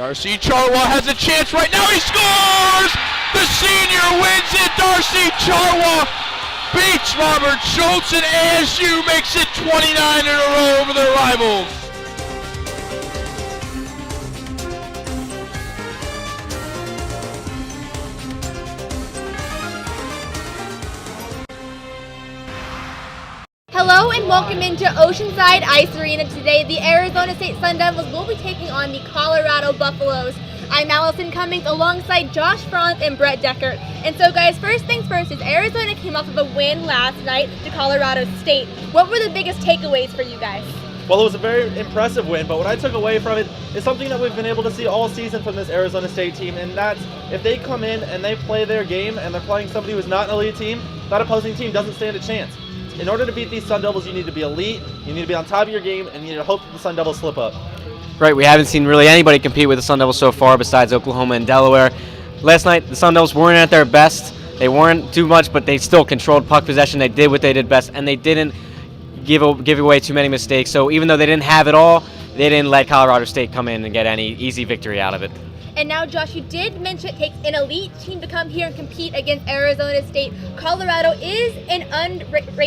Darcy Charwa has a chance right now. He scores! The senior wins it. Darcy Charwa beats Robert Schultz, and ASU makes it 29 in a row over their rivals. Hello and welcome into Oceanside Ice Arena. Today, the Arizona State Sun Devils will be taking on the Colorado Buffaloes. I'm Allison Cummings alongside Josh Franz and Brett Deckert. And so guys, first things first is Arizona came off of a win last night to Colorado State. What were the biggest takeaways for you guys? Well, it was a very impressive win, but what I took away from it is something that we've been able to see all season from this Arizona State team, and that's if they come in and they play their game and they're playing somebody who's not an elite team, that opposing team doesn't stand a chance. In order to beat these Sun Devils, you need to be elite, you need to be on top of your game, and you need to hope that the Sun Devils slip up. Right, we haven't seen really anybody compete with the Sun Devils so far besides Oklahoma and Delaware. Last night, the Sun Devils weren't at their best. They weren't too much, but they still controlled puck possession. They did what they did best, and they didn't give away too many mistakes. So even though they didn't have it all, they didn't let Colorado State come in and get any easy victory out of it. And now, Josh, you did mention it takes an elite team to come here and compete against Arizona State. Colorado is an unranked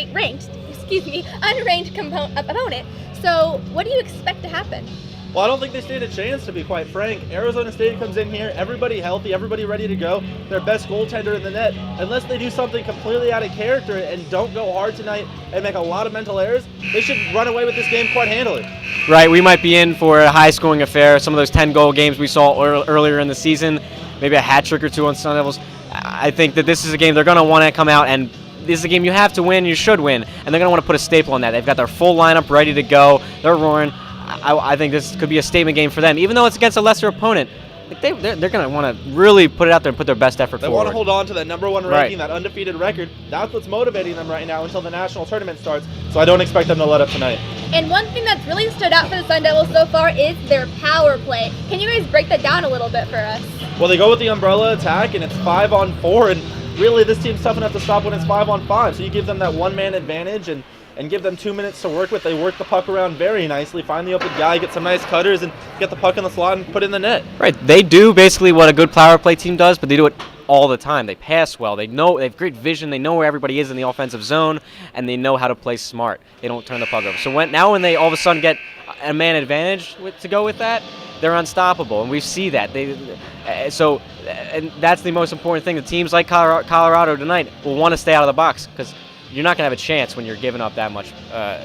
opponent. So what do you expect to happen? Well, I don't think they stand a chance, to be quite frank. Arizona State comes in here, everybody healthy, everybody ready to go, their best goaltender in the net. Unless they do something completely out of character and don't go hard tonight and make a lot of mental errors, they should run away with this game quite handily. Right, we might be in for a high-scoring affair. Some of those 10-goal games we saw earlier in the season, maybe a hat trick or two on Sun Devils. I think that this is a game they're going to want to come out, and this is a game you have to win, you should win, and they're going to want to put a staple on that. They've got their full lineup ready to go. They're roaring. I think this could be a statement game for them, even though it's against a lesser opponent. Like they're going to want to really put it out there and put their best effort forward. They want to hold on to that #1 ranking, right. That undefeated record. That's what's motivating them right now until the national tournament starts, so I don't expect them to let up tonight. And one thing that's really stood out for the Sun Devils so far is their power play. Can you guys break that down a little bit for us? Well, they go with the umbrella attack, and it's 5-on-4, and really this team's tough enough to stop when it's 5-on-5, so you give them that one-man advantage and give them 2 minutes to work with. They work the puck around very nicely, find the open guy, get some nice cutters, and get the puck in the slot and put it in the net. Right, they do basically what a good power play team does, but they do it all the time. They pass well, they have great vision, they know where everybody is in the offensive zone, and they know how to play smart. They don't turn the puck over. So when they all of a sudden get a man advantage to go with that, they're unstoppable, and we see that. And that's the most important thing. The teams like Colorado tonight will want to stay out of the box, because you're not going to have a chance when you're giving up that much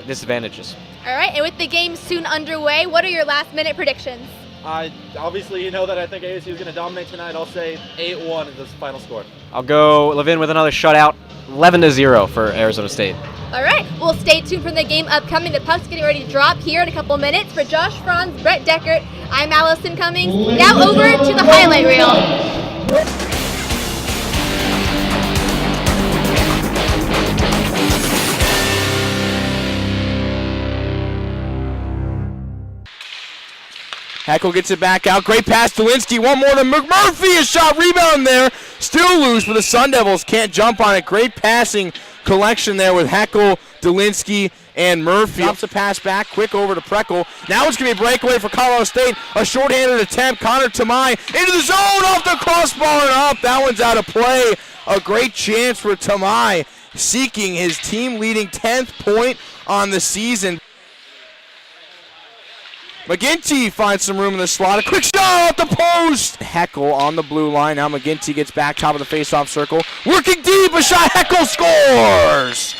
disadvantages. All right, and with the game soon underway, what are your last-minute predictions? Obviously, you know that I think ASU is going to dominate tonight. I'll say 8-1 is the final score. I'll go Levin with another shutout, 11-0 for Arizona State. All right, well, stay tuned for the game upcoming. The puck's getting ready to drop here in a couple minutes. For Josh Franz, Brett Deckert, I'm Allison Cummings. Now over to the highlight reel. Heckel gets it back out. Great pass to Linsky. One more to McMurphy. A shot rebound there. Still loose, but the Sun Devils can't jump on it. Great passing collection there with Heckel, Delinsky, and Murphy. Drops a pass back. Quick over to Preckle. Now it's going to be a breakaway for Colorado State. A shorthanded attempt. Connor Tamai into the zone. Off the crossbar and up. That one's out of play. A great chance for Tamai, seeking his team-leading 10th point on the season. McGinty finds some room in the slot. A quick shot off the post. Heckel on the blue line. Now McGinty gets back top of the faceoff circle. Working deep. A shot. Heckel scores.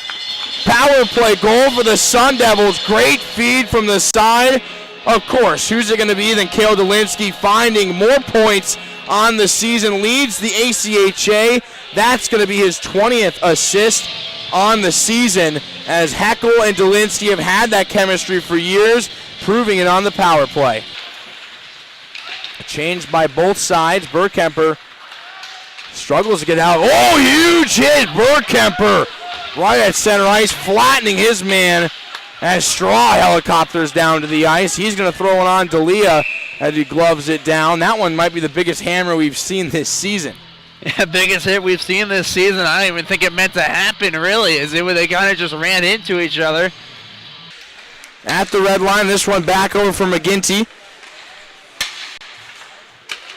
Power play goal for the Sun Devils. Great feed from the side. Of course, who's it going to be than Cale Delinsky, finding more points on the season. Leads the ACHA. That's going to be his 20th assist on the season, as Heckel and Delinsky have had that chemistry for years, proving it on the power play. A change by both sides. Burkemper struggles to get out. Oh, huge hit. Burkemper right at center ice, flattening his man as Straw helicopters down to the ice. He's going to throw it on D'Elia as he gloves it down. That one might be the biggest hammer we've seen this season. Yeah, biggest hit we've seen this season. I don't even think it meant to happen, really. They kind of just ran into each other. At the red line, this one back over for McGinty.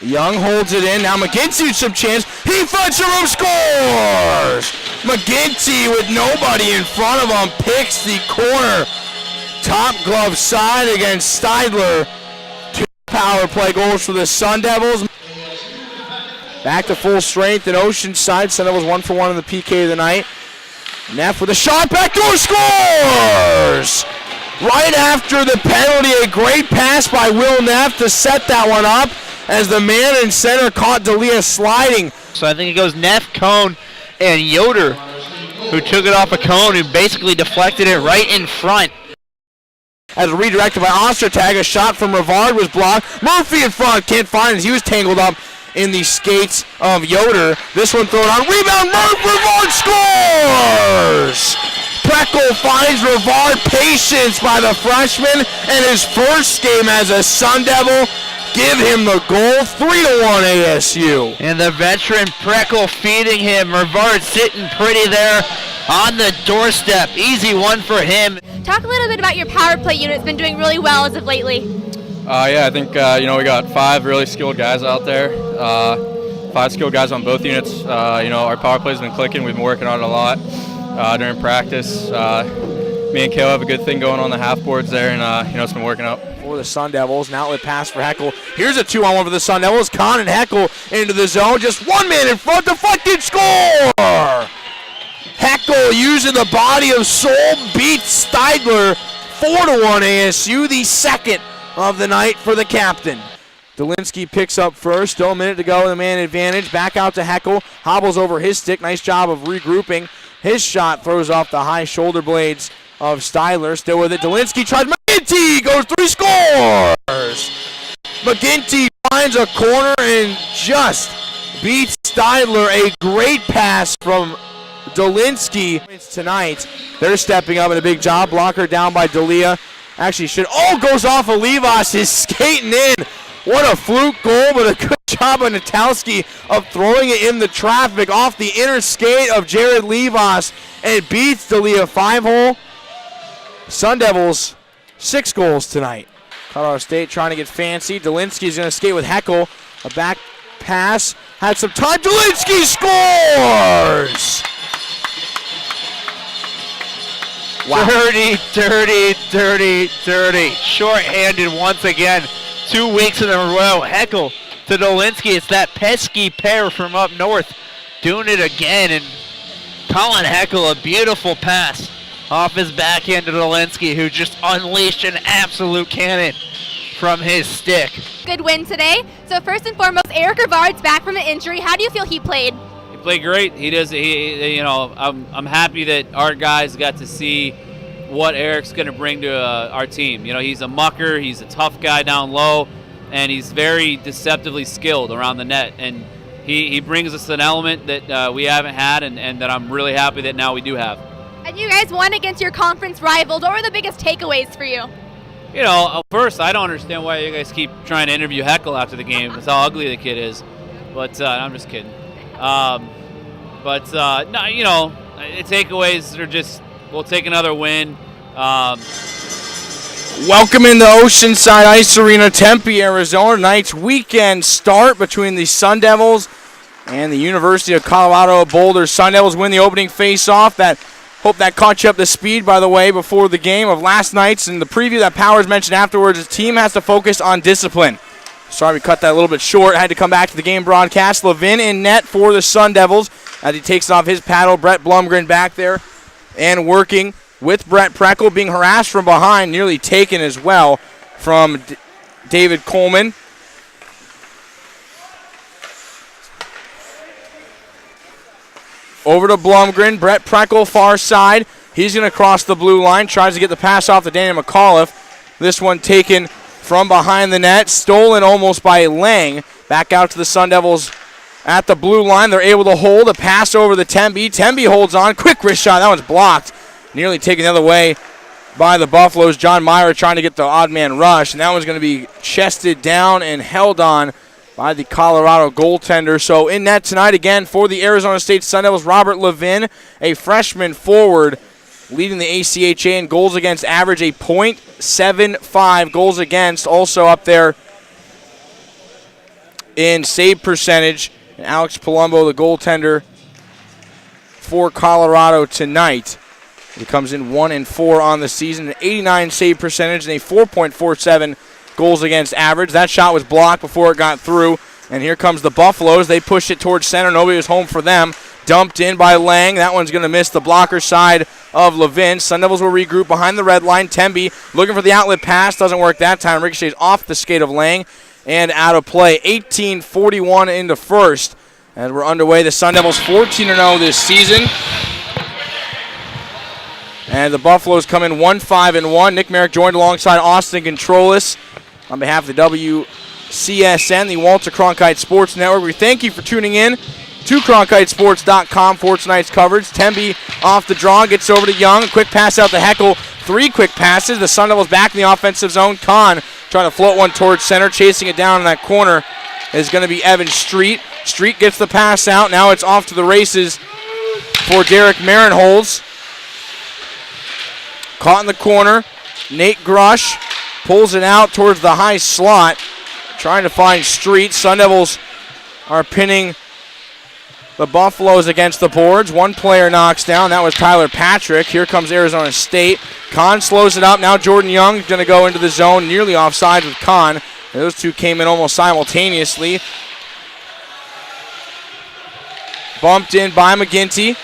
Young holds it in. Now McGinty with some chance. He finds some room, scores! McGinty with nobody in front of him picks the corner. Top glove side against Steidler. 2 power play goals for the Sun Devils. Back to full strength in Oceanside. Sun Devils 1 for 1 in the PK of the night. Neff with a shot, backdoor scores! Right after the penalty, a great pass by Will Neff to set that one up as the man in center caught D'Elia sliding. So I think it goes Neff, Cone, and Yoder, who took it off a Cone, who basically deflected it right in front. As redirected by Ostertag, a shot from Rivard was blocked. Murphy in front, can't find it. He was tangled up in the skates of Yoder. This one thrown on, rebound, Rivard scores! Preckle finds Rivard, patience by the freshman, and his first game as a Sun Devil. Give him the goal, 3-1 ASU. And the veteran Preckle feeding him. Rivard sitting pretty there on the doorstep. Easy one for him. Talk a little bit about your power play unit. It's been doing really well as of lately. Yeah, I think we got 5 really skilled guys out there. 5 skilled guys on both units. Our power play's been clicking. We've been working on it a lot during practice. Me and Kale have a good thing going on the half boards there, and it's been working out. For the Sun Devils, an outlet pass for Heckel. Here's a 2-on-1 for the Sun Devils. Kahn and Heckel into the zone. Just one man in front, deflected, score! Heckel using the body of Soul beats Steidler. 4-1 ASU, the second of the night for the captain. Dolinsky picks up first. Still a minute to go. The man advantage. Back out to Heckel. Hobbles over his stick. Nice job of regrouping. His shot throws off the high shoulder blades of Steidler. Still with it. Dolinsky tries. McGinty goes 3, scores! McGinty finds a corner and just beats Steidler. A great pass from Dolinsky tonight. They're stepping up in a big job. Blocker down by D'Elia. Actually goes off of Livas. He's skating in. What a fluke goal, but a good job of Natalski of throwing it in the traffic off the inner skate of Jared Livas, and it beats D'Elia 5-hole. Sun Devils 6 goals tonight. Colorado State trying to get fancy. Dolinsky's going to skate with Heckel. A back pass. Had some time. Dolinsky scores! Wow. Dirty. Short-handed once again. 2 weeks in a row. Heckel to Dolinsky. It's that pesky pair from up north doing it again. And Colin Heckel, a beautiful pass off his backhand to Dolinsky, who just unleashed an absolute cannon from his stick. Good win today. So first and foremost, Eric Rivard's back from an injury. How do you feel he played? He played great. I'm happy that our guys got to see what Eric's going to bring to our team. He's a mucker, he's a tough guy down low, and he's very deceptively skilled around the net. And he brings us an element that we haven't had, and that I'm really happy that now we do have. And you guys won against your conference rivals. What were the biggest takeaways for you? First, I don't understand why you guys keep trying to interview Heckel after the game. That's how ugly the kid is. But I'm just kidding. The takeaways are just, we'll take another win. Welcome into Oceanside Ice Arena, Tempe, Arizona. Tonight's weekend start between the Sun Devils and the University of Colorado Boulder. Sun Devils win the opening face-off. Hope that caught you up to speed, by the way, before the game of last night's. And the preview that Powers mentioned afterwards, the team has to focus on discipline. Sorry we cut that a little bit short. I had to come back to the game broadcast. Levin in net for the Sun Devils as he takes off his paddle. Brett Blumgren back there and working with Brett Preckle, being harassed from behind, nearly taken as well from David Coleman. Over to Blumgren. Brett Preckle, far side. He's going to cross the blue line. Tries to get the pass off to Daniel McAuliffe. This one taken from behind the net. Stolen almost by Lang. Back out to the Sun Devils at the blue line. They're able to hold. A pass over the Tembe. Tembe holds on. Quick wrist shot. That one's blocked. Nearly taken the other way by the Buffaloes. John Meyer trying to get the odd man rush. And that one's going to be chested down and held on by the Colorado goaltender. So in net tonight again for the Arizona State Sun Devils, Robert Levin, a freshman forward, leading the ACHA in goals against average, a .75 goals against. Also up there in save percentage. And Alex Palumbo, the goaltender for Colorado tonight. He comes in 1-4 on the season, an 89 save percentage and a 4.47 goals against average. That shot was blocked before it got through. And here comes the Buffaloes. They push it towards center. Nobody was home for them. Dumped in by Lang. That one's going to miss the blocker side of Levin. Sun Devils will regroup behind the red line. Temby looking for the outlet pass. Doesn't work that time. Ricochets off the skate of Lang and out of play. 18:41 into first. As we're underway, the Sun Devils 14-0 this season. And the Buffaloes come in 1-5-1. Nick Merrick joined alongside Austin Controlis on behalf of the WCSN, the Walter Cronkite Sports Network. We thank you for tuning in to CronkiteSports.com for tonight's coverage. Temby off the draw, gets over to Young. Quick pass out to Heckel. 3 quick passes. The Sun Devils back in the offensive zone. Kahn trying to float one towards center. Chasing it down in that corner is going to be Evan Street. Street gets the pass out. Now it's off to the races for Derek Marinholz. Caught in the corner. Nate Grush pulls it out towards the high slot. Trying to find Street. Sun Devils are pinning the Buffaloes against the boards. One player knocks down. That was Tyler Patrick. Here comes Arizona State. Kahn slows it up. Now Jordan Young is going to go into the zone, nearly offside with Kahn. Those two came in almost simultaneously. Bumped in by McGinty.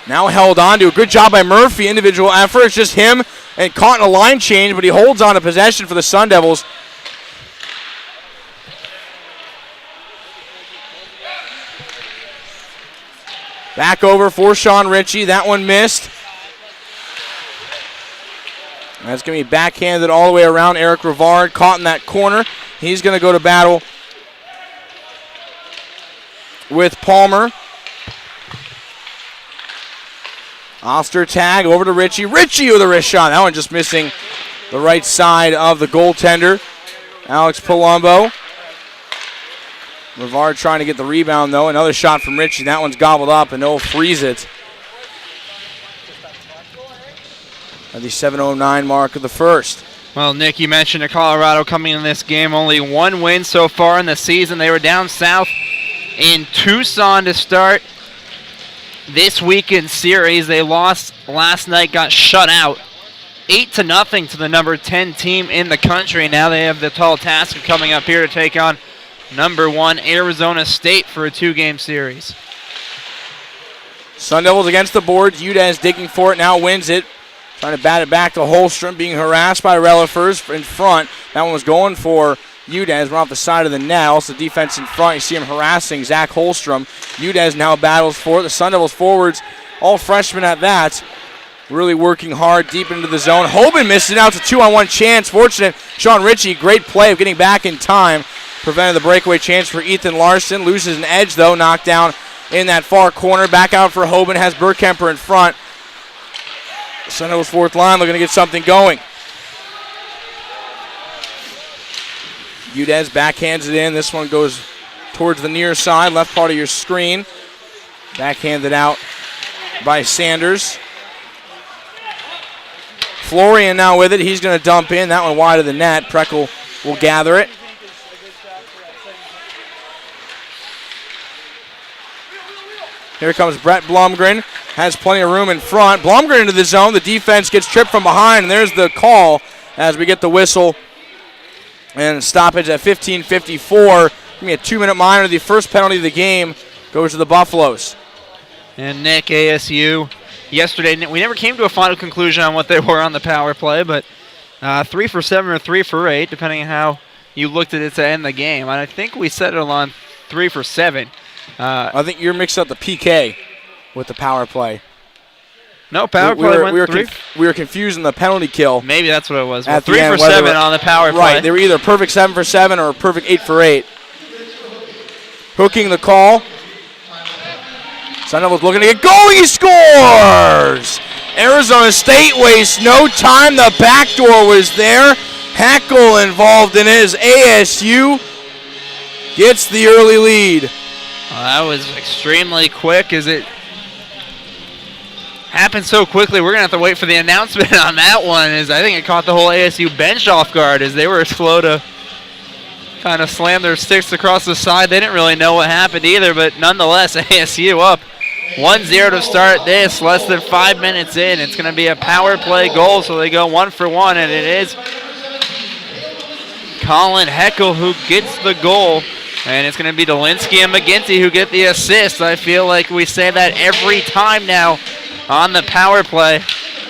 Now held on to. A good job by Murphy. Individual effort. It's just him and caught in a line change, but he holds on to possession for the Sun Devils. Back over for Sean Ritchie. That one missed. That's going to be backhanded all the way around. Eric Rivard caught in that corner. He's going to go to battle with Palmer. Oster tag over to Ritchie. Ritchie with a wrist shot. That one just missing the right side of the goaltender, Alex Palumbo. Rivard trying to get the rebound, though. Another shot from Ritchie. That one's gobbled up, and they'll freeze it at the 7:09 mark of the first. Well, Nick, you mentioned Colorado coming in this game. Only one win so far in the season. They were down south in Tucson to start this weekend series. They lost last night, got shut out 8-0 to the number 10 team in the country. Now they have the tall task of coming up here to take on number 1 Arizona State for a 2-game series. Sun Devils against the boards. Udez digging for it, now wins it. Trying to bat it back to Holstrom, being harassed by Relifers in front. That one was going for Udez, went off the side of the net. Also defense in front. You see him harassing Zach Holstrom. Udez now battles for it. The Sun Devils forwards, all freshmen at that, really working hard deep into the zone. Hoban missed it out. It's a 2-on-1 chance. Fortunate Sean Ritchie, great play of getting back in time. Prevented the breakaway chance for Ethan Larson. Loses an edge, though. Knocked down in that far corner. Back out for Hoban. Has Burkemper in front. Sun Devils fourth line looking to get something going. Udez backhands it in. This one goes towards the near side, left part of your screen. Backhanded out by Sanders. Florian now with it. He's going to dump in. That one wide of the net. Preckle will gather it. Here comes Brett Blumgren. Has plenty of room in front. Blumgren into the zone. The defense gets tripped from behind, and there's the call as we get the whistle. And stoppage at 15:54. Give me a 2-minute minor. The first penalty of the game goes to the Buffaloes. And Nick, ASU, yesterday, we never came to a final conclusion on what they were on the power play, but 3 for 7 or 3 for 8, depending on how you looked at it to end the game. And I think we settled on 3 for 7. I think you're mixing up the PK with the power play. No, power play went 3. We were confusing the penalty kill. Maybe that's what it was. At 3 for 7 on the power play. Right, they were either perfect 7 for 7 or perfect 8 for 8. Hooking the call. Sun Devils looking to get going. He scores! Arizona State wastes no time. The back door was there. Heckel involved in his ASU. Gets the early lead. Well, that was extremely quick. As it happened so quickly, we're going to have to wait for the announcement on that one. As I think it caught the whole ASU bench off guard as they were slow to kind of slammed their sticks across the side. They didn't really know what happened either, but nonetheless, ASU up 1-0 to start this, less than 5 minutes in. It's going to be a power play goal, so they go 1 for 1, and it is Colin Heckel who gets the goal. And it's going to be Dolinsky and McGinty who get the assist. I feel like we say that every time now on the power play.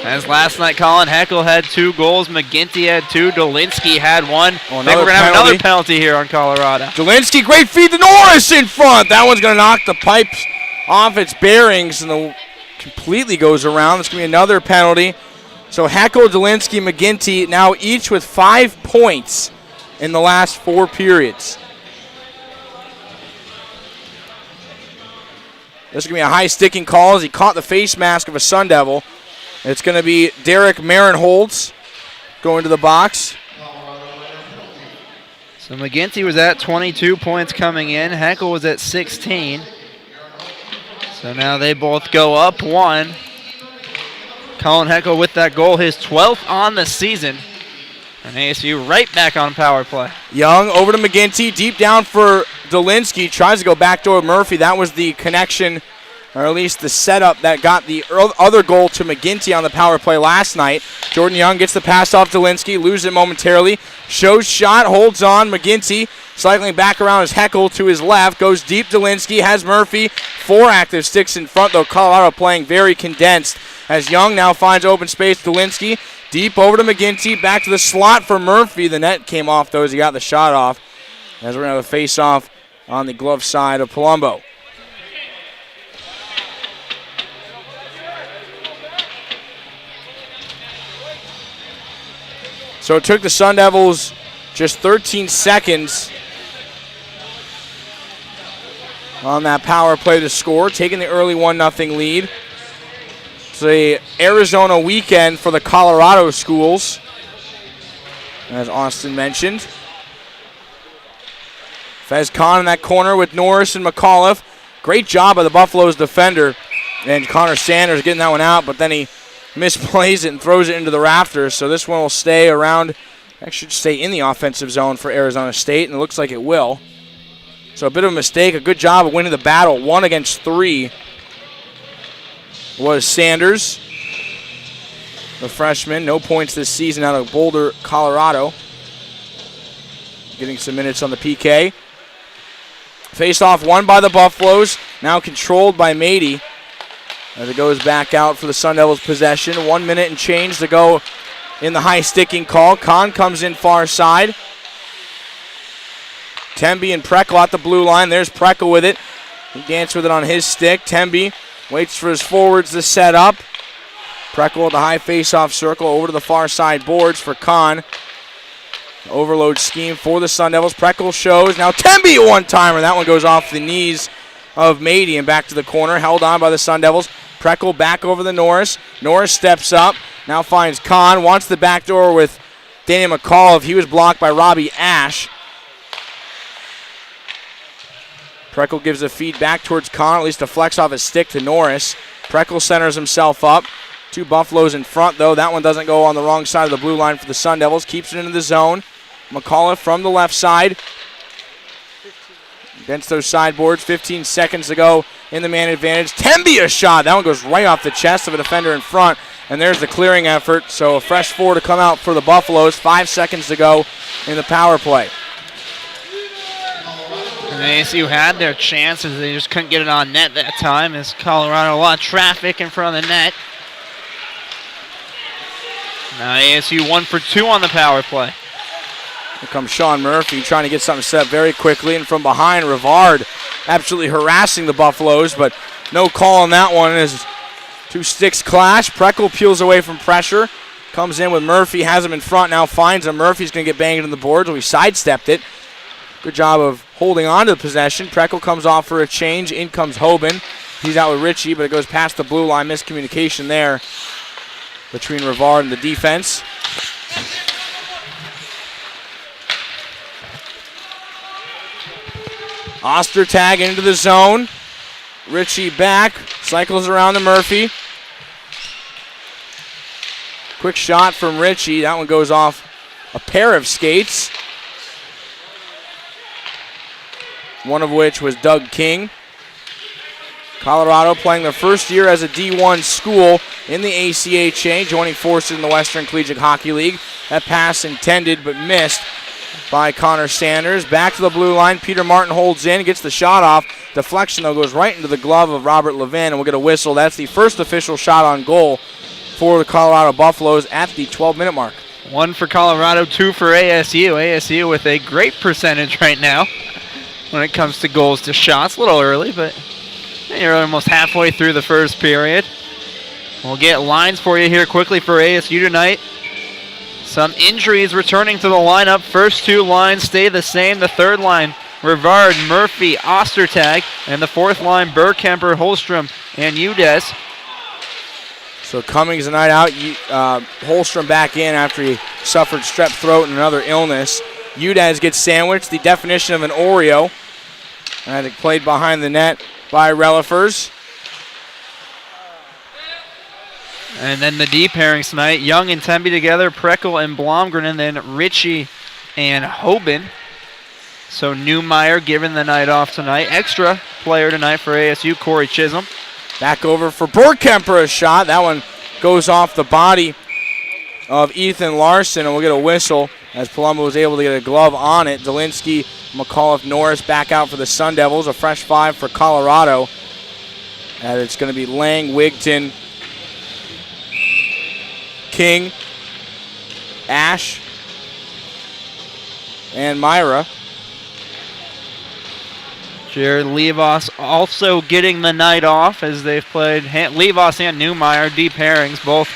As last night, Colin Heckel had 2 goals, McGinty had 2, Dolinsky had 1. I think we're going to have another penalty here on Colorado. Dolinsky, great feed to Norris in front. That one's going to knock the pipes off its bearings and completely goes around. It's going to be another penalty. So Heckel, Dolinsky, McGinty now each with 5 points in the last 4 periods. This is going to be a high sticking call as he caught the face mask of a Sun Devil. It's going to be Derek Marinholtz going to the box. So McGinty was at 22 points coming in. Heckel was at 16. So now they both go up 1. Colin Heckel with that goal, his 12th on the season. And ASU right back on power play. Young over to McGinty, deep down for Dolinsky. Tries to go backdoor Murphy. That was the connection, or at least the setup that got the other goal to McGinty on the power play last night. Jordan Young gets the pass off Dolinsky, loses it momentarily. Shows shot, holds on. McGinty cycling back around his Heckel to his left. Goes deep. Dolinsky has Murphy. 4 active sticks in front, though. Colorado playing very condensed as Young now finds open space. Dolinsky deep over to McGinty. Back to the slot for Murphy. The net came off, though, as he got the shot off. As we're going to have a face-off on the glove side of Palumbo. So it took the Sun Devils just 13 seconds on that power play to score, taking the early 1-0 lead. It's the Arizona weekend for the Colorado schools, as Austin mentioned. Fez Khan in that corner with Norris and McAuliffe. Great job by the Buffaloes defender. And Connor Sanders getting that one out, but then he misplays it and throws it into the rafters. So this one will stay around, actually stay in the offensive zone for Arizona State, and it looks like it will. So a bit of a mistake, a good job of winning the battle. 1 against 3 was Sanders, the freshman. No points this season out of Boulder, Colorado. Getting some minutes on the PK. Face-off won by the Buffaloes, now controlled by Mady. As it goes back out for the Sun Devils' possession. 1 minute and change to go in the high sticking call. Kahn comes in far side. Temby and Preckle at the blue line. There's Preckle with it. He danced with it on his stick. Temby waits for his forwards to set up. Preckle at the high face-off circle over to the far side boards for Kahn. Overload scheme for the Sun Devils. Preckle shows. Now Temby a one-timer. That one goes off the knees of Mady and back to the corner. Held on by the Sun Devils. Preckle back over the Norris. Norris steps up. Now finds Kahn. Wants the backdoor with Daniel McCall. He was blocked by Robbie Ash. Preckle gives a feed back towards Kahn. At least a flex off his stick to Norris. Preckle centers himself up. 2 Buffaloes in front, though. That one doesn't go on the wrong side of the blue line for the Sun Devils. Keeps it into the zone. McAuliffe from the left side. Against those sideboards. 15 seconds to go in the man advantage. Temby a shot. That one goes right off the chest of a defender in front. And there's the clearing effort. So a fresh 4 to come out for the Buffaloes. 5 seconds to go in the power play. And ASU had their chances. They just couldn't get it on net that time. As Colorado, a lot of traffic in front of the net. Now ASU 1 for 2 on the power play. Here comes Sean Murphy trying to get something set up very quickly. And from behind, Rivard absolutely harassing the Buffaloes, but no call on that one as 2 sticks clash. Preckle peels away from pressure. Comes in with Murphy, has him in front, now finds him. Murphy's going to get banged in the boards. We sidestepped it. Good job of holding on to the possession. Preckle comes off for a change. In comes Hoban. He's out with Ritchie, but it goes past the blue line. Miscommunication there between Rivard and the defense. Ostertag into the zone. Ritchie back. Cycles around to Murphy. Quick shot from Ritchie. That one goes off a pair of skates. one of which was Doug King. Colorado playing their first year as a D1 school in the ACHA, joining forces in the Western Collegiate Hockey League. That pass intended but missed by Connor Sanders. Back to the blue line. Peter Martin holds in, gets the shot off. Deflection, though, goes right into the glove of Robert Levin, and we'll get a whistle. That's the first official shot on goal for the Colorado Buffaloes at the 12-minute mark. 1 for Colorado, 2 for ASU. ASU with a great percentage right now when it comes to goals to shots. A little early, but you're almost halfway through the first period. We'll get lines for you here quickly for ASU tonight. Some injuries returning to the lineup. First 2 lines stay the same. The third line, Rivard, Murphy, Ostertag. And the fourth line, Burkemper, Holstrom, and Udes. So Cummings a night out. Holstrom back in after he suffered strep throat and another illness. Udes gets sandwiched, the definition of an Oreo. And it played behind the net by Relifers. And then the D pairings tonight, Young and Temby together, Preckle and Blomgren, and then Ritchie and Hoban. So Newmeyer given the night off tonight. Extra player tonight for ASU, Corey Chisholm. Back over for Burkemper, a shot. That one goes off the body of Ethan Larson, and we'll get a whistle as Palumbo was able to get a glove on it. Delinsky, McAuliffe, Norris back out for the Sun Devils. A fresh 5 for Colorado. And it's going to be Lang, Wigton, King, Ash, and Myra. Jared Levos also getting the night off as they've played. Levos and Newmeyer, D pairings, both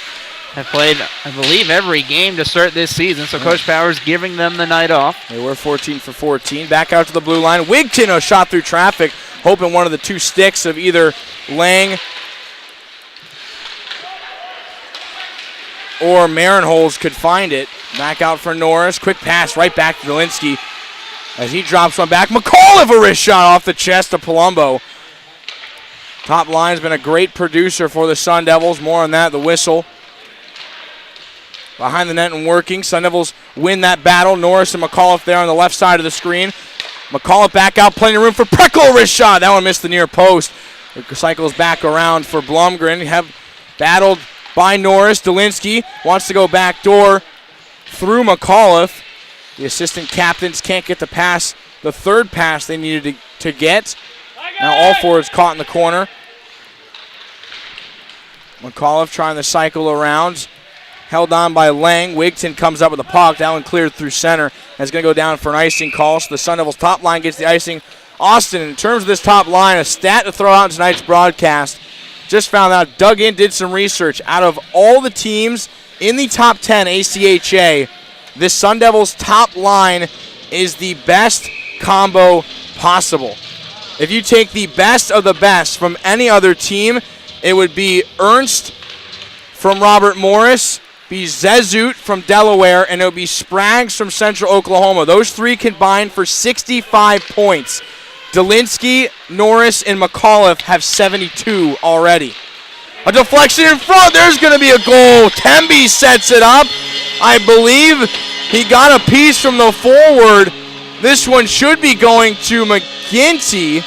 have played, I believe, every game to start this season. So Coach Powers giving them the night off. They were 14 for 14. Back out to the blue line. Wigton, a shot through traffic, hoping one of the 2 sticks of either Lang or Marinholz could find it. Back out for Norris. Quick pass right back to Delinsky as he drops one back. McAuliffe, a wrist shot off the chest of Palumbo. Top line's been a great producer for the Sun Devils. More on that, the whistle. Behind the net and working. Sun Devils win that battle. Norris and McAuliffe there on the left side of the screen. McAuliffe back out, plenty of room for Preckle, wrist shot. That one missed the near post. It cycles back around for Blomgren. Have battled by Norris. Delinsky wants to go back door through McAuliffe. The assistant captains can't get the pass, the third pass they needed to get. Now all forwards caught in the corner. McAuliffe trying to cycle around. Held on by Lang. Wigton comes up with the puck. That one cleared through center. That's going to go down for an icing call. So the Sun Devils top line gets the icing. Austin, in terms of this top line, a stat to throw out in tonight's broadcast. Just found out, dug in, did some research. Out of all the teams in the top 10 ACHA, this Sun Devils top line is the best combo possible. If you take the best of the best from any other team, it would be Ernst from Robert Morris, be Zezut from Delaware, and it would be Spraggs from Central Oklahoma. Those 3 combined for 65 points. Delinsky, Norris, and McAuliffe have 72 already. A deflection in front. There's going to be a goal. Temby sets it up. I believe he got a piece from the forward. This one should be going to McGinty.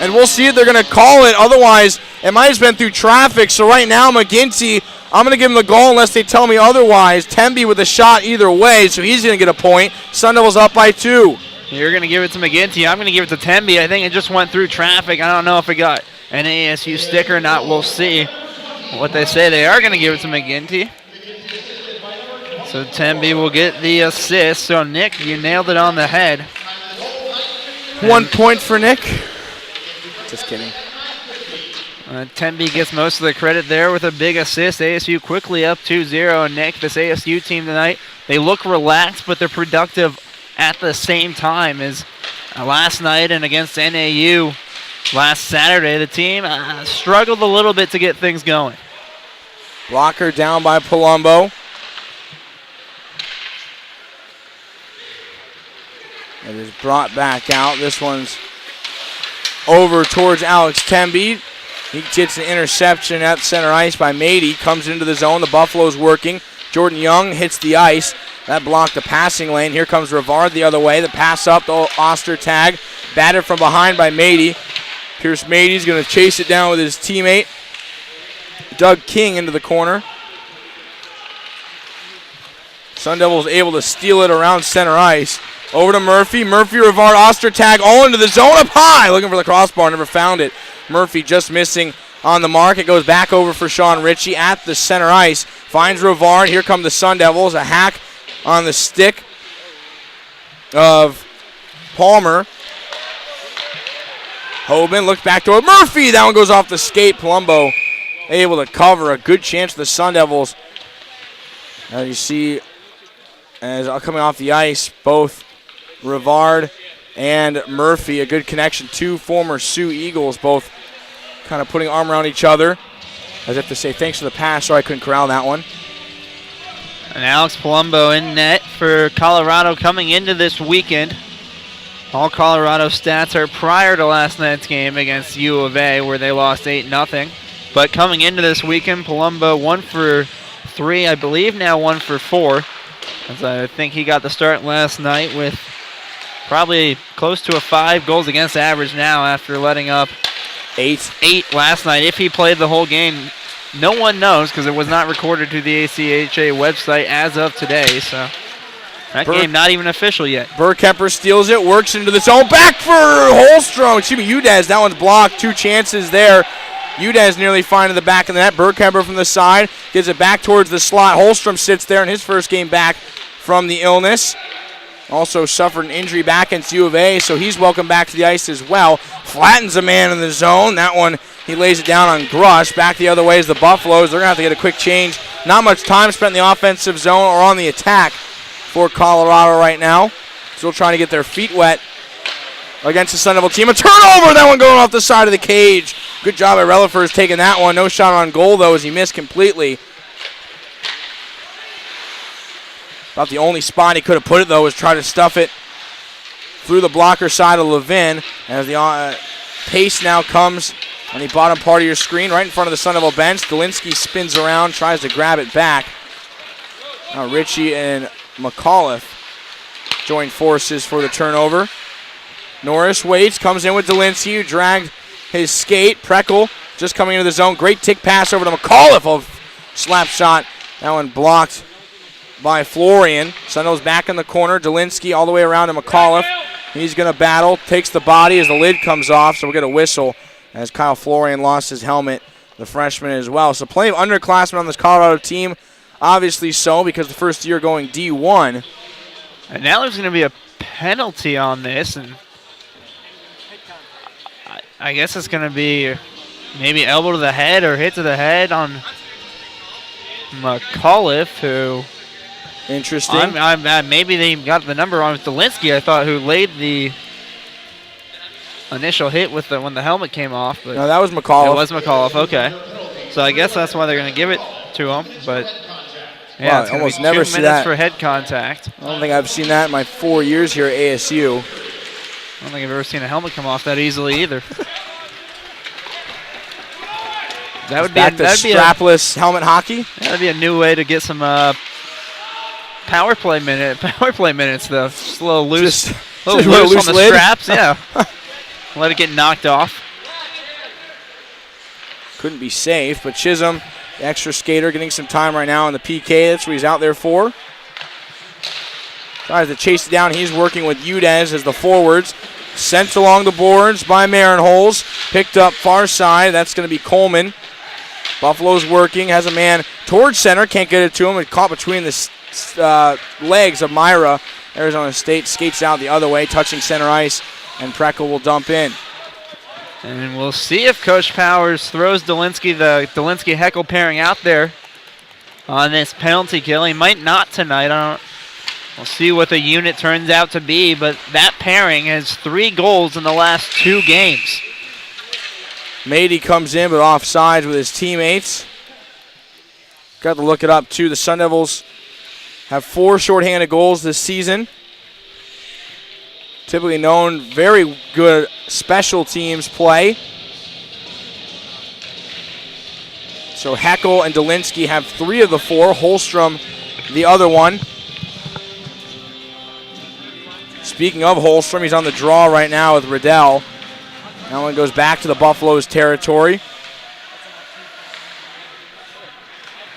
And we'll see if they're going to call it. Otherwise, it might have been through traffic. So right now, McGinty, I'm going to give him the goal unless they tell me otherwise. Temby with a shot either way, so he's going to get a point. Sun Devils up by 2. You're going to give it to McGinty. I'm going to give it to Temby. I think it just went through traffic. I don't know if it got an ASU stick or not. We'll see what they say. They are going to give it to McGinty. So Temby will get the assist. So, Nick, you nailed it on the head. 1 point for Nick. Just kidding. Temby gets most of the credit there with a big assist. ASU quickly up 2-0. Nick, this ASU team tonight, they look relaxed, but they're productive at the same time as last night and against NAU last Saturday. The team struggled a little bit to get things going. Blocker down by Palumbo. It is brought back out. This one's over towards Alex Temby. He gets an interception at center ice by Mady. Comes into the zone. The Buffalo's working. Jordan Young hits the ice. That blocked the passing lane. Here comes Rivard the other way. The pass up to Ostertag. Batted from behind by Mady. Pierce Mady's going to chase it down with his teammate, Doug King, into the corner. Sun Devils able to steal it around center ice. Over to Murphy. Murphy, Rivard, Ostertag, all into the zone up high. Looking for the crossbar, never found it. Murphy just missing on the mark. It goes back over for Sean Ritchie at the center ice. Finds Rivard. Here come the Sun Devils. A hack on the stick of Palmer. Hoban looks back to it. Murphy! That one goes off the skate. Palumbo able to cover. A good chance for the Sun Devils. As you see, as coming off the ice, both Rivard and Murphy, a good connection. Two former Sioux Eagles, both kind of putting arm around each other, as if to say thanks for the pass. Sorry I couldn't corral that one. And Alex Palumbo in net for Colorado coming into this weekend. All Colorado stats are prior to last night's game against U of A, where they lost 8-0. But coming into this weekend, Palumbo 1 for 3, I believe now 1 for 4. As I think he got the start last night with probably close to a 5 goals against average now after letting up 8 last night. If he played the whole game, no one knows because it was not recorded to the ACHA website as of today. So that game not even official yet. Burkemper steals it, works into the zone, back for Holstrom. Udez, that one's blocked. 2 chances there. Udez nearly finding the back of the net. Burkemper from the side gives it back towards the slot. Holstrom sits there in his first game back from the illness. Also suffered an injury back against U of A, so he's welcome back to the ice as well. Flattens a man in the zone. That one, he lays it down on Grush. Back the other way is the Buffaloes. They're going to have to get a quick change. Not much time spent in the offensive zone or on the attack for Colorado right now. Still trying to get their feet wet against the Sun Devil team. A turnover! That one going off the side of the cage. Good job by Relafers taking that one. No shot on goal, though, as he missed completely. About the only spot he could have put it, though, was try to stuff it through the blocker side of Levin. As the pace now comes on the bottom part of your screen, right in front of the Sun Devil bench. Dolinsky spins around, tries to grab it back. Now Ritchie and McAuliffe join forces for the turnover. Norris waits, comes in with Dolinsky, who dragged his skate. Preckle just coming into the zone. Great tick pass over to McAuliffe. Of slap shot. That one blocked by Florian. Sundo's back in the corner. Dolinsky all the way around to McAuliffe. He's going to battle. Takes the body as the lid comes off, so we'll get a whistle as Kyle Florian lost his helmet, the freshman as well. So plenty of underclassmen on this Colorado team. Obviously so, because the first year going D1. And now there's going to be a penalty on this, and I guess it's going to be maybe elbow to the head or hit to the head on McAuliffe, who... Interesting. Maybe they got the number on with Dolinsky, I thought, who laid the initial hit with when the helmet came off. But no, that was McAuliffe. It was McAuliffe, okay. So I guess that's why they're going to give it to him, but... Yeah, it's almost never 2 minutes for head contact. I don't think I've seen that in my 4 years here at ASU. I don't think I've ever seen a helmet come off that easily either. That would be strapless helmet hockey. That would be a new way to get some power play minutes though. Just a little loose, loose on the lid. straps. Yeah, let it get knocked off. Couldn't be safe, but Chisholm, the extra skater, getting some time right now on the PK. That's what he's out there for. Tries to chase it down. He's working with Udez as the forwards. Sent along the boards by Marinholz. Picked up far side. That's going to be Coleman. Buffalo's working. Has a man towards center. Can't get it to him. It caught between the legs of Myra. Arizona State skates out the other way, touching center ice, and Preckle will dump in. And we'll see if Coach Powers throws Dolinsky, the Dolinsky-Heckel pairing out there on this penalty kill. He might not tonight. We'll see what the unit turns out to be, but that pairing has 3 goals in the last 2 games. Mady comes in, but offsides with his teammates. Got to look it up, too. The Sun Devils have 4 shorthanded goals this season. Typically known, very good special teams play. So Heckel and Dolinsky have 3 of the 4. Holstrom, the other one. Speaking of Holstrom, he's on the draw right now with Riddell. That one goes back to the Buffaloes' territory.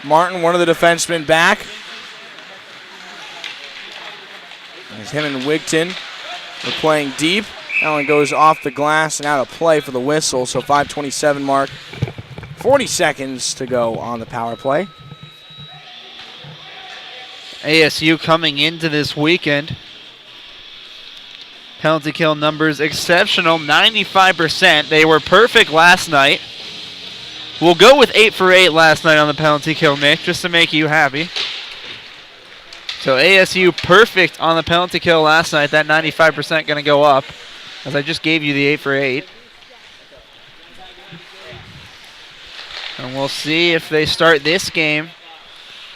Martin, one of the defensemen, back. As him and Wigton are playing deep. That one goes off the glass and out of play for the whistle, so 5:27 mark. 40 seconds to go on the power play. ASU coming into this weekend. Penalty kill numbers exceptional, 95%. They were perfect last night. We'll go with 8 for 8 last night on the penalty kill, Nick, just to make you happy. So ASU perfect on the penalty kill last night. That 95% going to go up, as I just gave you the 8 for 8. And we'll see if they start this game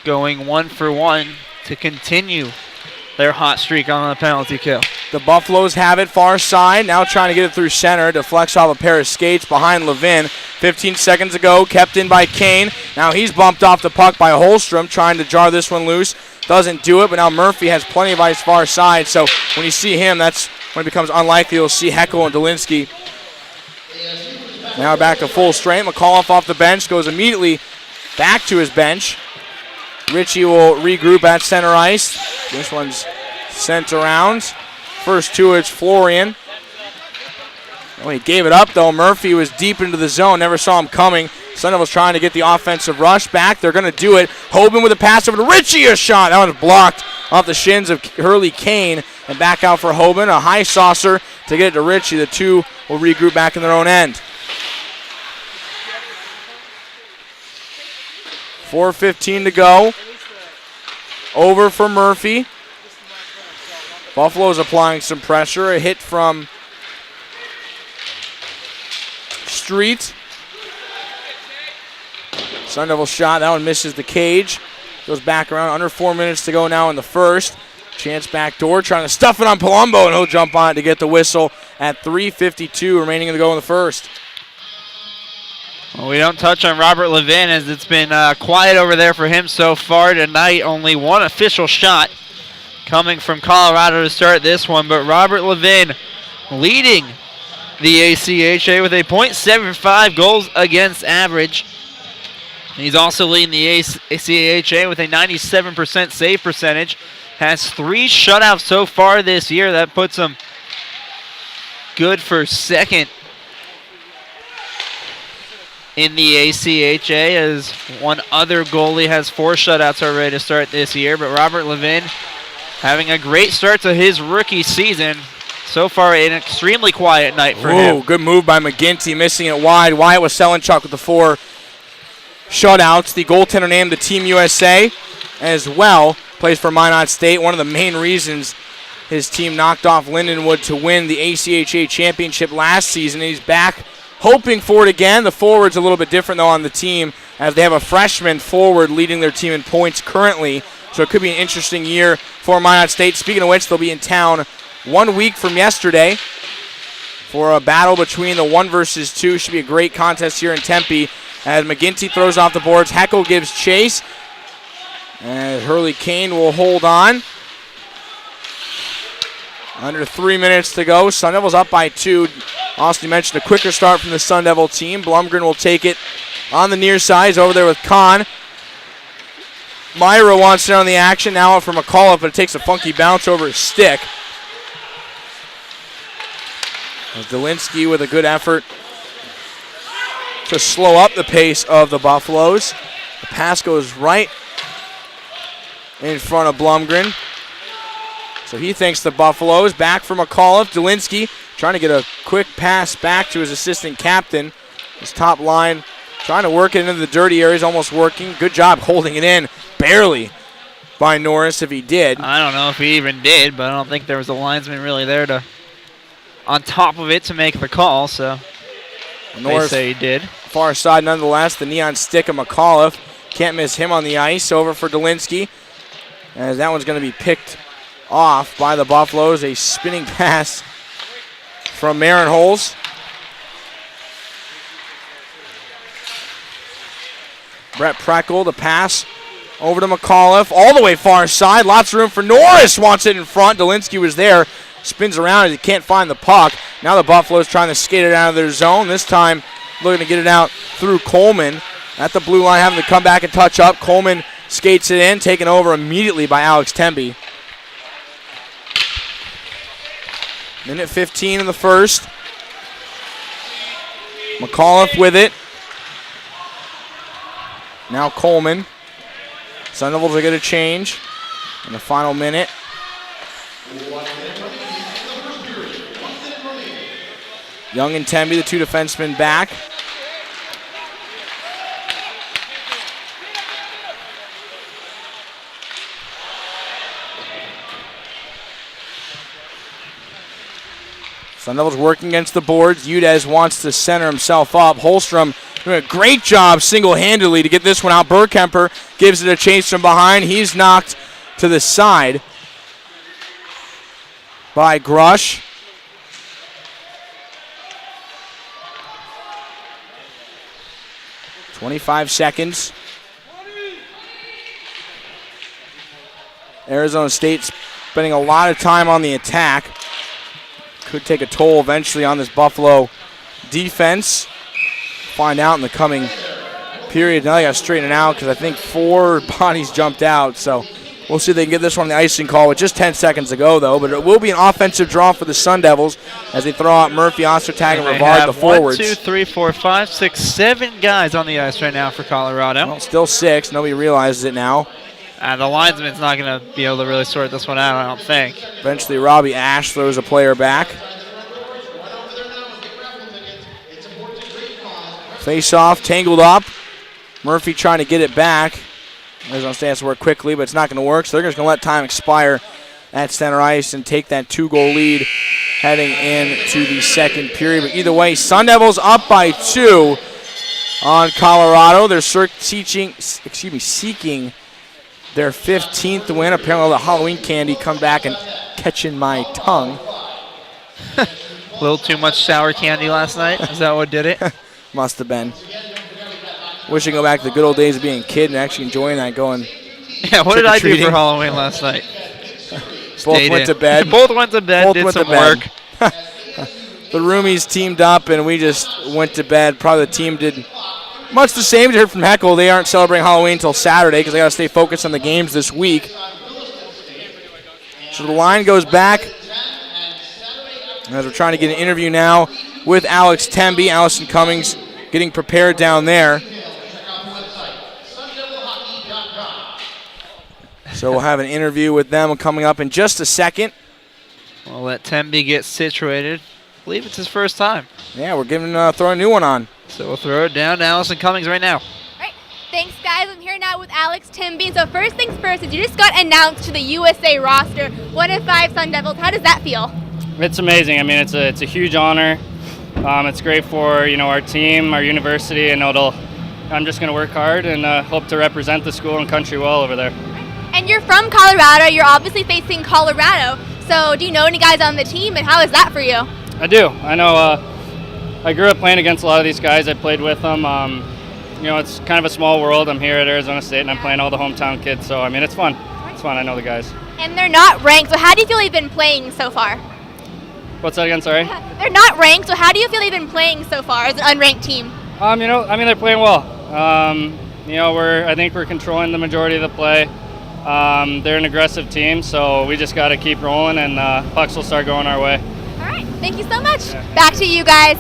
going 1 for 1 to continue their hot streak on the penalty kill. The Buffaloes have it far side, now trying to get it through center, deflects off a pair of skates behind Levin. 15 seconds ago, kept in by Kane. Now he's bumped off the puck by Holstrom, trying to jar this one loose. Doesn't do it, but now Murphy has plenty of ice far side, so when you see him, that's when it becomes unlikely you'll see Heckel and Dolinsky. Now back to full strength. McAuliffe off the bench, goes immediately back to his bench. Ritchie will regroup at center ice. This one's sent around. First to it's Florian. Oh, he gave it up, though. Murphy was deep into the zone. Never saw him coming. Sun Devils trying to get the offensive rush back. They're going to do it. Hoban with a pass over to Ritchie. A shot. That one's blocked off the shins of Hurley Kane. And back out for Hoban. A high saucer to get it to Ritchie. The two will regroup back in their own end. 4:15 to go. Over for Murphy. Buffalo's applying some pressure. A hit from Street. Sun Devil shot. That one misses the cage. Goes back around. Under 4 minutes to go now in the first. Chance back door. Trying to stuff it on Palumbo, and he'll jump on it to get the whistle at 3:52 remaining to go in the first. Well, we don't touch on Robert Levin, as it's been quiet over there for him so far tonight. Only one official shot coming from Colorado to start this one, but Robert Levin leading the ACHA with a .75 goals against average. He's also leading the ACHA with a 97% save percentage. Has 3 shutouts so far this year. That puts him good for second in the ACHA, as one other goalie has 4 shutouts already to start this year. But Robert Levin having a great start to his rookie season. So far, an extremely quiet night for him. Good move by McGinty, missing it wide. Wyatt was selling Chuck with the 4 shutouts. The goaltender named the Team USA as well. Plays for Minot State. One of the main reasons his team knocked off Lindenwood to win the ACHA championship last season. He's back hoping for it again. The forward's a little bit different, though, on the team, as they have a freshman forward leading their team in points currently. So it could be an interesting year for Minot State. Speaking of which, they'll be in town 1 week from yesterday for a battle between the 1 versus 2. Should be a great contest here in Tempe, as McGinty throws off the boards. Heckel gives chase, and Hurley Kane will hold on. Under 3 minutes to go. Sun Devils up by 2. Austin mentioned a quicker start from the Sun Devil team. Blumgren will take it on the near side. He's over there with Kahn. Myra wants it on the action. Now out for McAuliffe, but it takes a funky bounce over his stick. As Dolinsky with a good effort to slow up the pace of the Buffaloes. The pass goes right in front of Blumgren. So he thinks the Buffaloes. Back for McAuliffe. Dolinsky trying to get a quick pass back to his assistant captain. His top line trying to work it into the dirty areas, almost working. Good job holding it in. Barely by Norris, if he did. I don't know if he even did, but I don't think there was a linesman really there to on top of it to make the call, so Norris they say he did. Far side nonetheless. The neon stick of McAuliffe. Can't miss him on the ice. Over for Dolinsky, as that one's going to be picked off by the Buffaloes. A spinning pass from Marinholz. Brett Preckle, the pass over to McAuliffe. All the way far side. Lots of room for Norris. Wants it in front. Dolinsky was there. spins around. He can't find the puck. Now the Buffaloes trying to skate it out of their zone. This time looking to get it out through Coleman. At the blue line, having to come back and touch up. Coleman skates it in, taken over immediately by Alex Temby. Minute 15 in the first. McAuliffe with it. Now Coleman. Sun Devils are going to change in the final minute. Young and Temby, the two defensemen, back. Sun Devils working against the boards. Udez wants to center himself up. Holstrom doing a great job single-handedly to get this one out. Burkemper gives it a chase from behind. He's knocked to the side by Grush. .25 seconds. Arizona State spending a lot of time on the attack. Could take a toll eventually on this Buffalo defense. Find out in the coming period. Now they got to straighten it out because I think 4 bodies jumped out. So we'll see if they can get this one on the icing call with just 10 seconds to go, though. But it will be an offensive draw for the Sun Devils as they throw out Murphy, Ostertag, and Rivard, the forwards. 1, 2, 3, 4, 5, 6, 7 guys on the ice right now for Colorado. Well, still 6. Nobody realizes it now. The linesman's not going to be able to really sort this one out, I don't think. Eventually, Robbie Ash throws a player back. Face-off, tangled up. Murphy trying to get it back. Arizona State has to work quickly, but it's not going to work, so they're just going to let time expire at center ice and take that 2-goal lead heading into the second period. But either way, Sun Devils up by 2 on Colorado. They're seeking their 15th win. Apparently the Halloween candy come back and catching my tongue. A little too much sour candy last night. Is that what did it? Must have been. Wish I could go back to the good old days of being a kid and actually enjoying that, going Yeah, what did I do for Halloween last night? Both went to bed. Both went to bed, did some work. The roomies teamed up and we just went to bed. Probably the team did much the same. You heard from Heckle, they aren't celebrating Halloween until Saturday because they got to stay focused on the games this week. So the line goes back as we're trying to get an interview now with Alex Temby. Allison Cummings getting prepared down there. So we'll have an interview with them coming up in just a second. We'll let Temby get situated. I believe it's his first time. Yeah, we're throwing a new one on. So we'll throw it down to Allison Cummings right now. All right, thanks guys. I'm here now with Alex Temby. So first things first, is you just got announced to the USA roster, 1 of 5 Sun Devils. How does that feel? It's amazing. I mean, it's a huge honor. It's great for our team, our university, and I'm just going to work hard and hope to represent the school and country well over there. And you're from Colorado. You're obviously facing Colorado. So do you know any guys on the team, and how is that for you? I do. I know. I grew up playing against a lot of these guys. I played with them. It's kind of a small world. I'm here at Arizona State, and I'm playing all the hometown kids. So I mean, it's fun. It's fun. I know the guys. And they're not ranked. So how do you feel they've been playing so far? What's that again? Sorry. They're not ranked. So how do you feel they've been playing so far as an unranked team? They're playing well. I think we're controlling the majority of the play. They're an aggressive team, so we just got to keep rolling, and pucks will start going our way. All right. Thank you so much. Back to you guys.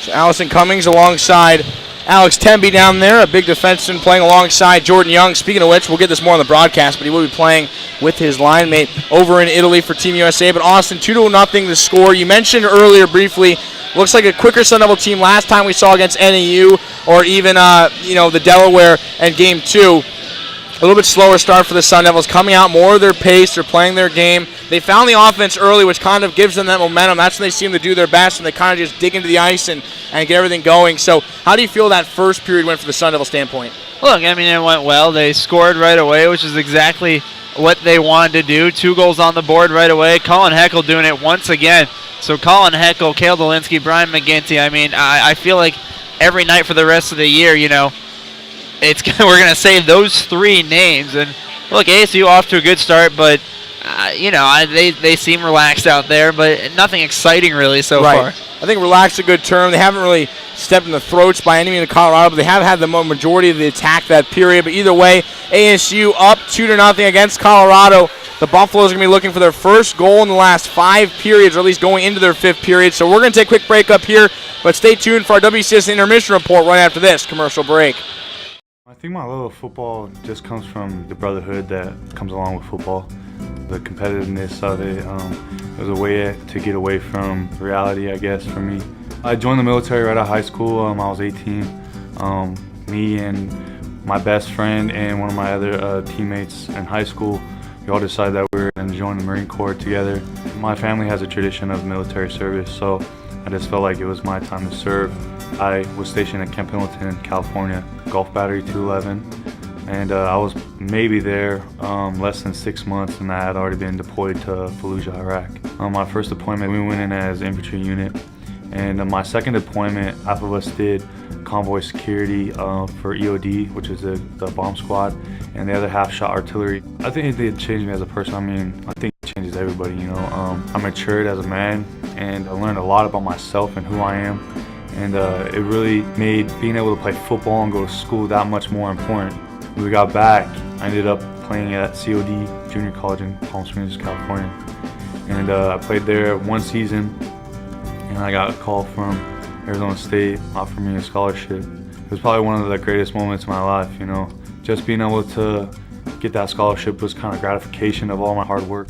So Allison Cummings alongside Alex Temby down there, a big defenseman playing alongside Jordan Young. Speaking of which, we'll get this more on the broadcast, but he will be playing with his line mate over in Italy for Team USA. But Austin, 2-0 the score. You mentioned earlier briefly, looks like a quicker Sun Devil team last time we saw against NAU or even the Delaware and Game 2. A little bit slower start for the Sun Devils, coming out more of their pace. They're playing their game. They found the offense early, which kind of gives them that momentum. That's when they seem to do their best, and they kind of just dig into the ice and get everything going. So how do you feel that first period went from the Sun Devil standpoint? Look, I mean, it went well. They scored right away, which is exactly what they wanted to do. 2 goals on the board right away. Colin Heckle doing it once again. So Colin Heckle, Cale Dolinsky, Brian McGinty. I mean, I feel like every night for the rest of the year, we're going to say those 3 names. And look, ASU off to a good start, but They seem relaxed out there, but nothing exciting really so far. I think relaxed is a good term. They haven't really stepped in the throats by any means of Colorado, but they have had the majority of the attack that period. But either way, ASU up 2-0 against Colorado. The Buffaloes are going to be looking for their first goal in the last 5 periods, or at least going into their 5th period. So we're going to take a quick break up here, but stay tuned for our WCS intermission report right after this commercial break. I think my love of football just comes from the brotherhood that comes along with football, the competitiveness of it. It was a way to get away from reality, I guess, for me. I joined the military right out of high school. I was 18. Me and my best friend and one of my other teammates in high school, we all decided that we were going to join the Marine Corps together. My family has a tradition of military service, so I just felt like it was my time to serve. I was stationed at Camp Pendleton, California, Gulf Battery 211. And I was maybe there less than 6 months, and I had already been deployed to Fallujah, Iraq. My first deployment, we went in as infantry unit. And my second deployment, half of us did convoy security for EOD, which is the bomb squad, and the other half shot artillery. I think it did change me as a person. I mean, I think it changes everybody, I matured as a man, and I learned a lot about myself and who I am. And it really made being able to play football and go to school that much more important. When we got back, I ended up playing at COD Junior College in Palm Springs, California. And I played there 1 season, and I got a call from Arizona State offering me a scholarship. It was probably one of the greatest moments of my life, Just being able to get that scholarship was kind of gratification of all my hard work.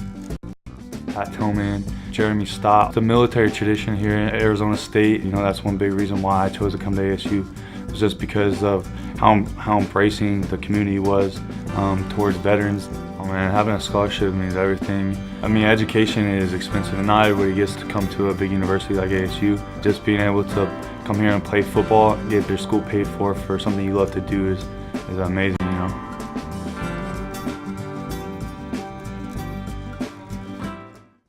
Pat Tillman, Jeremy Stott. The military tradition here in Arizona State, that's one big reason why I chose to come to ASU. It was just because of how embracing the community was towards veterans. Oh man, having a scholarship means everything. I mean, education is expensive, and not everybody gets to come to a big university like ASU. Just being able to come here and play football, get your school paid for something you love to do is amazing,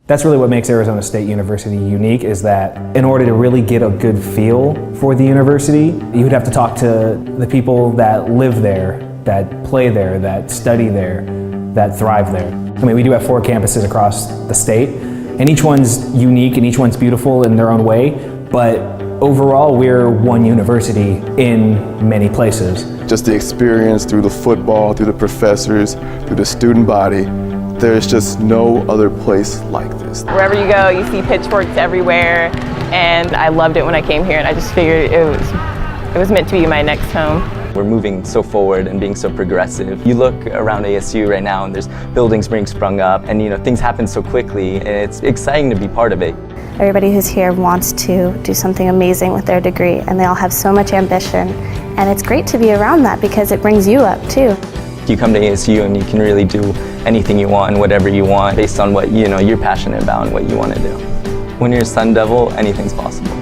That's really what makes Arizona State University unique, is that in order to really get a good feel for the university, you would have to talk to the people that live there, that play there, that study there, that thrive there. I mean, we do have 4 campuses across the state, and each one's unique and each one's beautiful in their own way, but overall we're one university in many places. Just the experience through the football, through the professors, through the student body, there's just no other place like this. Wherever you go, you see pitchforks everywhere, and I loved it when I came here, and I just figured it was meant to be my next home. We're moving so forward and being so progressive. You look around ASU right now and there's buildings being sprung up, and things happen so quickly, and it's exciting to be part of it. Everybody who's here wants to do something amazing with their degree, and they all have so much ambition, and it's great to be around that because it brings you up too. You come to ASU and you can really do anything you want and whatever you want based on what you're passionate about and what you want to do. When you're a Sun Devil, anything's possible.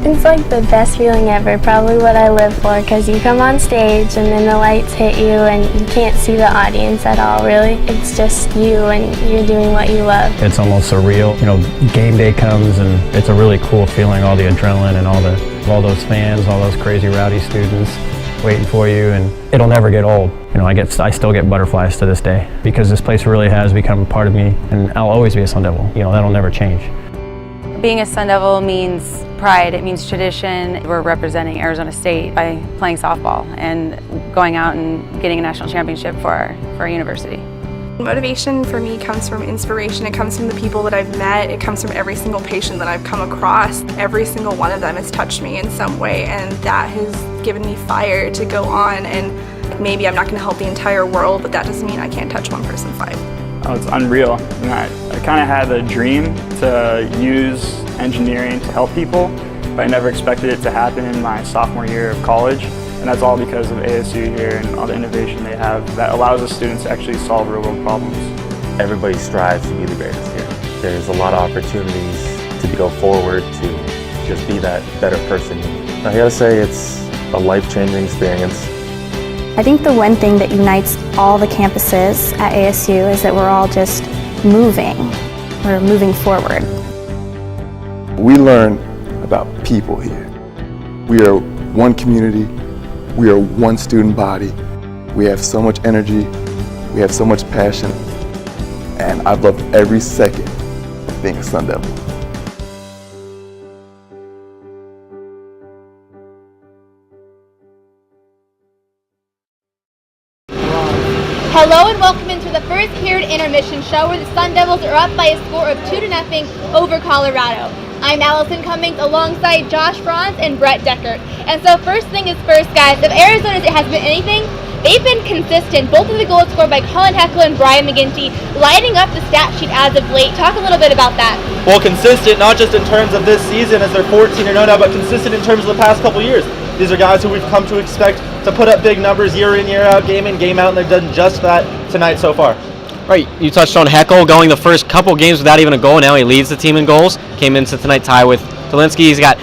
It's like the best feeling ever, probably what I live for, because you come on stage and then the lights hit you and you can't see the audience at all, really. It's just you and you're doing what you love. It's almost surreal. Game day comes and it's a really cool feeling, all the adrenaline and all those fans, all those crazy rowdy students waiting for you, and it'll never get old. I still get butterflies to this day because this place really has become a part of me, and I'll always be a Sun Devil. That'll never change. Being a Sun Devil means pride, it means tradition. We're representing Arizona State by playing softball and going out and getting a national championship for our university. Motivation for me comes from inspiration. It comes from the people that I've met. It comes from every single patient that I've come across. Every single one of them has touched me in some way, and that has given me fire to go on. And maybe I'm not going to help the entire world, but that doesn't mean I can't touch one person's life. Oh, it's unreal. And I kind of had a dream to use engineering to help people, but I never expected it to happen in my sophomore year of college. And that's all because of ASU here and all the innovation they have that allows the students to actually solve real-world problems. Everybody strives to be the greatest here. There's a lot of opportunities to go forward, to just be that better person. I gotta say, it's a life-changing experience. I think the one thing that unites all the campuses at ASU is that we're all just moving. We're moving forward. We learn about people here. We are one community. We are one student body. We have so much energy. We have so much passion. and I've loved every second of being a Sun Devil. Hello and welcome into the first period intermission show where the Sun Devils are up by a score of 2-0 over Colorado. I'm Allison Cummings alongside Josh Franz and Brett Deckert. And so first thing is first, guys, if Arizona has been anything, they've been consistent. Both of the goals scored by Colin Heckle and Brian McGinty, lighting up the stat sheet as of late. Talk a little bit about that. Well, consistent not just in terms of this season as they're 14-0 now, but consistent in terms of the past couple years. These are guys who we've come to expect to put up big numbers year in, year out, game in, game out, and they've done just that tonight so far. Right, you touched on Heckle going the first couple games without even a goal. Now he leads the team in goals. Came into tonight tie with Dolinski. He's got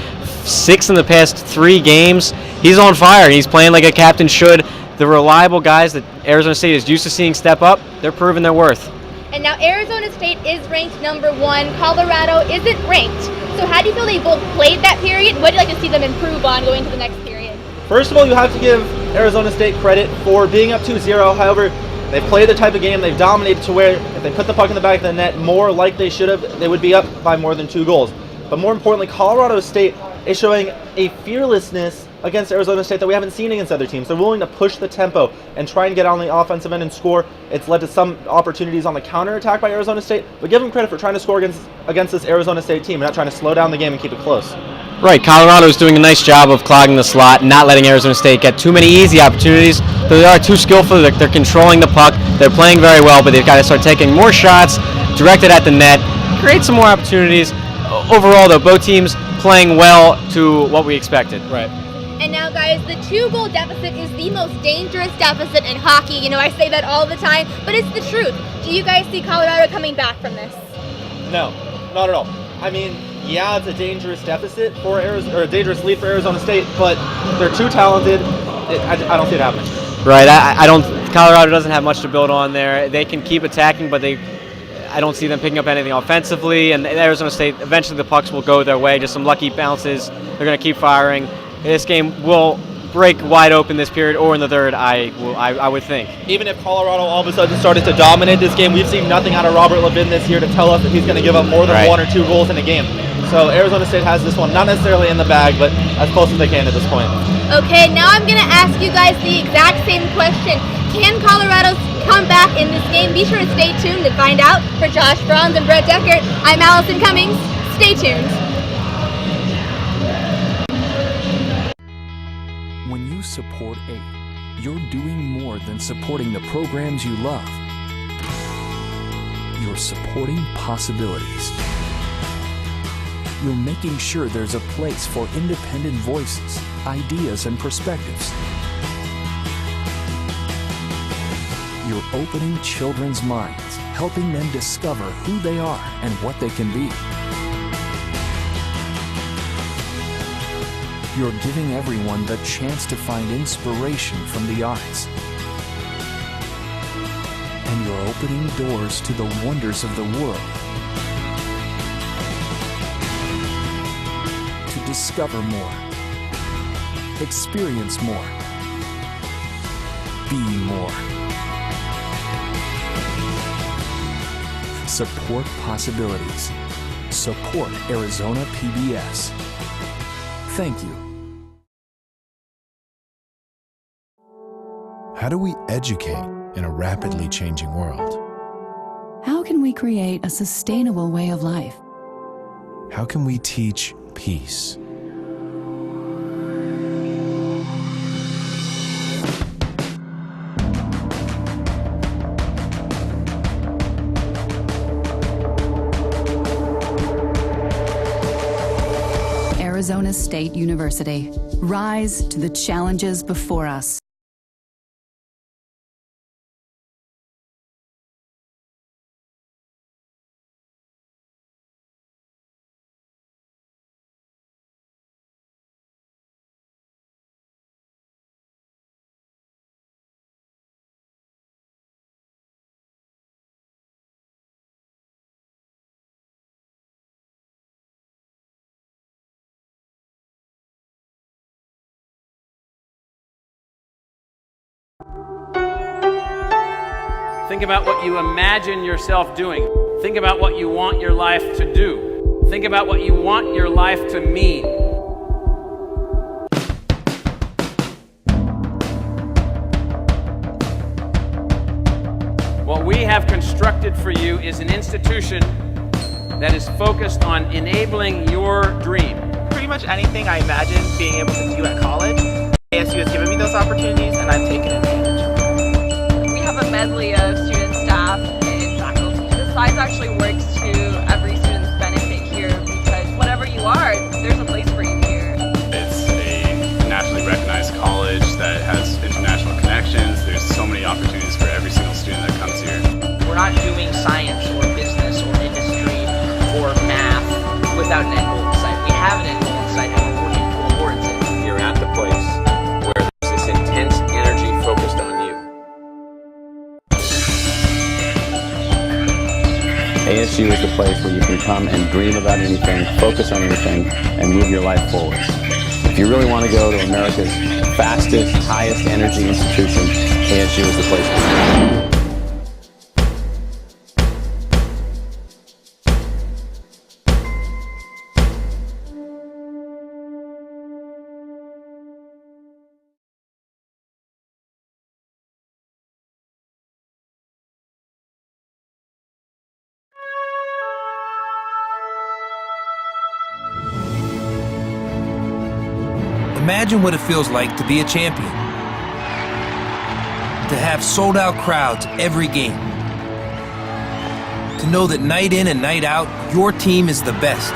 6 in the past 3 games. He's on fire. He's playing like a captain should. The reliable guys that Arizona State is used to seeing step up, they're proving their worth. And now Arizona State is ranked number 1. Colorado isn't ranked. So how do you feel they both played that period? What do you like to see them improve on going to the next period? First of all, you have to give Arizona State credit for being up 2-0. However, they've played the type of game, they've dominated to where if they put the puck in the back of the net more like they should have, they would be up by more than 2 goals. But more importantly, Colorado State is showing a fearlessness against Arizona State that we haven't seen against other teams. They're willing to push the tempo and try and get on the offensive end and score. It's led to some opportunities on the counterattack by Arizona State, but give them credit for trying to score against this Arizona State team, not trying to slow down the game and keep it close. Right, Colorado is doing a nice job of clogging the slot, not letting Arizona State get too many easy opportunities. They are too skillful. They're controlling the puck. They're playing very well, but they've got to start taking more shots directed at the net, create some more opportunities. Overall, though, both teams playing well to what we expected. Right. And now, guys, the 2-goal deficit is the most dangerous deficit in hockey. You know, I say that all the time, but it's the truth. Do you guys see Colorado coming back from this? No, not at all. I mean, yeah, it's a dangerous deficit for Arizona, or a dangerous lead for Arizona State, but they're too talented. I don't see it happening. Right, I don't. Colorado doesn't have much to build on there. They can keep attacking, but I don't see them picking up anything offensively. And Arizona State, eventually the pucks will go their way. Just some lucky bounces. They're going to keep firing. This game will break wide open this period, or in the third, I would think. Even if Colorado all of a sudden started to dominate this game, we've seen nothing out of Robert Levin this year to tell us that he's going to give up more than 1 or 2 goals in a game. So Arizona State has this one, not necessarily in the bag, but as close as they can at this point. Okay, now I'm going to ask you guys the exact same question. Can Colorado come back in this game? Be sure to stay tuned to find out. For Josh Franz and Brett Deckert, I'm Allison Cummings. Stay tuned. When you support AID, you're doing more than supporting the programs you love. You're supporting possibilities. You're making sure there's a place for independent voices, ideas, and perspectives. You're opening children's minds, helping them discover who they are and what they can be. You're giving everyone the chance to find inspiration from the arts. And you're opening doors to the wonders of the world. To discover more, experience more, be more. Support possibilities. Support Arizona PBS. Thank you. How do we educate in a rapidly changing world? How can we create a sustainable way of life? How can we teach peace? Arizona State University. Rise to the challenges before us. Think about what you imagine yourself doing. Think about what you want your life to do. Think about what you want your life to mean. What we have constructed for you is an institution that is focused on enabling your dream. Pretty much anything I imagined being able to do at college, ASU has given me those opportunities and I've taken advantage of them. We have a medley of student, staff, and faculty. The size actually works to every student's benefit here because whatever you are, there's a place for you here. It's a nationally recognized college that has international connections. There's so many opportunities for every single student that comes here. We're not doing science or business or industry or math without an end goal in sight. We have an end goal in sight and we're working towards it. You're at the place where there's this intense energy focused on you. ASU is the place where you can come and dream about anything, focus on anything, and move your life forward. If you really want to go to America's fastest, highest energy institution, ASU is the place for you. Imagine what it feels like to be a champion. To have sold-out crowds every game. To know that night in and night out, your team is the best.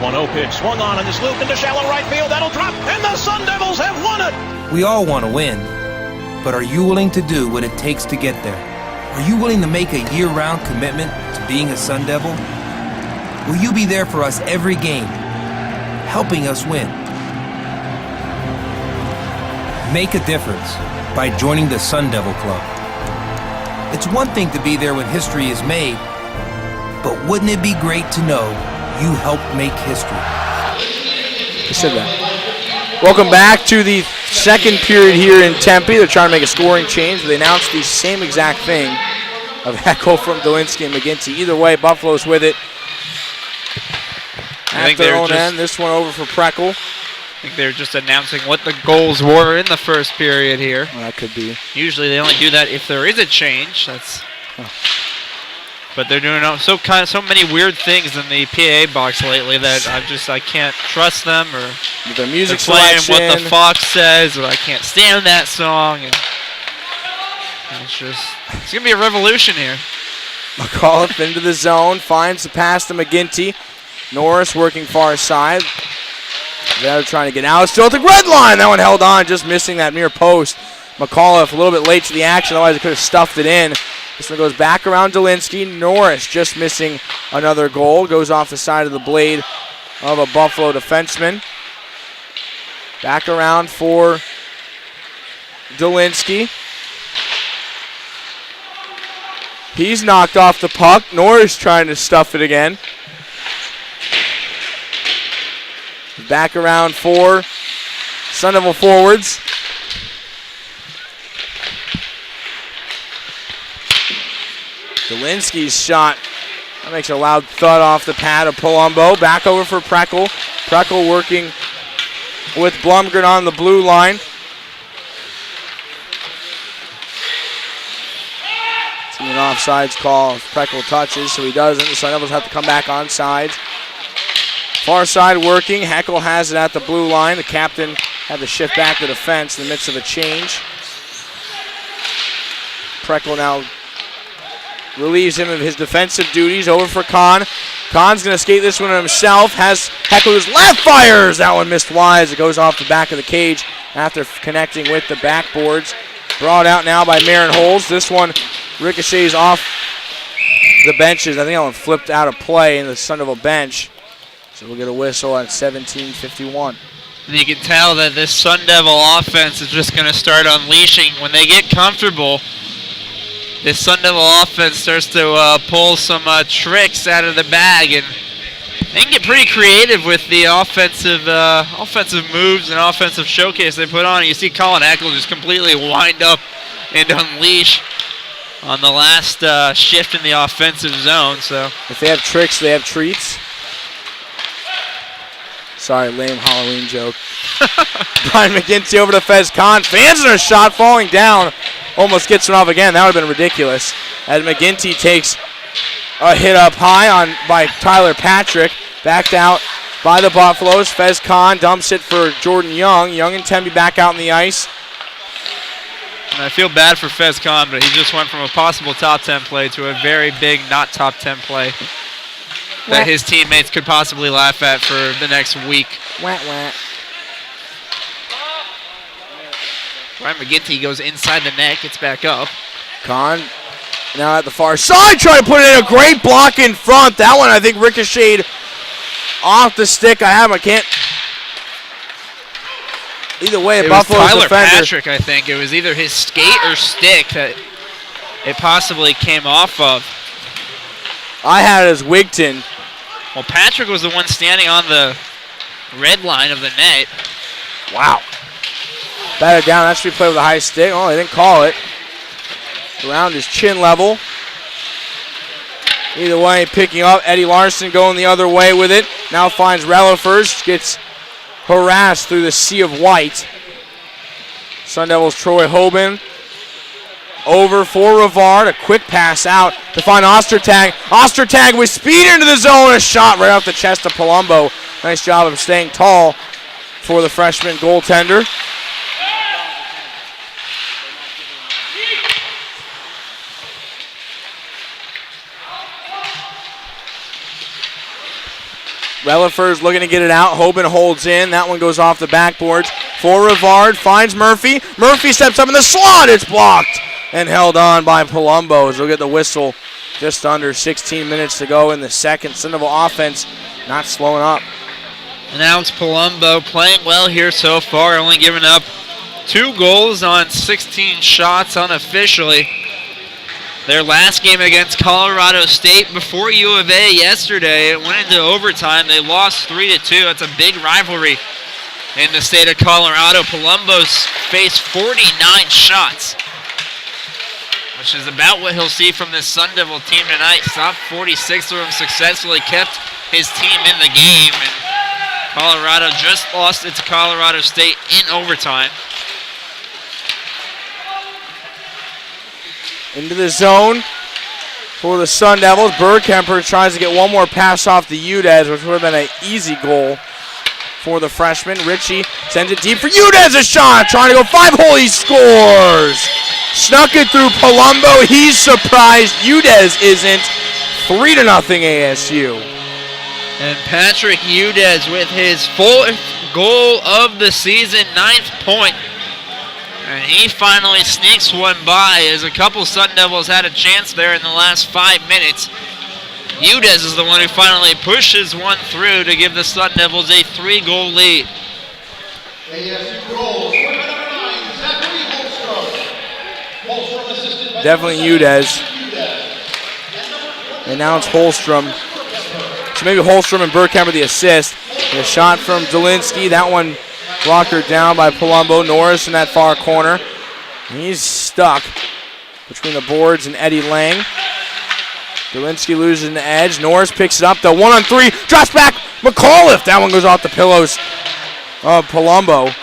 1-0 pitch, swung on and this loop into shallow right field. That'll drop, and the Sun Devils have won it! We all want to win, but are you willing to do what it takes to get there? Are you willing to make a year-round commitment to being a Sun Devil? Will you be there for us every game, helping us win? Make a difference by joining the Sun Devil Club. It's one thing to be there when history is made, but wouldn't it be great to know you helped make history? I said that. Welcome back to the second period here in Tempe. They're trying to make a scoring change. They announced the same exact thing of Heckel from Dolinsky and McGinty. Either way, Buffalo's with it. At their own end, this one over for Preckle. I think they're just announcing what the goals were in the first period here. Well, that could be. Usually they only do that if there is a change. That's. But they're doing so many weird things in the PAA box lately that I can't trust them, or the music playing selection. What the Fox says, or I can't stand that song. And it's gonna be a revolution here. McAuliffe into the zone, finds the pass to McGinty. Norris working far side. They're trying to get out. Still at the red line. That one held on, just missing that near post. McAuliffe a little bit late to the action, otherwise he could have stuffed it in. This one goes back around Dolinsky. Norris just missing another goal. Goes off the side of the blade of a Buffalo defenseman. Back around for Dolinsky. He's knocked off the puck. Norris trying to stuff it again. Back around for Sun Devil forwards. Dolinsky's shot. That makes a loud thud off the pad of Palumbo. Back over for Preckle. Preckle working with Blumgren on the blue line. It's an offsides call if Preckle touches, so he doesn't. The Sun Devils have to come back on sides. Far side working. Heckel has it at the blue line. The captain had to shift back to defense in the midst of a change. Preckle now relieves him of his defensive duties. Over for Kahn. Kahn's going to skate this one himself. Has Heckel's left, fires. That one missed wise. It goes off the back of the cage after connecting with the backboards. Brought out now by Marin Holes. This one ricochets off the benches. I think that one flipped out of play in the Sun Devil bench. So we'll get a whistle at 17:51. And you can tell that this Sun Devil offense is just going to start unleashing. When they get comfortable, this Sun Devil offense starts to pull some tricks out of the bag, and they can get pretty creative with the offensive moves and offensive showcase they put on. You see Colin Heckel just completely wind up and unleash on the last shift in the offensive zone. So if they have tricks, they have treats. Sorry, lame Halloween joke. Brian McGinty over to Fez Khan. Fans a shot falling down. Almost gets it off again. That would have been ridiculous. As McGinty takes a hit up high by Tyler Patrick. Backed out by the Buffaloes. Fez Khan dumps it for Jordan Young. Young and Temby back out on the ice. And I feel bad for Fez Khan, but he just went from a possible top 10 play to a very big not top 10 play that his teammates could possibly laugh at for the next week. Wah, wah. Brian McGinty goes inside the net, gets back up. Khan now at the far side, trying to put it in a great block in front. That one, I think, ricocheted off the stick. I can't. Either way, it Buffalo's was Tyler defender. Patrick, I think. It was either his skate or stick that it possibly came off of. I had it as Wigton. Well, Patrick was the one standing on the red line of the net. Wow. Batted down. That should be played with a high stick. Oh, they didn't call it. Around his chin level. Either way, picking up. Eddie Larson going the other way with it. Now finds Relafers. Gets harassed through the sea of white. Sun Devils Troy Hoban over for Rivard. A quick pass out to find Ostertag. Ostertag with speed into the zone. A shot right off the chest of Palumbo. Nice job of staying tall for the freshman goaltender. Relafers looking to get it out. Hoban holds in. That one goes off the backboards for Rivard. Finds Murphy. Murphy steps up in the slot. It's blocked and held on by Palumbo. As we'll get the whistle. Just under 16 minutes to go in the second. Sun Devil offense not slowing up. And now it's Palumbo playing well here so far. Only giving up 2 goals on 16 shots unofficially. Their last game against Colorado State before U of A yesterday, it went into overtime. They lost 3-2. That's a big rivalry in the state of Colorado. Palumbo's faced 49 shots, which is about what he'll see from this Sun Devil team tonight. Stopped 46 of them successfully, kept his team in the game. And Colorado just lost it to Colorado State in overtime. Into the zone for the Sun Devils. Bergkemper tries to get one more pass off to Udez, which would have been an easy goal for the freshman. Ritchie sends it deep for Udez. A shot. Trying to go 5-hole. He scores. Snuck it through Palumbo. He's surprised. Udez isn't. 3-0 ASU. And Patrick Udez with his 4th goal of the season, 9th point. And he finally sneaks one by as a couple Sun Devils had a chance there in the last 5 minutes. Udez is the one who finally pushes one through to give the Sun Devils a 3-goal lead. Definitely Udez. And now it's Holstrom. So maybe Holstrom and Bergkemper the assist. And a shot from Dolinsky. That one blocked down by Palumbo. Norris in that far corner. He's stuck between the boards and Eddie Lang. Dolinsky loses an edge. Norris picks it up. The 1-on-3. Drops back. McAuliffe. That one goes off the pillows of Palumbo.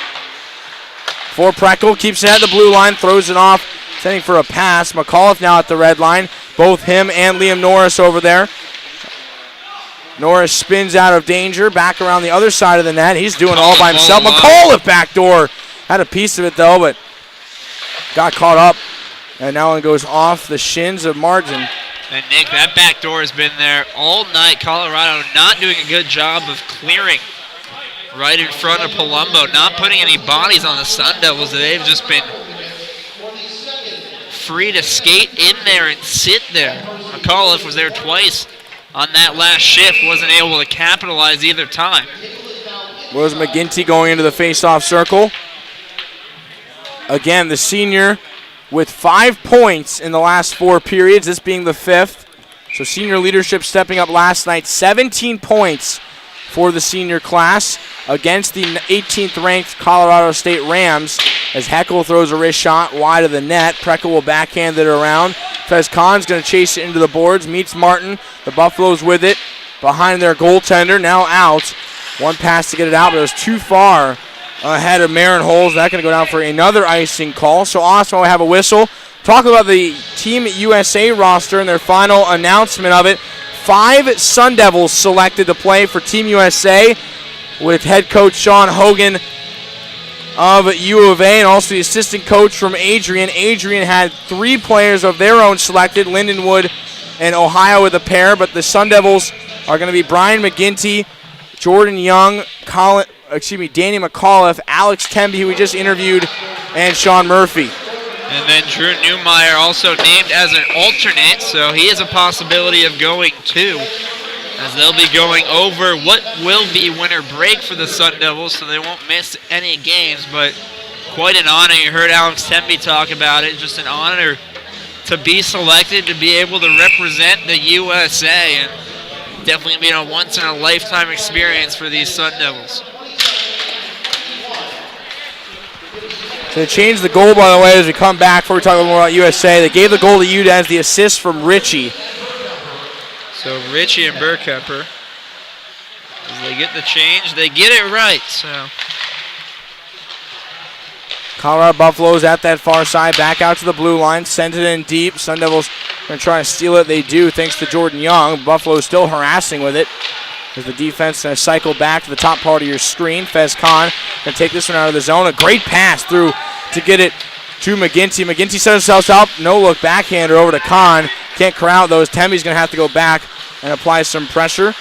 For Preckle. Keeps it at the blue line. Throws it off. Sending for a pass. McAuliffe now at the red line. Both him and Liam Norris over there. Norris spins out of danger. Back around the other side of the net. He's doing it all by himself. McAuliffe backdoor. Had a piece of it though, but got caught up. And now it goes off the shins of Margin. And Nick, that back door has been there all night. Colorado not doing a good job of clearing right in front of Palumbo. Not putting any bodies on the Sun Devils. They've just been free to skate in there and sit there. McAuliffe was there twice on that last shift. Wasn't able to capitalize either time. Was McGinty going into the face-off circle. Again, the senior with 5 points in the last 4 periods, this being the 5th. So senior leadership stepping up last night. 17 points for the senior class against the 18th ranked Colorado State Rams as Heckel throws a wrist shot wide of the net. Preckle will backhand it around. Fez Khan's going to chase it into the boards, meets Martin. The Buffaloes with it behind their goaltender, now out. One pass to get it out, but it was too far ahead of Marin Holes. That's going to go down for another icing call. So Austin will have a whistle. Talk about the Team USA roster and their final announcement of it. 5 Sun Devils selected to play for Team USA with head coach Sean Hogan of U of A and also the assistant coach from Adrian. Adrian had 3 players of their own selected, Lindenwood and Ohio with a pair, but the Sun Devils are going to be Brian McGinty, Jordan Young, Danny McAuliffe, Alex Temby, who we just interviewed, and Sean Murphy. And then Drew Newmeyer also named as an alternate, so he has a possibility of going too, as they'll be going over what will be winter break for the Sun Devils, so they won't miss any games, but quite an honor. You heard Alex Temby talk about it, just an honor to be selected, to be able to represent the USA, and definitely being a once-in-a-lifetime experience for these Sun Devils. So they changed the goal, by the way, as we come back before we talk a little more about USA. They gave the goal to Utah as the assist from Richie. So Richie and Burkemper, as they get the change, they get it right. So Colorado Buffaloes at that far side, back out to the blue line, sends it in deep. Sun Devils going to try to steal it. They do, thanks to Jordan Young. Buffaloes still harassing with it. As the defense going to cycle back to the top part of your screen. Fez Khan going to take this one out of the zone. A great pass through to get it to McGinty. McGinty sets himself up. No look backhander over to Khan. Can't corral those. Temby's going to have to go back and apply some pressure.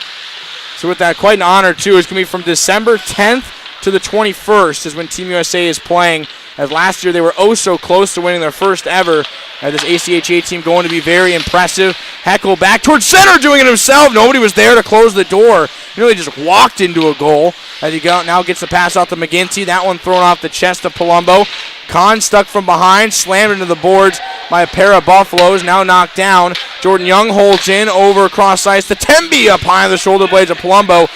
So with that, quite an honor too. It's going to be from December 10th to the 21st is when Team USA is playing. As last year they were oh so close to winning their first ever. This ACHA team going to be very impressive. Heckel back towards center, doing it himself. Nobody was there to close the door. He really just walked into a goal. As he now gets the pass out to McGinty. That one thrown off the chest of Palumbo. Khan stuck from behind, slammed into the boards by a pair of Buffaloes. Now knocked down. Jordan Young holds in over across ice to Temby up high on the shoulder blades of Palumbo.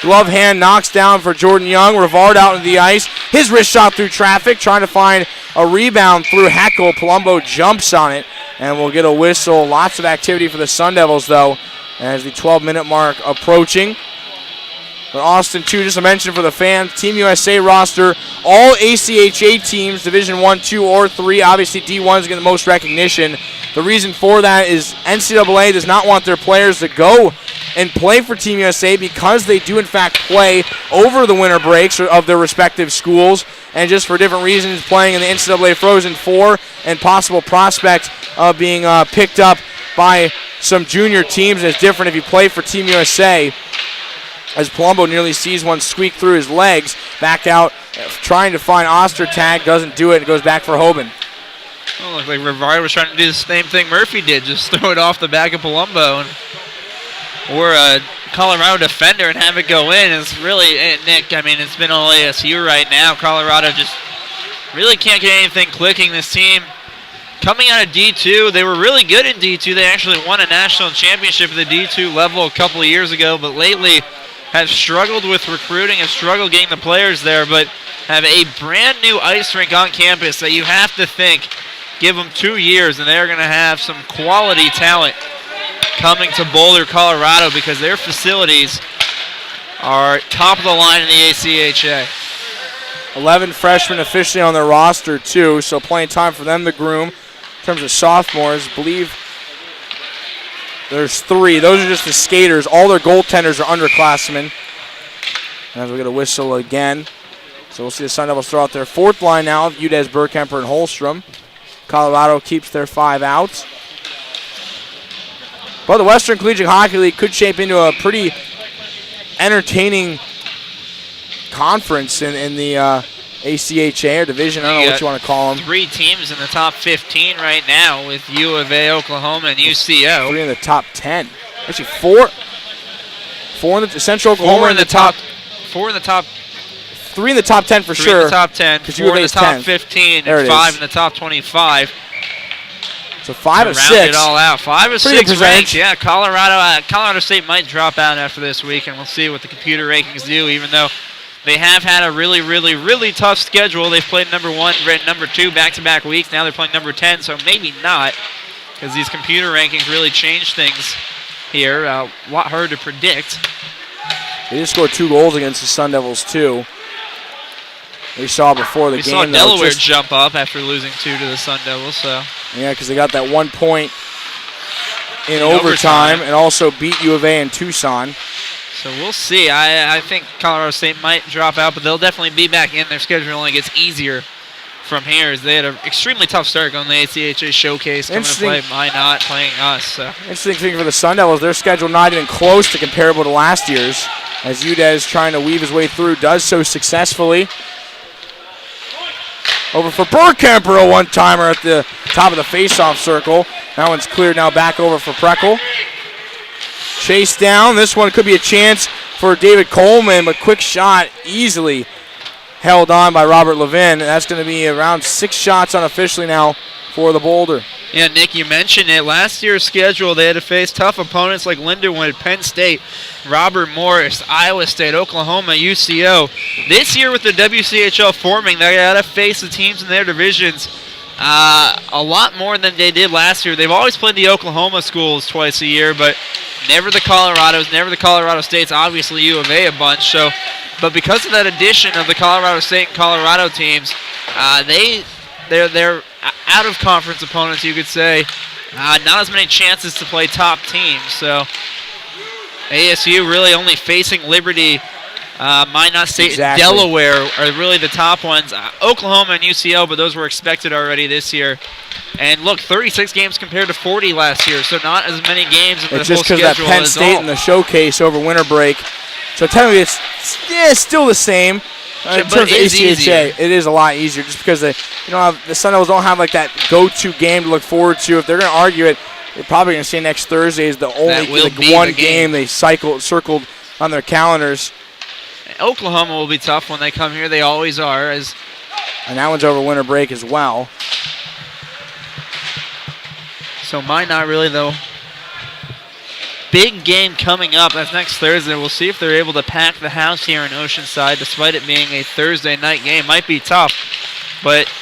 Glove hand knocks down for Jordan Young. Rivard out into the ice. His wrist shot through traffic, trying to find a rebound through Heckel. Palumbo jumps on it, and we'll get a whistle. Lots of activity for the Sun Devils, though, as the 12-minute mark approaching. But Austin, too, just a mention for the fans, Team USA roster, all ACHA teams, Division 1, 2, or 3. Obviously, D1 is getting the most recognition. The reason for that is NCAA does not want their players to go and play for Team USA because they do, in fact, play over the winter breaks of their respective schools, and just for different reasons, playing in the NCAA Frozen Four and possible prospect of being picked up by some junior teams. And it's different if you play for Team USA. As Palumbo nearly sees one squeak through his legs. Back out, trying to find Ostertag. Doesn't do it. It goes back for Hoban. Well, looked like Rivard was trying to do the same thing Murphy did. Just throw it off the back of Palumbo. Or a Colorado defender and have it go in. It's really, Nick, I mean, it's been all ASU right now. Colorado just really can't get anything clicking. This team coming out of D2, they were really good in D2. They actually won a national championship at the D2 level a couple of years ago, but lately have struggled with recruiting, have struggled getting the players there, but have a brand new ice rink on campus that you have to think, give them 2 years and they're going to have some quality talent coming to Boulder, Colorado, because their facilities are top of the line in the ACHA. 11 freshmen officially on their roster, too, so plenty of time for them to groom. In terms of sophomores, I believe there's 3. Those are just the skaters. All their goaltenders are underclassmen. As we get a whistle again. So we'll see the Sun Devils throw out their 4th line now of Udez, Burkemper, and Holstrom. Colorado keeps their 5 out. But the Western Collegiate Hockey League could shape into a pretty entertaining conference in the ACHA or division. I don't know what you want to call them. 3 teams in the top 15 right now with U of A, Oklahoma, and UCO. 3 in the top 10. Actually, 4. 4 in the Central Oklahoma. 4 in the top. 4 in the top. 3 in the top 10 for 3 sure. in the top 10. 4 in the top 15 and 5 in the top 25. So 5 of 6. Round it all out. 5 of Pretty 6 ranked. Yeah, Colorado State might drop out after this week, and we'll see what the computer rankings do, even though they have had a really, really, really tough schedule. They've played number 1 and number 2 back-to-back weeks. Now they're playing number 10, so maybe not, because these computer rankings really change things here. A lot hard to predict. They just scored 2 goals against the Sun Devils, too. We saw before the we game. Saw Delaware jump up after losing 2 to the Sun Devils. So yeah, because they got that 1 point in overtime and also beat U of A in Tucson. So we'll see. I think Colorado State might drop out, but they'll definitely be back in. Their schedule only gets easier from here, as they had an extremely tough start going to the ACHA Showcase, coming to play Minot, playing us. So. Interesting thing for the Sun Devils, their schedule not even close to comparable to last year's, as Udez trying to weave his way through, does so successfully. Over for Burkemper, a one-timer at the top of the face-off circle. That one's cleared now back over for Preckle. Chase down. This one could be a chance for David Coleman, but quick shot easily held on by Robert Levin. That's going to be around 6 shots unofficially now for the Boulder. Yeah, Nick, you mentioned it. Last year's schedule, they had to face tough opponents like Lindenwood, Penn State, Robert Morris, Iowa State, Oklahoma, UCO. This year with the WCHL forming, they got to face the teams in their divisions a lot more than they did last year. They've always played the Oklahoma schools twice a year, but never the Colorados, never the Colorado States, obviously U of A a bunch. So, but because of that addition of the Colorado State and Colorado teams, they're out of conference opponents, you could say. Not as many chances to play top teams. So ASU really only facing Liberty, Minot State, and Delaware are really the top ones. Oklahoma and UCO, but those were expected already this year. And look, 36 games compared to 40 last year, so not as many games in the it's full just because schedule. that Penn State in the showcase over winter break. So technically it's still the same. In terms of ACHA, it is a lot easier just because the Sun Devils don't have like that go-to game to look forward to. If they're going to argue it, they're probably going to say next Thursday is the only one game they circled on their calendars. Oklahoma will be tough when they come here. They always are. And that one's over winter break as well. So might not really, though. Big game coming up. That's next Thursday. We'll see if they're able to pack the house here in Oceanside, despite it being a Thursday night game. Might be tough, but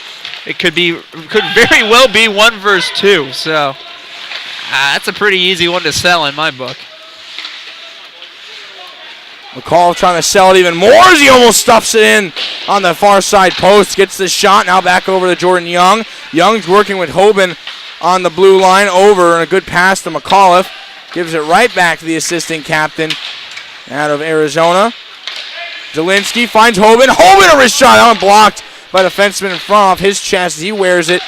it could very well be 1 versus 2. So that's a pretty easy one to sell in my book. McCall trying to sell it even more as he almost stuffs it in on the far side post. Gets the shot. Now back over to Jordan Young. Young's working with Hoban on the blue line over, and a good pass to McAuliffe. Gives it right back to the assistant captain out of Arizona. Zielinski finds Hoban. Hoban a wrist shot unblocked by the defenseman in front of his chest. He wears it.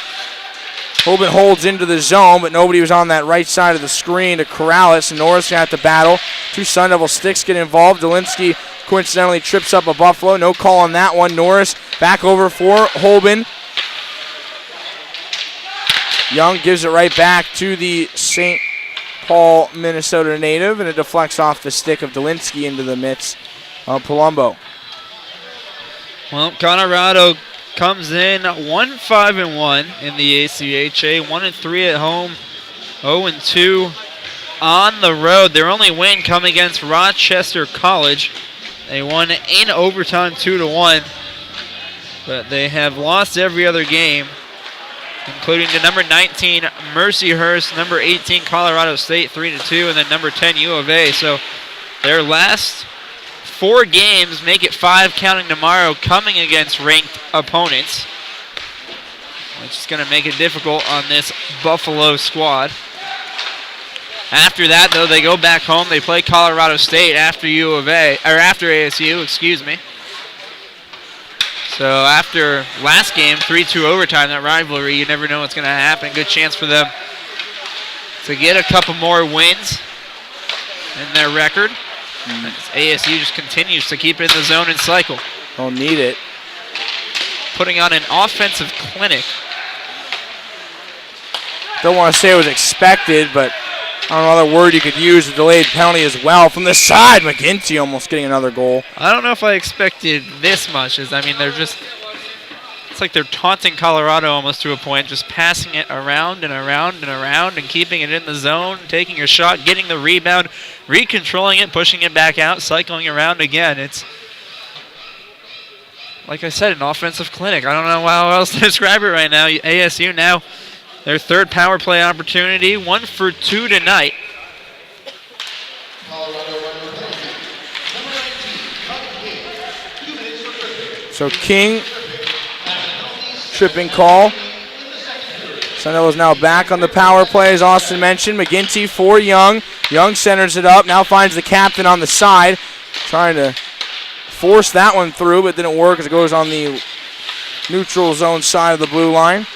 Hoban holds into the zone, but nobody was on that right side of the screen to corral it, so Norris got to battle. 2 Sun Devil sticks get involved. Zielinski coincidentally trips up a Buffalo. No call on that one. Norris back over for Hoban. Young gives it right back to the St. Paul, Minnesota native, and it deflects off the stick of Delinsky into the mitts of Palumbo. Well, Colorado comes in 1-5-1 in the ACHA, 1-3 at home, 0-2 on the road. Their only win come against Rochester College. They won in overtime 2-1, but they have lost every other game, including the number 19 Mercyhurst, number 18 Colorado State 3-2, and then number 10 U of A. So their last 4 games, make it 5 counting tomorrow, coming against ranked opponents, which is going to make it difficult on this Buffalo squad. After that, though, they go back home. They play Colorado State after after ASU, excuse me. So after last game, 3-2 overtime, that rivalry, you never know what's going to happen. Good chance for them to get a couple more wins in their record. ASU just continues to keep it in the zone and cycle. Don't need it. Putting on an offensive clinic. Don't want to say it was expected, but I don't know other word you could use. A delayed penalty as well from the side. McGinty almost getting another goal. I don't know if I expected this much. They're just It's like they're taunting Colorado almost to a point, just passing it around and around and around and keeping it in the zone, taking a shot, getting the rebound, recontrolling it, pushing it back out, cycling around again. It's, like I said, an offensive clinic. I don't know how else to describe it right now. ASU now, their third power play opportunity, 1 for 2 tonight. So King, tripping call. Sun Devils now back on the power play, as Austin mentioned. McGinty for Young. Young centers it up, now finds the captain on the side. Trying to force that one through, but didn't work as it goes on the neutral zone side of the blue line.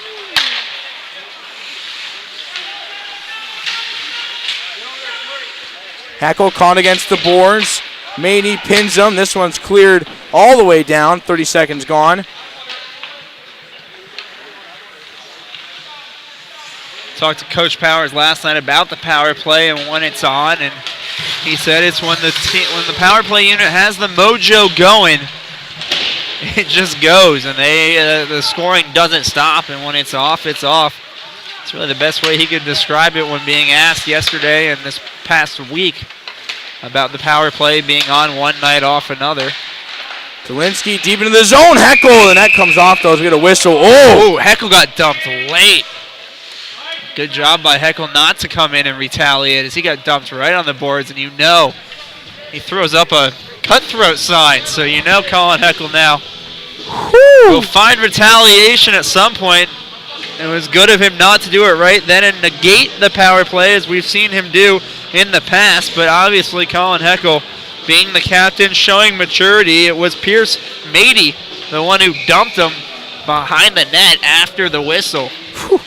Heckel caught against the boards. Maney pins him. This one's cleared all the way down. 30 seconds gone. Talked to Coach Powers last night about the power play and when it's on, and he said it's when the power play unit has the mojo going, it just goes, and the scoring doesn't stop. And when it's off, it's off. It's really the best way he could describe it when being asked yesterday and this past week about the power play being on one night, off another. Kalinsky deep into the zone. Heckel, and that comes off though. We get a whistle. Oh, Heckel got dumped late. Good job by Heckel not to come in and retaliate, as he got dumped right on the boards, and you know he throws up a cutthroat sign, so you know Colin Heckel now will find retaliation at some point. It was good of him not to do it right then and negate the power play, as we've seen him do in the past, but obviously Colin Heckel, being the captain, showing maturity. It was Pierce Mady, the one who dumped him behind the net after the whistle. Whew.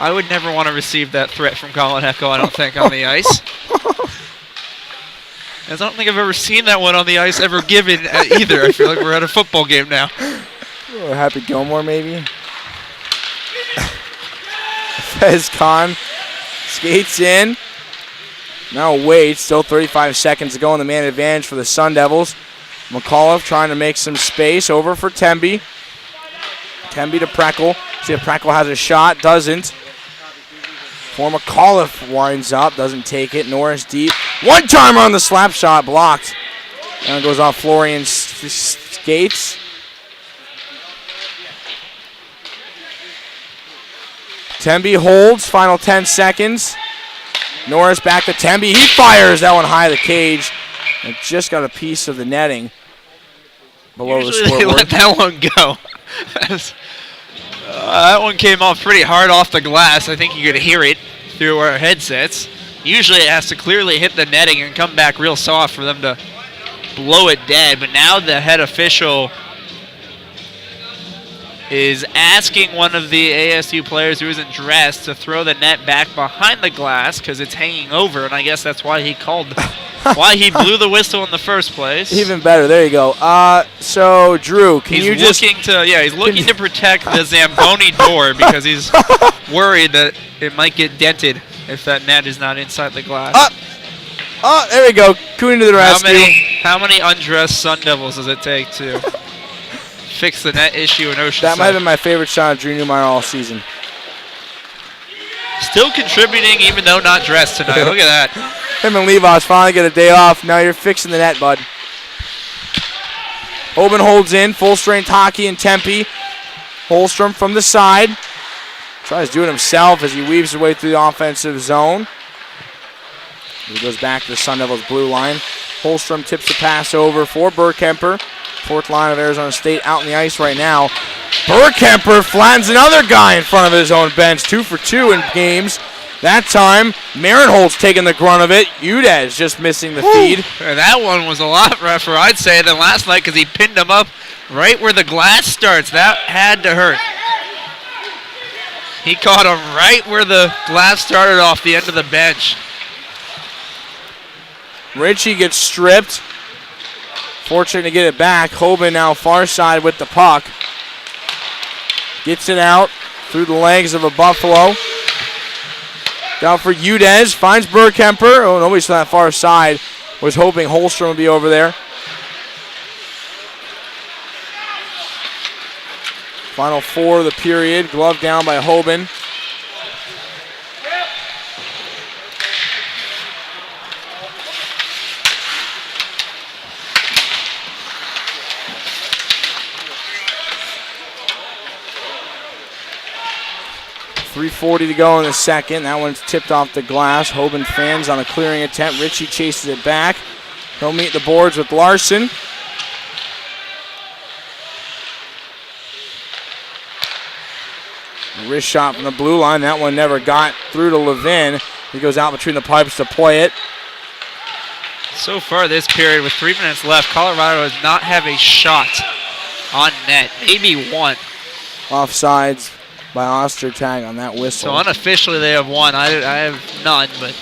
I would never want to receive that threat from Colin Heckel, I don't think, on the ice. I don't think I've ever seen that one on the ice ever given either. I feel like we're at a football game now. Oh, Happy Gilmore, maybe. Fez Khan skates in. Now waits. Still 35 seconds to go in the man advantage for the Sun Devils. McAuliffe trying to make some space over for Temby. Temby to Preckle. See if Preckle has a shot. Doesn't. For McAuliffe winds up. Doesn't take it. Norris deep. One-timer on the slap shot. Blocked. And it goes off Florian's skates. Temby holds. Final 10 seconds. Norris back to Temby. He fires that one high of the cage. And just got a piece of the netting below the scoreboard. They let that one go. That one came off pretty hard off the glass. I think you could hear it through our headsets. Usually it has to clearly hit the netting and come back real soft for them to blow it dead. But now the head official is asking one of the ASU players who isn't dressed to throw the net back behind the glass because it's hanging over, and I guess that's why he called, why he blew the whistle in the first place. Even better. There you go. So Drew, can you just? He's looking to protect the Zamboni door because he's worried that it might get dented if that net is not inside the glass. There we go. Coon to the rescue. How many undressed Sun Devils does it take to fix the net issue in Oceanside? That might have been my favorite shot of Drew Newmeyer all season. Still contributing even though not dressed tonight. Look at that. Him and Levo's finally get a day off. Now you're fixing the net, bud. Hoban holds in. Full strength hockey in Tempe. Holstrom from the side. Tries to do it himself as he weaves his way through the offensive zone. He goes back to the Sun Devils blue line. Holstrom tips the pass over for Burkemper. Fourth line of Arizona State out on the ice right now. Burkemper flattens another guy in front of his own bench. 2 for 2 in games. That time, Marinholtz taking the grunt of it. Udez just missing the feed. That one was a lot rougher, I'd say, than last night because he pinned him up right where the glass starts. That had to hurt. He caught him right where the glass started off the end of the bench. Ritchie gets stripped. Fortunate to get it back. Hoban now far side with the puck. Gets it out through the legs of a Buffalo. Down for Udez. Finds Burkemper. Oh, nobody's from that far side. Was hoping Holstrom would be over there. Final 4 of the period. Glove down by Hoban. .340 to go in the second. That one's tipped off the glass. Hoban fans on a clearing attempt. Ritchie chases it back. He'll meet the boards with Larson. Wrist shot from the blue line. That one never got through to Levin. He goes out between the pipes to play it. So far this period with 3 minutes left, Colorado does not have a shot on net. Maybe one. Offsides by Ostertag on that whistle. So unofficially they have one. I have none, but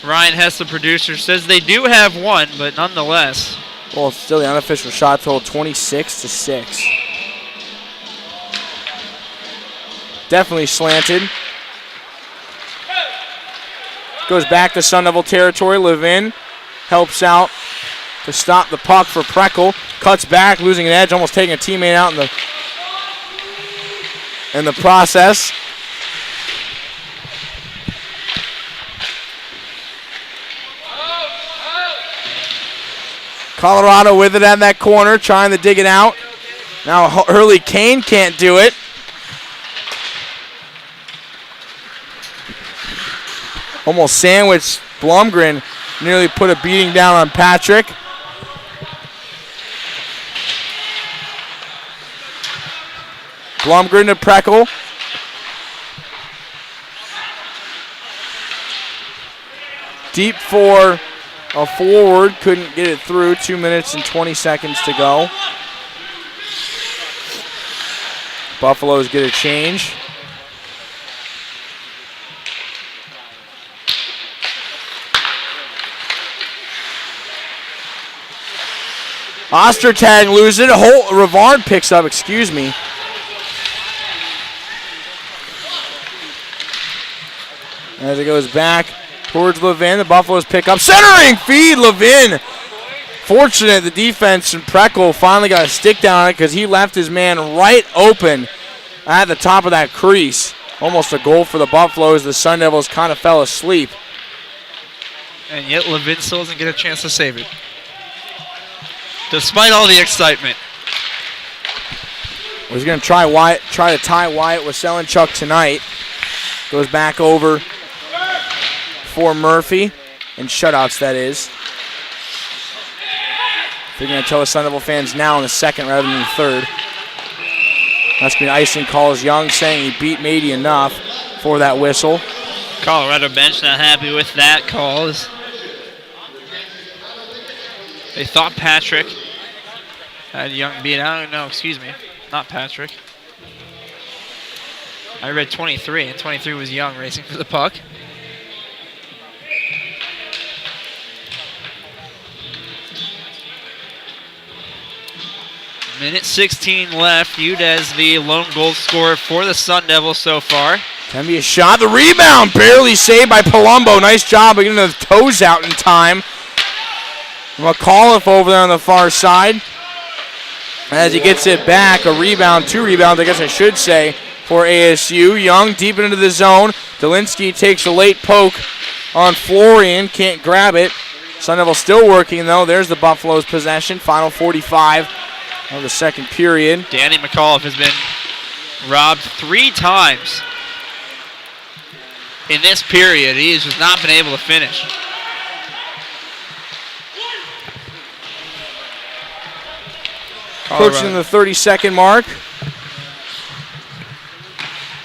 Ryan Hess, the producer, says they do have one, but nonetheless. Well, still the unofficial shot total 26-6. Definitely slanted. Goes back to Sun Devil territory. Levin helps out to stop the puck for Preckle. Cuts back, losing an edge, almost taking a teammate out in the process. Colorado with it at that corner, trying to dig it out. Now Hurley Kane can't do it. Almost sandwiched Blumgren, nearly put a beating down on Patrick. Blumgren to Preckle. Deep for a forward, couldn't get it through. 2 minutes and 20 seconds to go. Buffaloes get a change. Ostertag loses it. Rivard picks up, excuse me. As it goes back towards Levin, the Buffaloes pick up. Centering feed, Levin. Fortunate the defense and Preckle finally got a stick down on it because he left his man right open at the top of that crease. Almost a goal for the Buffaloes. The Sun Devils kind of fell asleep. And yet Levin still doesn't get a chance to save it, despite all the excitement. He's going to try to tie Wyatt with Selenchuk tonight. Goes back over for Murphy, and shutouts that is. They're going to tell the Sun Devil fans now in the second rather than the third. That's been icing calls. Young saying he beat Mady enough for that whistle. Colorado bench not happy with that call. They thought Patrick had Young beat out. No, excuse me. Not Patrick. I read 23, and 23 was Young racing for the puck. Minute 16 left. Udez the lone goal scorer for the Sun Devils so far. Can be a shot. The rebound barely saved by Palumbo. Nice job of getting the toes out in time. McAuliffe over there on the far side. As he gets it back, a rebound, 2 rebounds, I guess I should say, for ASU. Young deep into the zone. Delinsky takes a late poke on Florian. Can't grab it. Sun Devil still working, though. There's the Buffaloes' possession. Final 45 of the second period. Danny McAuliffe has been robbed 3 times in this period. He has just not been able to finish. Approaching the 30-second mark.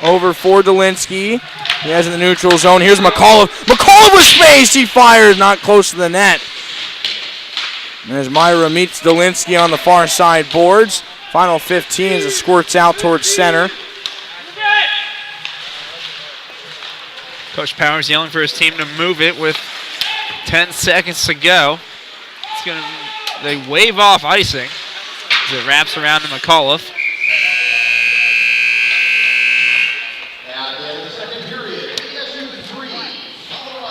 Over for Delinsky. He has in the neutral zone. Here's McAuliffe. McAuliffe with space. He fires, not close to the net. And as Myra meets Delinsky on the far side boards. Final 15 as it squirts out towards center. Coach Powers yelling for his team to move it with 10 seconds to go. They wave off icing as it wraps around to McAuliffe.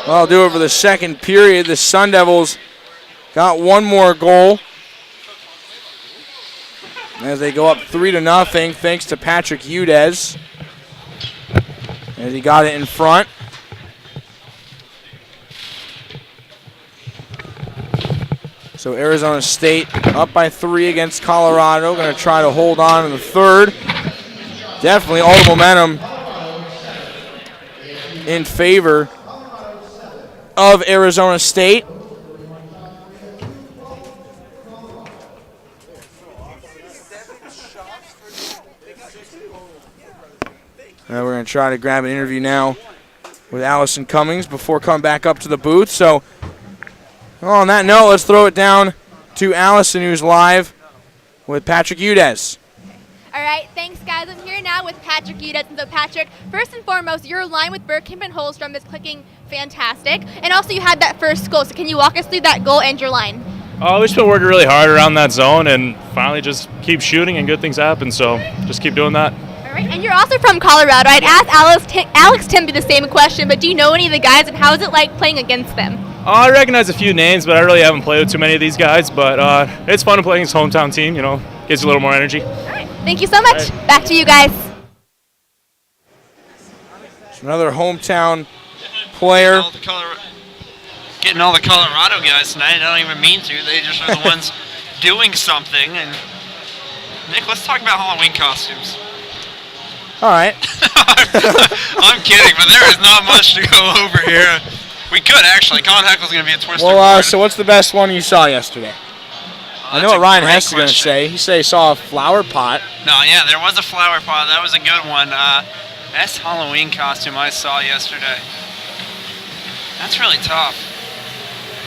Well, I'll do it for the second period. The Sun Devils got one more goal. as they go up 3-0 thanks to Patrick Udez as he got it in front. So Arizona State up by 3 against Colorado. Going to try to hold on in the third. Definitely all the momentum in favor of Arizona State. We're going to try to grab an interview now with Allison Cummings before coming back up to the booth. So on that note, let's throw it down to Allison, who's live with Patrick Udez. All right, thanks, guys. I'm here now with Patrick Udez. And so, Patrick, first and foremost, your line with Bergkamp and Holstrom is clicking fantastic. And also, you had that first goal. So, can you walk us through that goal and your line? We've just been working really hard around that zone and finally just keep shooting and good things happen. So, just keep doing that. All right, and you're also from Colorado. I'd ask Alex Timby the same question, but do you know any of the guys, and how is it like playing against them? I recognize a few names, but I really haven't played with too many of these guys. But it's fun to play against hometown team, you know, gives you a little more energy. All right, thank you so much. Right. Back to you guys. Another hometown player. Getting all the Colorado guys tonight. I don't even mean to. They just are the ones doing something. And Nick, let's talk about Halloween costumes. All right. I'm kidding, but there is not much to go over here. We could actually. Colin Heckle's going to be a twister. Well, so what's the best one you saw yesterday? I know what Ryan Hess is going to say. He said he saw a flower pot. No, yeah, there was a flower pot. That was a good one. Best Halloween costume I saw yesterday. That's really tough.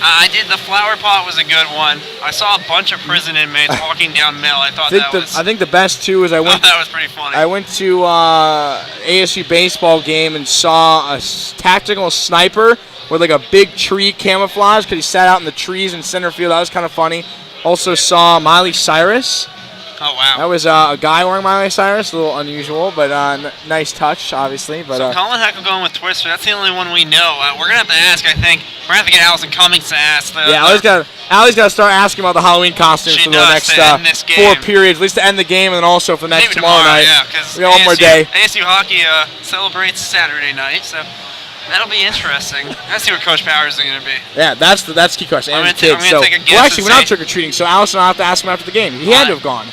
I did. The flower pot was a good one. I saw a bunch of prison inmates walking down Mill. I thought I think the best too is I went. That was pretty funny. I went to ASU baseball game and saw a tactical sniper with like a big tree camouflage because he sat out in the trees in center field. That was kind of funny. Also saw Miley Cyrus. Oh wow. That was a guy wearing Miley Cyrus. A little unusual, but nice touch, obviously. But so Colin Heckle going with Twister. That's the only one we know. We're gonna have to ask. I think we're gonna have to get Allison Cummings to ask. Allie's got to start asking about the Halloween costumes for the next 4 periods, at least to end the game, and then also for the next tomorrow night. Yeah, because we got one more day. ASU hockey celebrates Saturday night, so that'll be interesting. Let's see what Coach Powers is going to be. Yeah, that's key question. And kids. I'm gonna take a guess. Well, actually, we're not trick or treating, so Allison will have to ask him after the game. He had to have gone.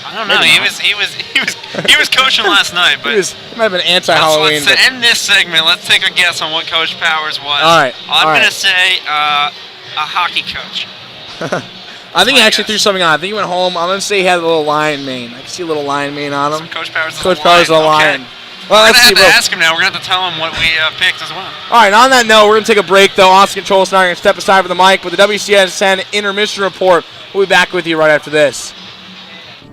I don't know. He was coaching last night, but he might have been anti-Halloween. To end this segment, let's take a guess on what Coach Powers was. All right. I'm going to say a hockey coach. I think he actually threw something on. I think he went home. I'm going to say he had a little lion mane. I can see a little lion mane on him. So Coach Powers is a lion. Okay. Well, we're going to have to ask him now. We're going to have to tell him what we picked as well. All right, on that note, we're going to take a break, though. Austin Controls and I are going to step aside for the mic with the WCHL intermission report. We'll be back with you right after this.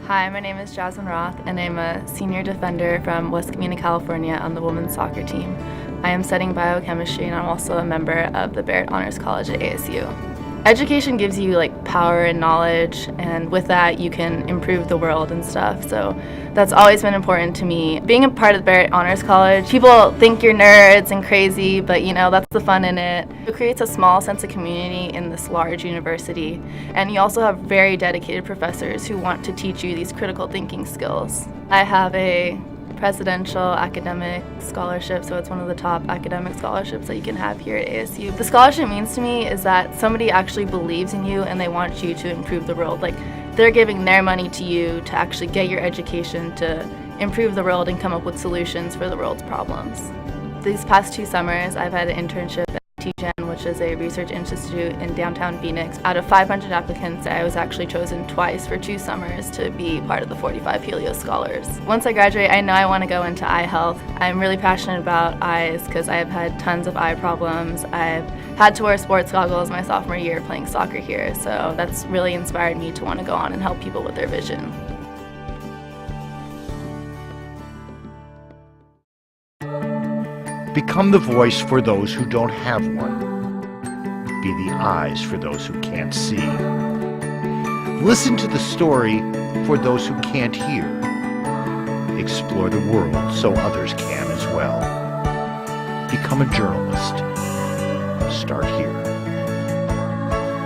Hi, my name is Jasmine Roth, and I'm a senior defender from West Covina, California on the women's soccer team. I am studying biochemistry, and I'm also a member of the Barrett Honors College at ASU. Education gives you power and knowledge, and with that you can improve the world and stuff, so that's always been important to me. Being a part of the Barrett Honors College, people think you're nerds and crazy, but that's the fun in it. It creates a small sense of community in this large university, and you also have very dedicated professors who want to teach you these critical thinking skills. I have a presidential academic scholarship, so it's one of the top academic scholarships that you can have here at ASU. The scholarship means to me is that somebody actually believes in you and they want you to improve the world. They're giving their money to you to actually get your education to improve the world and come up with solutions for the world's problems. These past 2 summers, I've had an internship at TGen, which is a research institute in downtown Phoenix. Out of 500 applicants, I was actually chosen twice for 2 summers to be part of the 45 Helios Scholars. Once I graduate, I know I want to go into eye health. I'm really passionate about eyes because I've had tons of eye problems. I've had to wear sports goggles my sophomore year playing soccer here, so that's really inspired me to want to go on and help people with their vision. Become the voice for those who don't have one. Be the eyes for those who can't see. Listen to the story for those who can't hear. Explore the world so others can as well. Become a journalist. Start here.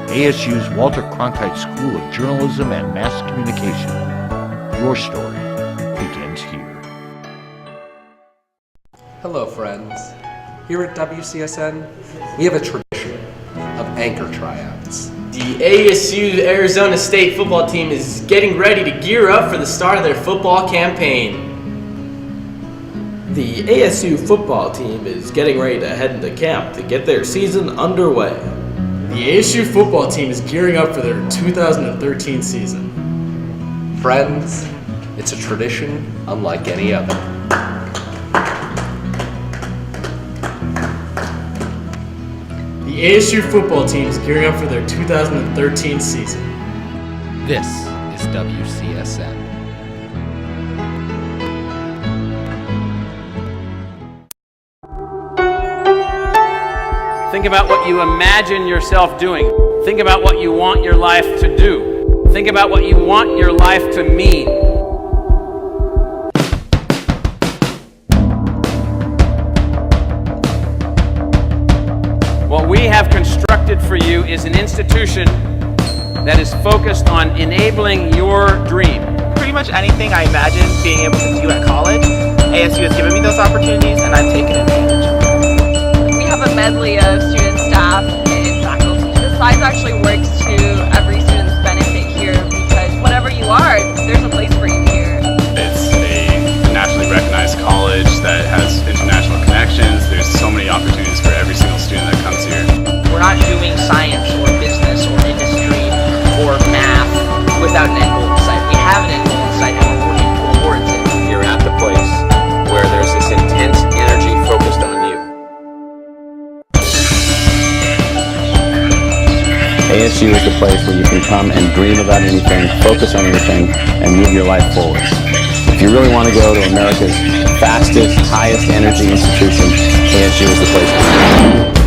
ASU's Walter Cronkite School of Journalism and Mass Communication. Your story begins here. Hello, friends. Here at WCSN, we have a tradition of anchor tryouts. The ASU Arizona State football team is getting ready to gear up for the start of their football campaign. The ASU football team is getting ready to head into camp to get their season underway. The ASU football team is gearing up for their 2013 season. Friends, it's a tradition unlike any other. The ASU football team is gearing up for their 2013 season. This is WCSN. Think about what you imagine yourself doing. Think about what you want your life to do. Think about what you want your life to mean. What we have constructed for you is an institution that is focused on enabling your dream. Pretty much anything I imagined being able to do at college, ASU has given me those opportunities and I've taken advantage of them. We have a medley of student, staff, and faculty. The size actually works to every student's benefit here because whatever you are, there's a place for you here. It's a nationally recognized college that has international connections. There's so many opportunities for every single student that comes here. We're not doing science or business or industry or math without an end goal in sight. We have an end goal in sight and we're working towards it. You're at the place where there's this intense energy focused on you. ASU is the place where you can come and dream about anything, focus on anything, and move your life forward. If you really want to go to America's fastest, highest energy institution, ASU is the place for you.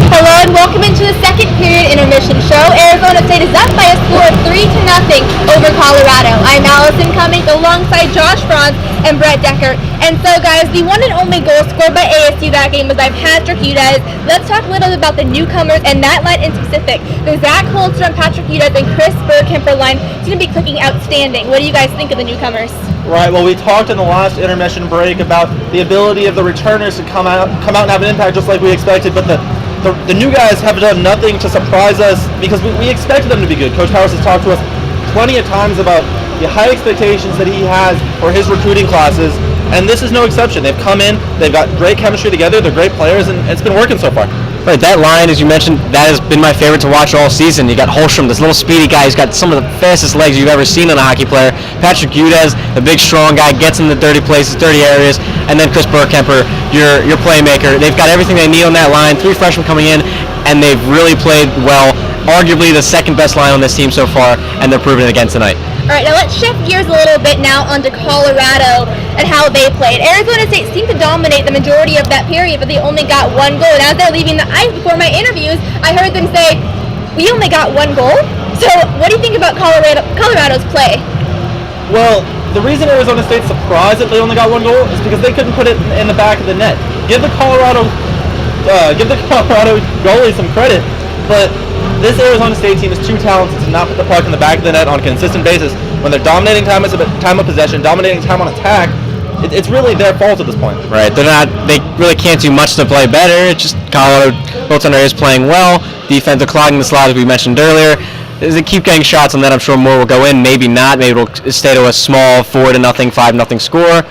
Hello and welcome into the second period intermission show. Arizona State is up by a score of 3-0 over Colorado. I'm Allison Cummings alongside Josh Franz and Brett Deckert. And so guys, the one and only goal scored by ASU that game was by Patrick Udez. Let's talk a little bit about the newcomers and that line in specific. The Zach Holster and Patrick Udez and Chris Bergkemper line is going to be clicking outstanding. What do you guys think of the newcomers? Right, well, we talked in the last intermission break about the ability of the returners to come out and have an impact just like we expected, but the new guys have done nothing to surprise us because we expected them to be good. Coach Powers has talked to us plenty of times about the high expectations that he has for his recruiting classes, and this is no exception. They've come in, they've got great chemistry together, they're great players, and it's been working so far. Right, that line, as you mentioned, that has been my favorite to watch all season. You got Holstrom, this little speedy guy. He's got some of the fastest legs you've ever seen in a hockey player. Patrick Udez, the big, strong guy, gets in the dirty places, dirty areas. And then Chris Bergkemper, your playmaker. They've got everything they need on that line. 3 freshmen coming in, and they've really played well. Arguably the second best line on this team so far, and they're proving it again tonight. All right, now let's shift gears a little bit now onto Colorado and how they played. Arizona State seemed to dominate the majority of that period, but they only got 1 goal. And as they're leaving the ice before my interviews, I heard them say, "We only got 1 goal." So, what do you think about Colorado's play? Well, the reason Arizona State's surprised that they only got 1 goal is because they couldn't put it in the back of the net. Give the Colorado goalie some credit, but this Arizona State team is too talented to not put the puck in the back of the net on a consistent basis. When they're dominating time of possession, dominating time on attack, it's really their fault at this point. Right, they really can't do much to play better. It's just Colorado goaltender is playing well. Defense are clogging the slot, as we mentioned earlier. As they keep getting shots on that, I'm sure more will go in. Maybe not. Maybe it'll stay to a small 4-0, 5-0 score.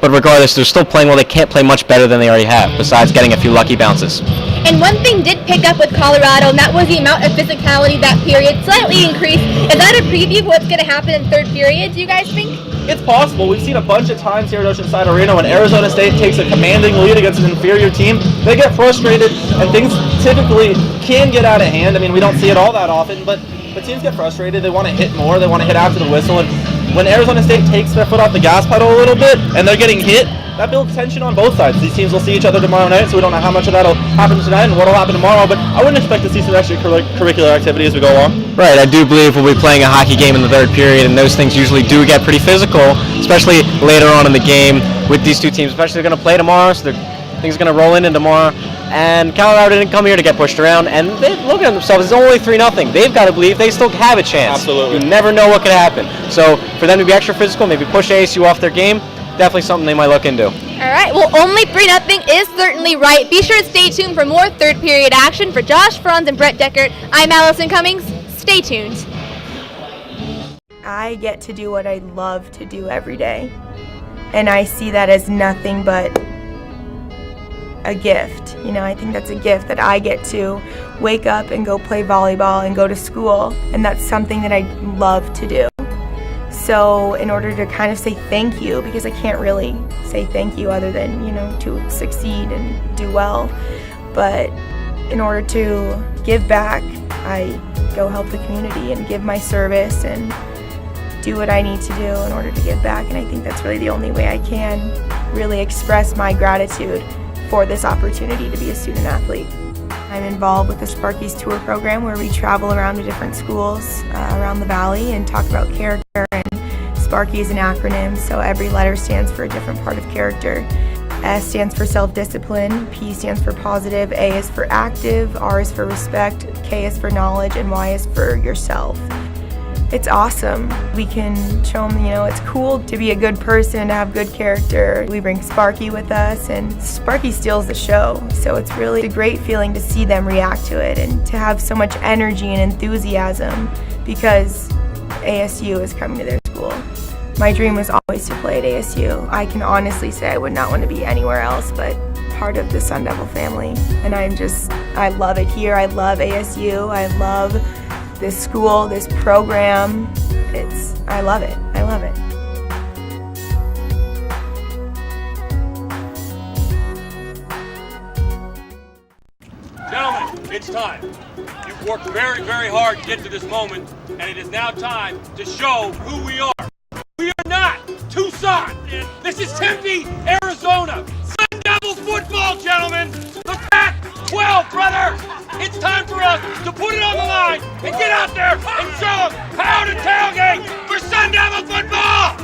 But regardless, they're still playing well. They can't play much better than they already have, besides getting a few lucky bounces. And one thing did pick up with Colorado, and that was the amount of physicality that period slightly increased. Is that a preview of what's going to happen in third period, do you guys think? It's possible. We've seen a bunch of times here at Oceanside Arena when Arizona State takes a commanding lead against an inferior team, they get frustrated, and things typically can get out of hand. I mean, we don't see it all that often, but teams get frustrated. They want to hit more. They want to hit after the whistle. And when Arizona State takes their foot off the gas pedal a little bit and they're getting hit, that builds tension on both sides. These teams will see each other tomorrow night, so we don't know how much of that will happen tonight and what will happen tomorrow, but I wouldn't expect to see some extracurricular activity as we go along. Right, I do believe we'll be playing a hockey game in the third period, and those things usually do get pretty physical, especially later on in the game with these two teams. Especially they're going to play tomorrow, so things are going to roll in tomorrow. And Colorado didn't come here to get pushed around, and they look at themselves, it's only 3-0. They've got to believe they still have a chance. Absolutely. You never know what could happen. So for them to be extra physical, maybe push ASU off their game, definitely something they might look into. All right, well, only 3-0 is certainly right. Be sure to stay tuned for more third period action. For Josh Franz and Brett Deckert, I'm Allison Cummings. Stay tuned. I get to do what I love to do every day, and I see that as nothing but a gift. You know, I think that's a gift that I get to wake up and go play volleyball and go to school, and that's something that I love to do. So in order to kind of say thank you, because I can't really say thank you other than, you know, to succeed and do well, but in order to give back, I go help the community and give my service and do what I need to do in order to give back, and I think that's really the only way I can really express my gratitude for this opportunity to be a student athlete. I'm involved with the Sparky's Tour program, where we travel around to different schools around the valley and talk about character, and Sparky is an acronym, so every letter stands for a different part of character. S stands for self-discipline, P stands for positive, A is for active, R is for respect, K is for knowledge, and Y is for yourself. It's awesome. We can show them, you know, it's cool to be a good person, to have good character. We bring Sparky with us, and Sparky steals the show. So it's really a great feeling to see them react to it and to have so much energy and enthusiasm because ASU is coming to their school. My dream was always to play at ASU. I can honestly say I would not want to be anywhere else but part of the Sun Devil family. And I love it here. I love ASU. I love this school, this program. I love it. I love it. Gentlemen, it's time. You've worked very, very hard to get to this moment, and it is now time to show who we are. We are not Tucson. This is Tempe, Arizona. Sun Devils football, gentlemen. The Pac-12, brother. It's time for us to put it on the line and get out there and show them how to tailgate for Sun Devil football!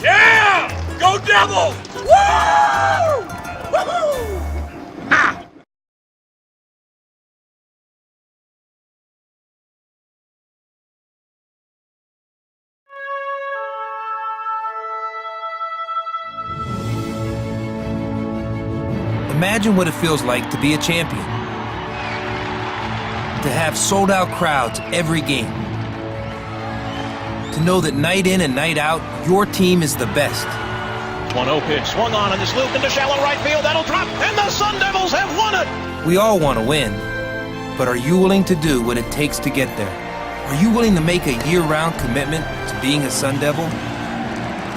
Yeah! Go Devils! Woo! Woo-hoo! Ha! Imagine what it feels like to be a champion. To have sold-out crowds every game. To know that night in and night out, your team is the best. 1-0 pitch, swung on in this loop into shallow right field. That'll drop, and the Sun Devils have won it! We all want to win, but are you willing to do what it takes to get there? Are you willing to make a year-round commitment to being a Sun Devil?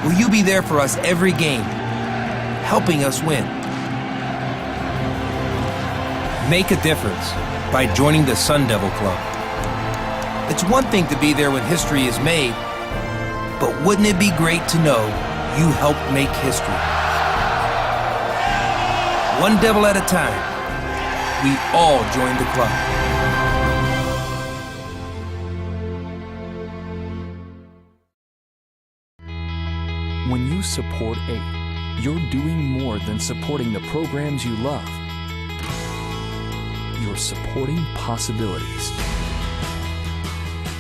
Will you be there for us every game, helping us win? Make a difference by joining the Sun Devil Club. It's one thing to be there when history is made, but wouldn't it be great to know you helped make history? One Devil at a time, we all join the club. When you support AID, you're doing more than supporting the programs you love. You're supporting possibilities.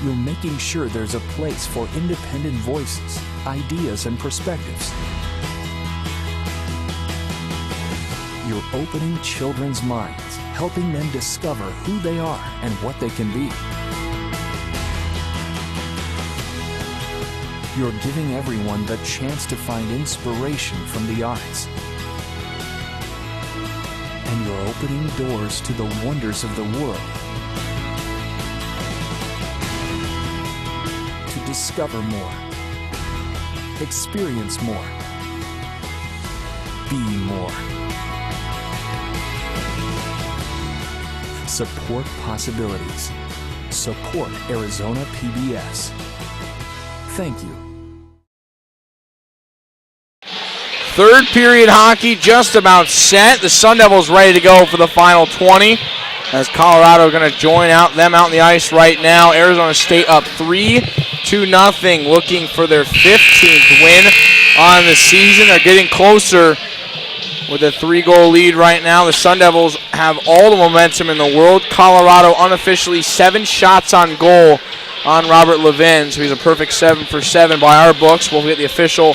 You're making sure there's a place for independent voices, ideas, and perspectives. You're opening children's minds, helping them discover who they are and what they can be. You're giving everyone the chance to find inspiration from the arts. And you're opening doors to the wonders of the world. To discover more, experience more, be more. Support possibilities. Support Arizona PBS. Thank you. Third period hockey just about set. The Sun Devils ready to go for the final 20. As Colorado going to join them out on the ice right now. Arizona State up 3-0, looking for their 15th win on the season. They're getting closer with a 3-goal lead right now. The Sun Devils have all the momentum in the world. Colorado unofficially 7 shots on goal on Robert Levin, so he's a perfect 7 for 7 by our books. We'll get the official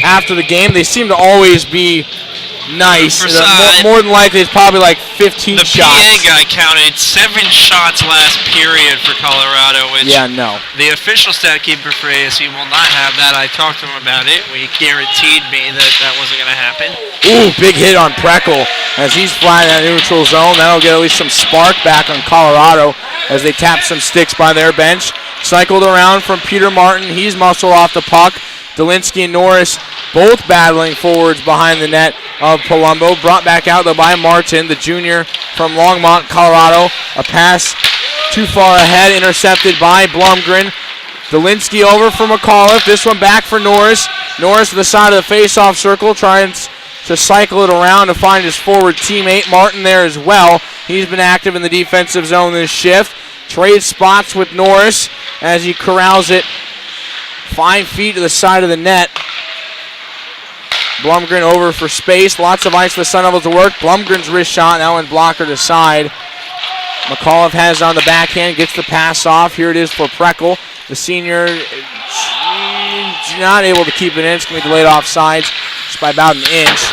after the game. They seem to always be nice. More than likely, it's probably like 15 shots. The PA guy counted 7 shots last period for Colorado, which the official stat keeper for ASU will not have that. I talked to him about it. He guaranteed me that wasn't going to happen. Ooh, big hit on Preckle as he's flying that neutral zone. That'll get at least some spark back on Colorado as they tap some sticks by their bench. Cycled around from Peter Martin. He's muscled off the puck. Delinsky and Norris both battling forwards behind the net of Palumbo. Brought back out though by Martin, the junior from Longmont, Colorado. A pass too far ahead, intercepted by Blumgren. Delinsky over for McAuliffe. This one back for Norris. Norris to the side of the face-off circle, trying to cycle it around to find his forward teammate. Martin there as well. He's been active in the defensive zone this shift. Trade spots with Norris as he corrals it 5 feet to the side of the net. Blumgren over for space. Lots of ice for the Sun Devils to work. Blumgren's wrist shot. That one blocker to side. McAuliffe has it on the backhand. Gets the pass off. Here it is for Preckle. The senior not able to keep it in. It's going to be delayed offsides just by about an inch.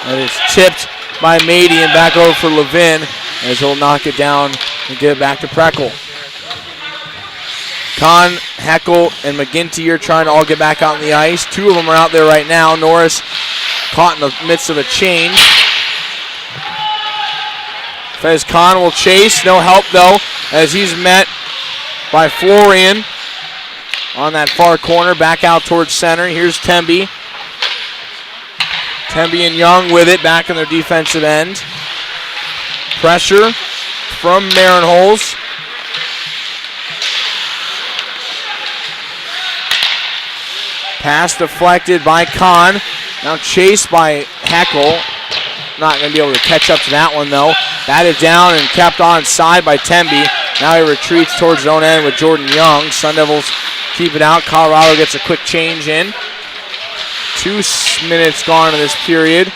And it's tipped by Mady and back over for Levin as he'll knock it down and get it back to Preckle. Kahn, Heckel, and McGinty are trying to all get back out on the ice. 2 of them are out there right now. Norris caught in the midst of a change. Fez Kahn will chase. No help, though, as he's met by Florian on that far corner. Back out towards center. Here's Temby. Temby and Young with it back in their defensive end. Pressure from Marinholz. Pass deflected by Kahn. Now chased by Heckel. Not going to be able to catch up to that one, though. Batted down and kept on side by Temby. Now he retreats towards his own end with Jordan Young. Sun Devils keep it out. Colorado gets a quick change in. 2 minutes gone in this period.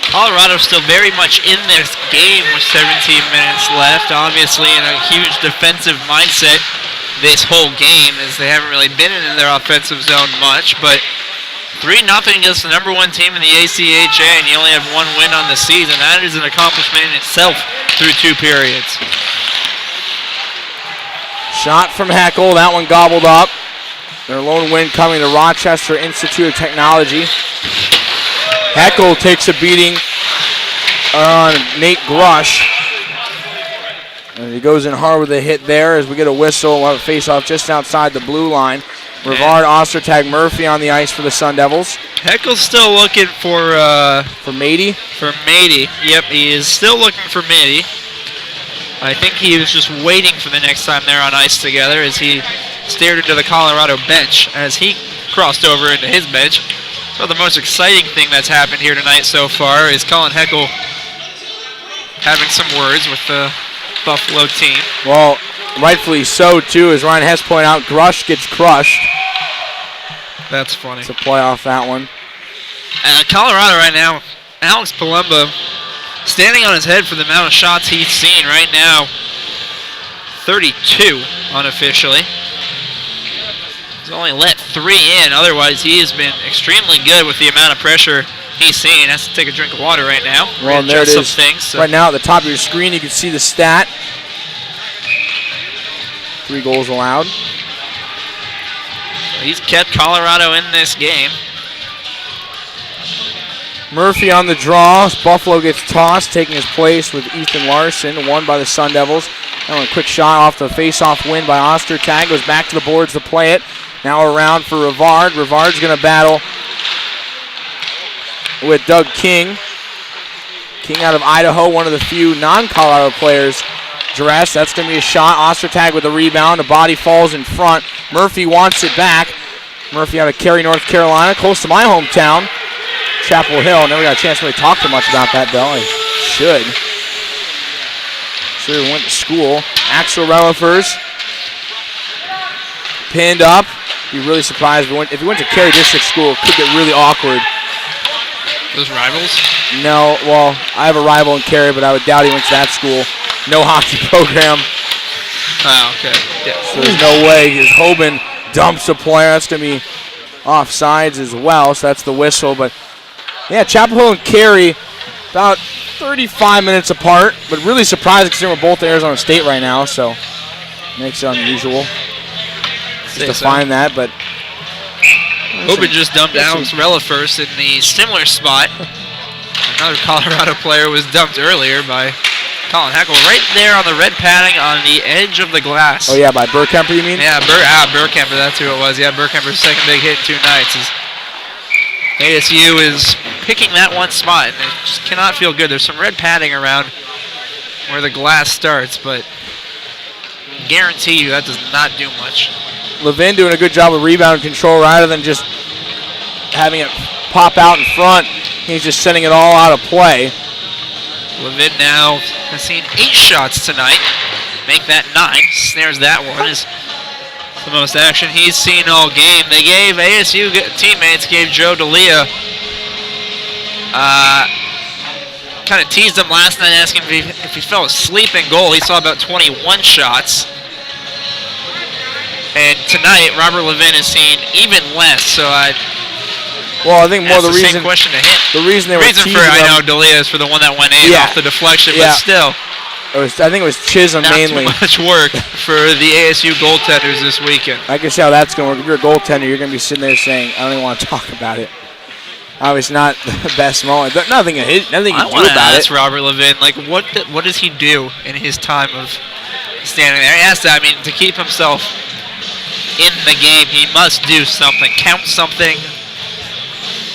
Colorado still very much in this game with 17 minutes left. Obviously in a huge defensive mindset this whole game, as they haven't really been in their offensive zone much, but 3-0 against the number 1 team in the ACHA, and you only have 1 win on the season. That is an accomplishment in itself through 2 periods. Shot from Heckel, that one gobbled up. Their lone win coming to Rochester Institute of Technology. Heckel takes a beating on Nate Grush. And he goes in hard with a hit there as we get a whistle. We'll have a face-off just outside the blue line. Rivard, Ostertag, Murphy on the ice for the Sun Devils. Heckel's still looking for Mady? For Mady. Yep, he is still looking for Mady. I think he was just waiting for the next time they're on ice together as he stared into the Colorado bench as he crossed over into his bench. So the most exciting thing that's happened here tonight so far is Colin Heckel having some words with the Buffalo team. Well, rightfully so, too, as Ryan Hess pointed out. Grush gets crushed. That's funny. It's a play off that one. Colorado right now, Alex Palumbo standing on his head for the amount of shots he's seen right now. 32 unofficially. He's only let 3 in. Otherwise, he has been extremely good with the amount of pressure he's seen. Has to take a drink of water right now. Well, there it is. Some things, so. Right now at the top of your screen, you can see the stat. 3 goals allowed. He's kept Colorado in this game. Murphy on the draw. Buffalo gets tossed, taking his place with Ethan Larson, won by the Sun Devils. Now a quick shot off the face-off win by Ostertag. Goes back to the boards to play it. Now around for Rivard. Rivard's going to battle with Doug King. King out of Idaho, one of the few non-Colorado players dressed. That's going to be a shot. Ostertag with the rebound. The body falls in front. Murphy wants it back. Murphy out of Cary, North Carolina, close to my hometown. Chapel Hill. Never got a chance to really talk too much about that, though. I should. Sure went to school. Axel Relafers pinned up. Be really surprised if he went to Cary District School. It could get really awkward. Those rivals? No, well, I have a rival in Cary, but I would doubt he went to that school. No hockey program. Oh, okay. Yeah. So there's no way. His Hoban dumps a player. That's going to be offsides as well, so that's the whistle. But, yeah, Chapel Hill and Cary about 35 minutes apart, but really surprising considering we're both Arizona State right now, so makes it unusual to find that. But Hoban just dumped Alex Relafers in the similar spot. Another Colorado player was dumped earlier by Colin Heckle right there on the red padding on the edge of the glass. Oh, yeah, by Burkemper, you mean? Yeah, Burkemper, that's who it was. Yeah, Burkemper's second big hit in 2 nights. ASU is picking that one spot, and it just cannot feel good. There's some red padding around where the glass starts, but I guarantee you that does not do much. Levin doing a good job of rebound control rather than just having it pop out in front. He's just sending it all out of play. Levin now has seen 8 shots tonight. Make that 9. Snares that one. Is the most action he's seen all game. They gave ASU teammates, gave Joe D'Elia, kind of teased him last night asking if he fell asleep in goal. He saw about 21 shots. And tonight, Robert Levin has seen even less, so I think more the reason same question to him. The reason they were teasing I know D'Elia is for the one that went in off the deflection, but still. I think it was Chisholm mainly. Not too much work for the ASU goaltenders this weekend. I can see how that's going to work. If you're a goaltender, you're going to be sitting there saying, I don't even want to talk about it. Obviously not the best moment. But nothing you do about it. I want to ask Robert Levin, like, what does he do in his time of standing there? He has to, to keep himself in the game, he must do something. Count something.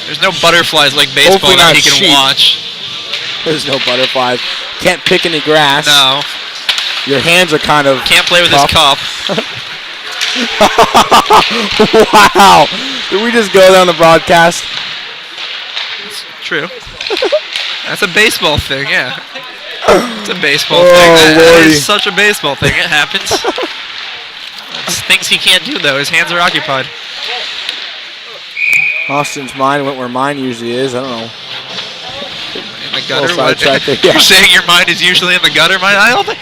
There's no butterflies like baseball that he can watch. There's no butterflies. Can't pick any grass. No. Your hands are kind of can't play with tough. his cup. Wow. Did we just go down the broadcast? It's true. That's a baseball thing, yeah. It's a baseball thing. That is such a baseball thing. It happens. It's things he can't do, though. His hands are occupied. Austin's mind went where mine usually is. I don't know. In the gutter? What? You're saying your mind is usually in the gutter? I don't think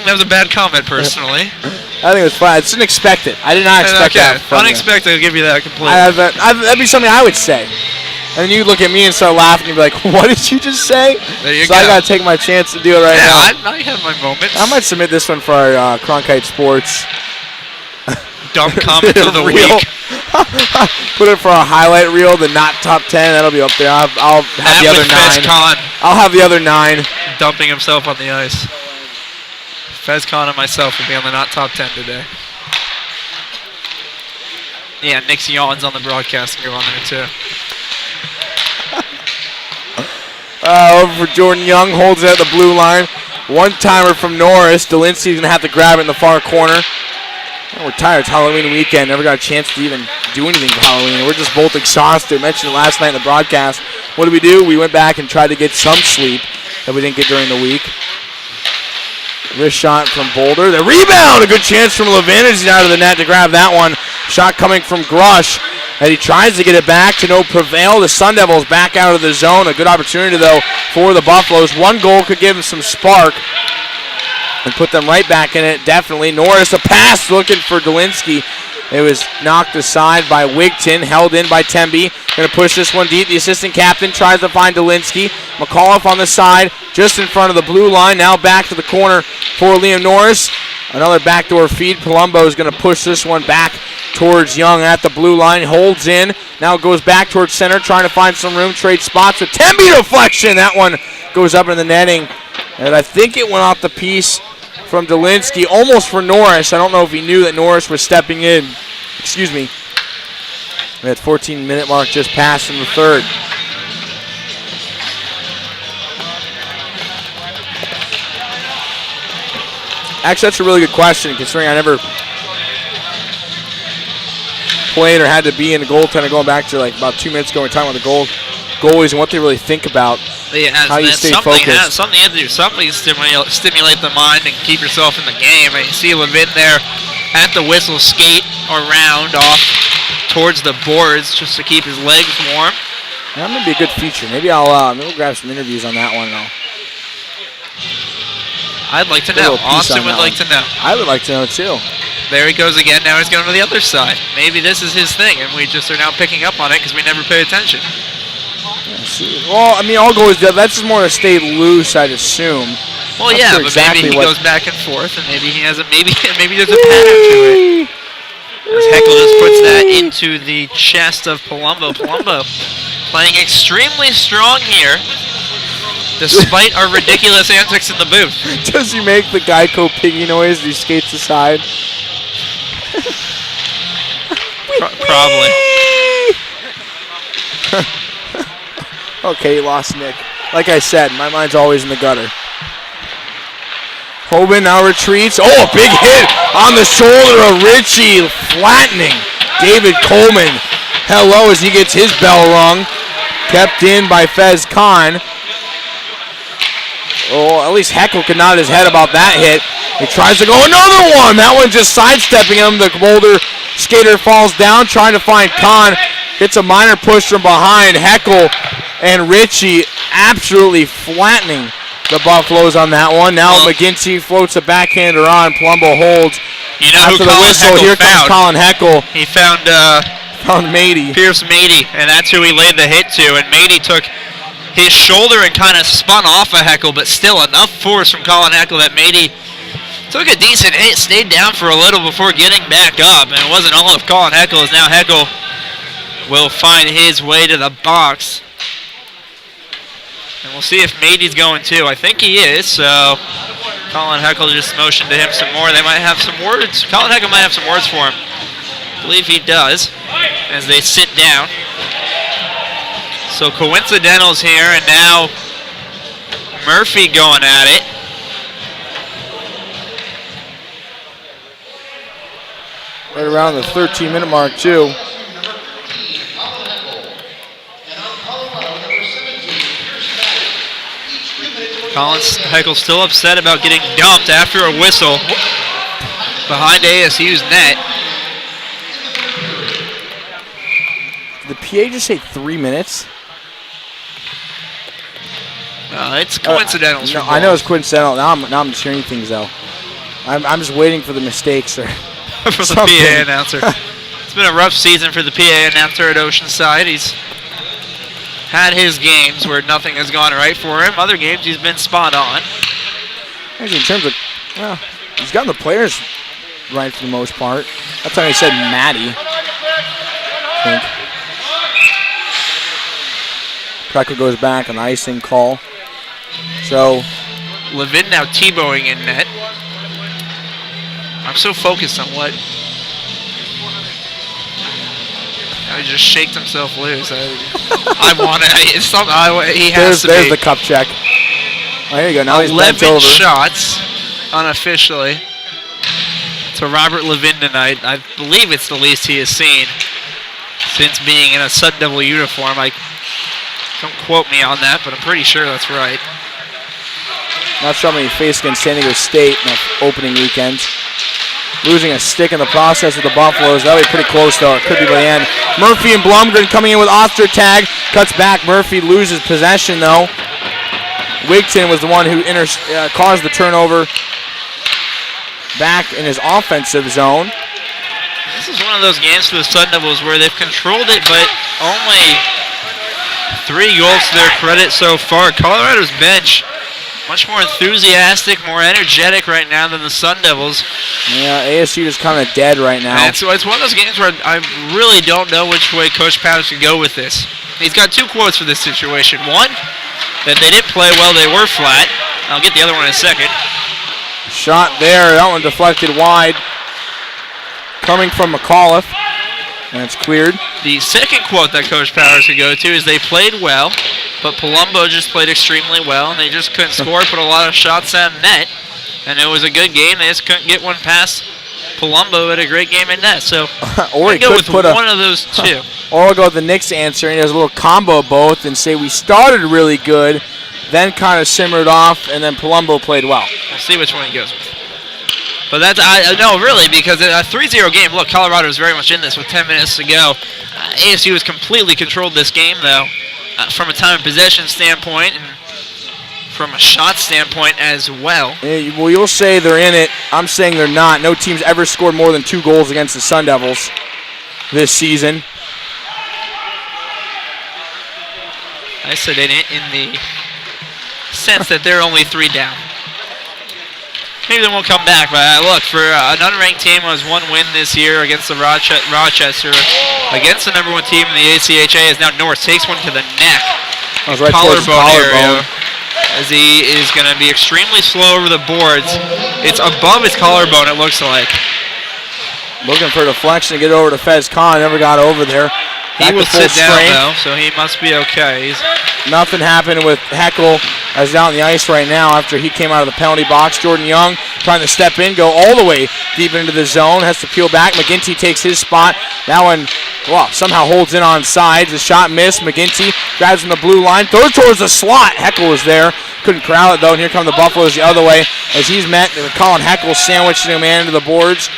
that was a bad comment, personally. I think it was fine. It's unexpected. I did not expect that. Unexpected, I'll give you that completely. That'd be something I would say. And then you look at me and start laughing and be like, what did you just say? There you go. I got to take my chance to do it right now. Yeah, I have my moments. I might submit this one for our Cronkite Sports. Dumb comment of the week. Put it for a highlight reel, the not top 10. That'll be up there. I'll have the other 9. I'll have the other 9. Dumping himself on the ice. Fezcon and myself will be on the not top 10 today. Yeah, Nick's yawns on the broadcast and you're on there too. Over for Jordan Young, holds it at the blue line. One-timer from Norris. Delinsky's going to have to grab it in the far corner. We're tired. It's Halloween weekend. Never got a chance to even do anything for Halloween. We're just both exhausted. I mentioned it last night in the broadcast. What did we do? We went back and tried to get some sleep that we didn't get during the week. Wrist shot from Boulder. The rebound! A good chance from Levin as he's out of the net to grab that one. Shot coming from Grush. And he tries to get it back to no prevail. The Sun Devils back out of the zone. A good opportunity, though, for the Buffaloes. One goal could give them some spark and put them right back in it, definitely. Norris, a pass looking for Delinsky. It was knocked aside by Wigton, held in by Temby. Going to push this one deep. The assistant captain tries to find Delinsky. McAuliffe on the side, just in front of the blue line. Now back to the corner for Liam Norris. Another backdoor feed. Palumbo is going to push this one back towards Young at the blue line. Holds in. Now goes back towards center, trying to find some room. Trade spots with Temby deflection. That one goes up in the netting. And I think it went off the piece from Delinsky, almost for Norris. I don't know if he knew that Norris was stepping in. Excuse me. That 14-minute mark just passed in the third. Actually, that's a really good question, considering I never played or had to be in the goaltender going back to like about 2 minutes ago. We're talking about the goalies and what they really think about. How you stay focused. Something you have to do. Something to stimulate the mind and keep yourself in the game. And you see Levin there at the whistle skate around off towards the boards just to keep his legs warm. That might be a good feature. Maybe I'll grab some interviews on that one though. I'd like to know. Austin would like to know. I would like to know too. There he goes again. Now he's going to the other side. Maybe this is his thing, and we just are now picking up on it because we never pay attention. Well, I mean, all goalies do. That's just more to stay loose, I'd assume. Well, yeah, but maybe he goes back and forth, and maybe he has a maybe there's a pattern to it. As Heckel just puts that into the chest of Palumbo. Palumbo playing extremely strong here, despite our ridiculous antics in the booth. Does he make the Geico piggy noise as he skates aside? Probably. Okay, he lost Nick. Like I said, my mind's always in the gutter. Hoban now retreats. Oh, a big hit on the shoulder of Ritchie, flattening David Coleman. Hello, as he gets his bell rung. Kept in by Fez Khan. Oh, at least Heckel could nod his head about that hit. He tries to go another one. That one just sidestepping him. The Boulder skater falls down, trying to find Khan. Gets a minor push from behind. Heckel and Ritchie absolutely flattening the Buffaloes on that one. Now McGinty floats a backhander on. Palumbo holds. You know after who the Colin whistle, Heckel here comes found? Colin Heckel. He found Mady. Pierce Mady, and that's who he laid the hit to. And Mady took his shoulder and kind of spun off of Heckel, but still enough force from Colin Heckel that Mady took a decent hit, stayed down for a little before getting back up. And it wasn't all of Colin Heckel, as now Heckel will find his way to the box. And we'll see if Mady's going too. I think he is, so Colin Heckel just motioned to him some more. They might have some words. Colin Heckel might have some words for him. I believe he does, as they sit down. So coincidentals here, and now Murphy going at it. Right around the 13-minute mark, too. Colin Heckel still upset about getting dumped after a whistle behind ASU's net. Did the PA just say 3 minutes? It's coincidental. No, I know it's coincidental. Now I'm just hearing things, though. I'm just waiting for the mistakes or for the PA announcer. It's been a rough season for the PA announcer at Oceanside. He's had his games where nothing has gone right for him. Other games he's been spot on. Actually, in terms of, well, he's gotten the players right for the most part. That's why I said Maddie. I think. Precker goes back on the icing call. So Levin now Tebowing in net. I'm so focused on what. Now he just shaked himself loose. I want it. It's something. He has to there's be. the cup check. Oh, here you go. Now he's bent 11 over. shots unofficially to Robert Levin tonight. I believe it's the least he has seen since being in a Sun Devil uniform. Don't quote me on that, but I'm pretty sure that's right. Not sure how many faced against San Diego State in the opening weekend. Losing a stick in the process with the Buffaloes. That'll be pretty close, though. It could be by the end. Murphy and Blumgren coming in with Oster tag. Cuts back. Murphy loses possession, though. Wigton was the one who caused the turnover back in his offensive zone. This is one of those games for the Sun Devils where they've controlled it, but only 3 goals to their credit so far. Colorado's bench much more enthusiastic, more energetic right now than the Sun Devils. Yeah, ASU is kind of dead right now. And so it's one of those games where I really don't know which way Coach Powers should go with this. He's got 2 quotes for this situation. One, that they didn't play well, they were flat. I'll get the other one in a second. Shot there, that one deflected wide. Coming from McAuliffe. And it's cleared. The second quote that Coach Powers could go to is they played well, but Palumbo just played extremely well, and they just couldn't score, put a lot of shots on net, and it was a good game. They just couldn't get one past Palumbo at a great game in net. So or he go could with put one of those two. or I'll go with the Knicks answer and there's a little combo of both and say we started really good, then kind of simmered off, and then Palumbo played well. We'll see which one he goes with. But that's, no, really, because a 3-0 game, look, Colorado is very much in this with 10 minutes to go. ASU has completely controlled this game, though, from a time of possession standpoint and from a shot standpoint as well. Well, you'll say they're in it. I'm saying they're not. No team's ever scored more than 2 goals against the Sun Devils this season. I said in it in the sense that they're only 3 down. Maybe they won't come back, but look, for an unranked team who has 1 win this year against the Rochester, against the #1 team in the ACHA, is now Norris takes one to the neck. That was right towards his collarbone. As he is going to be extremely slow over the boards. It's above his collarbone, it looks like. Looking for a deflection to get over to Fez Khan. Never got over there. He will sit down, though, so he must be okay. Nothing happened with Heckel as he's out on the ice right now after he came out of the penalty box. Jordan Young trying to step in, go all the way deep into the zone, has to peel back. McGinty takes his spot. That one, well, somehow holds in on sides. The shot missed. McGinty grabs from the blue line, throws towards the slot. Heckel was there. Couldn't corral it, though, and here come the Buffaloes the other way as he's met with Colin Heckel sandwiching him into the boards.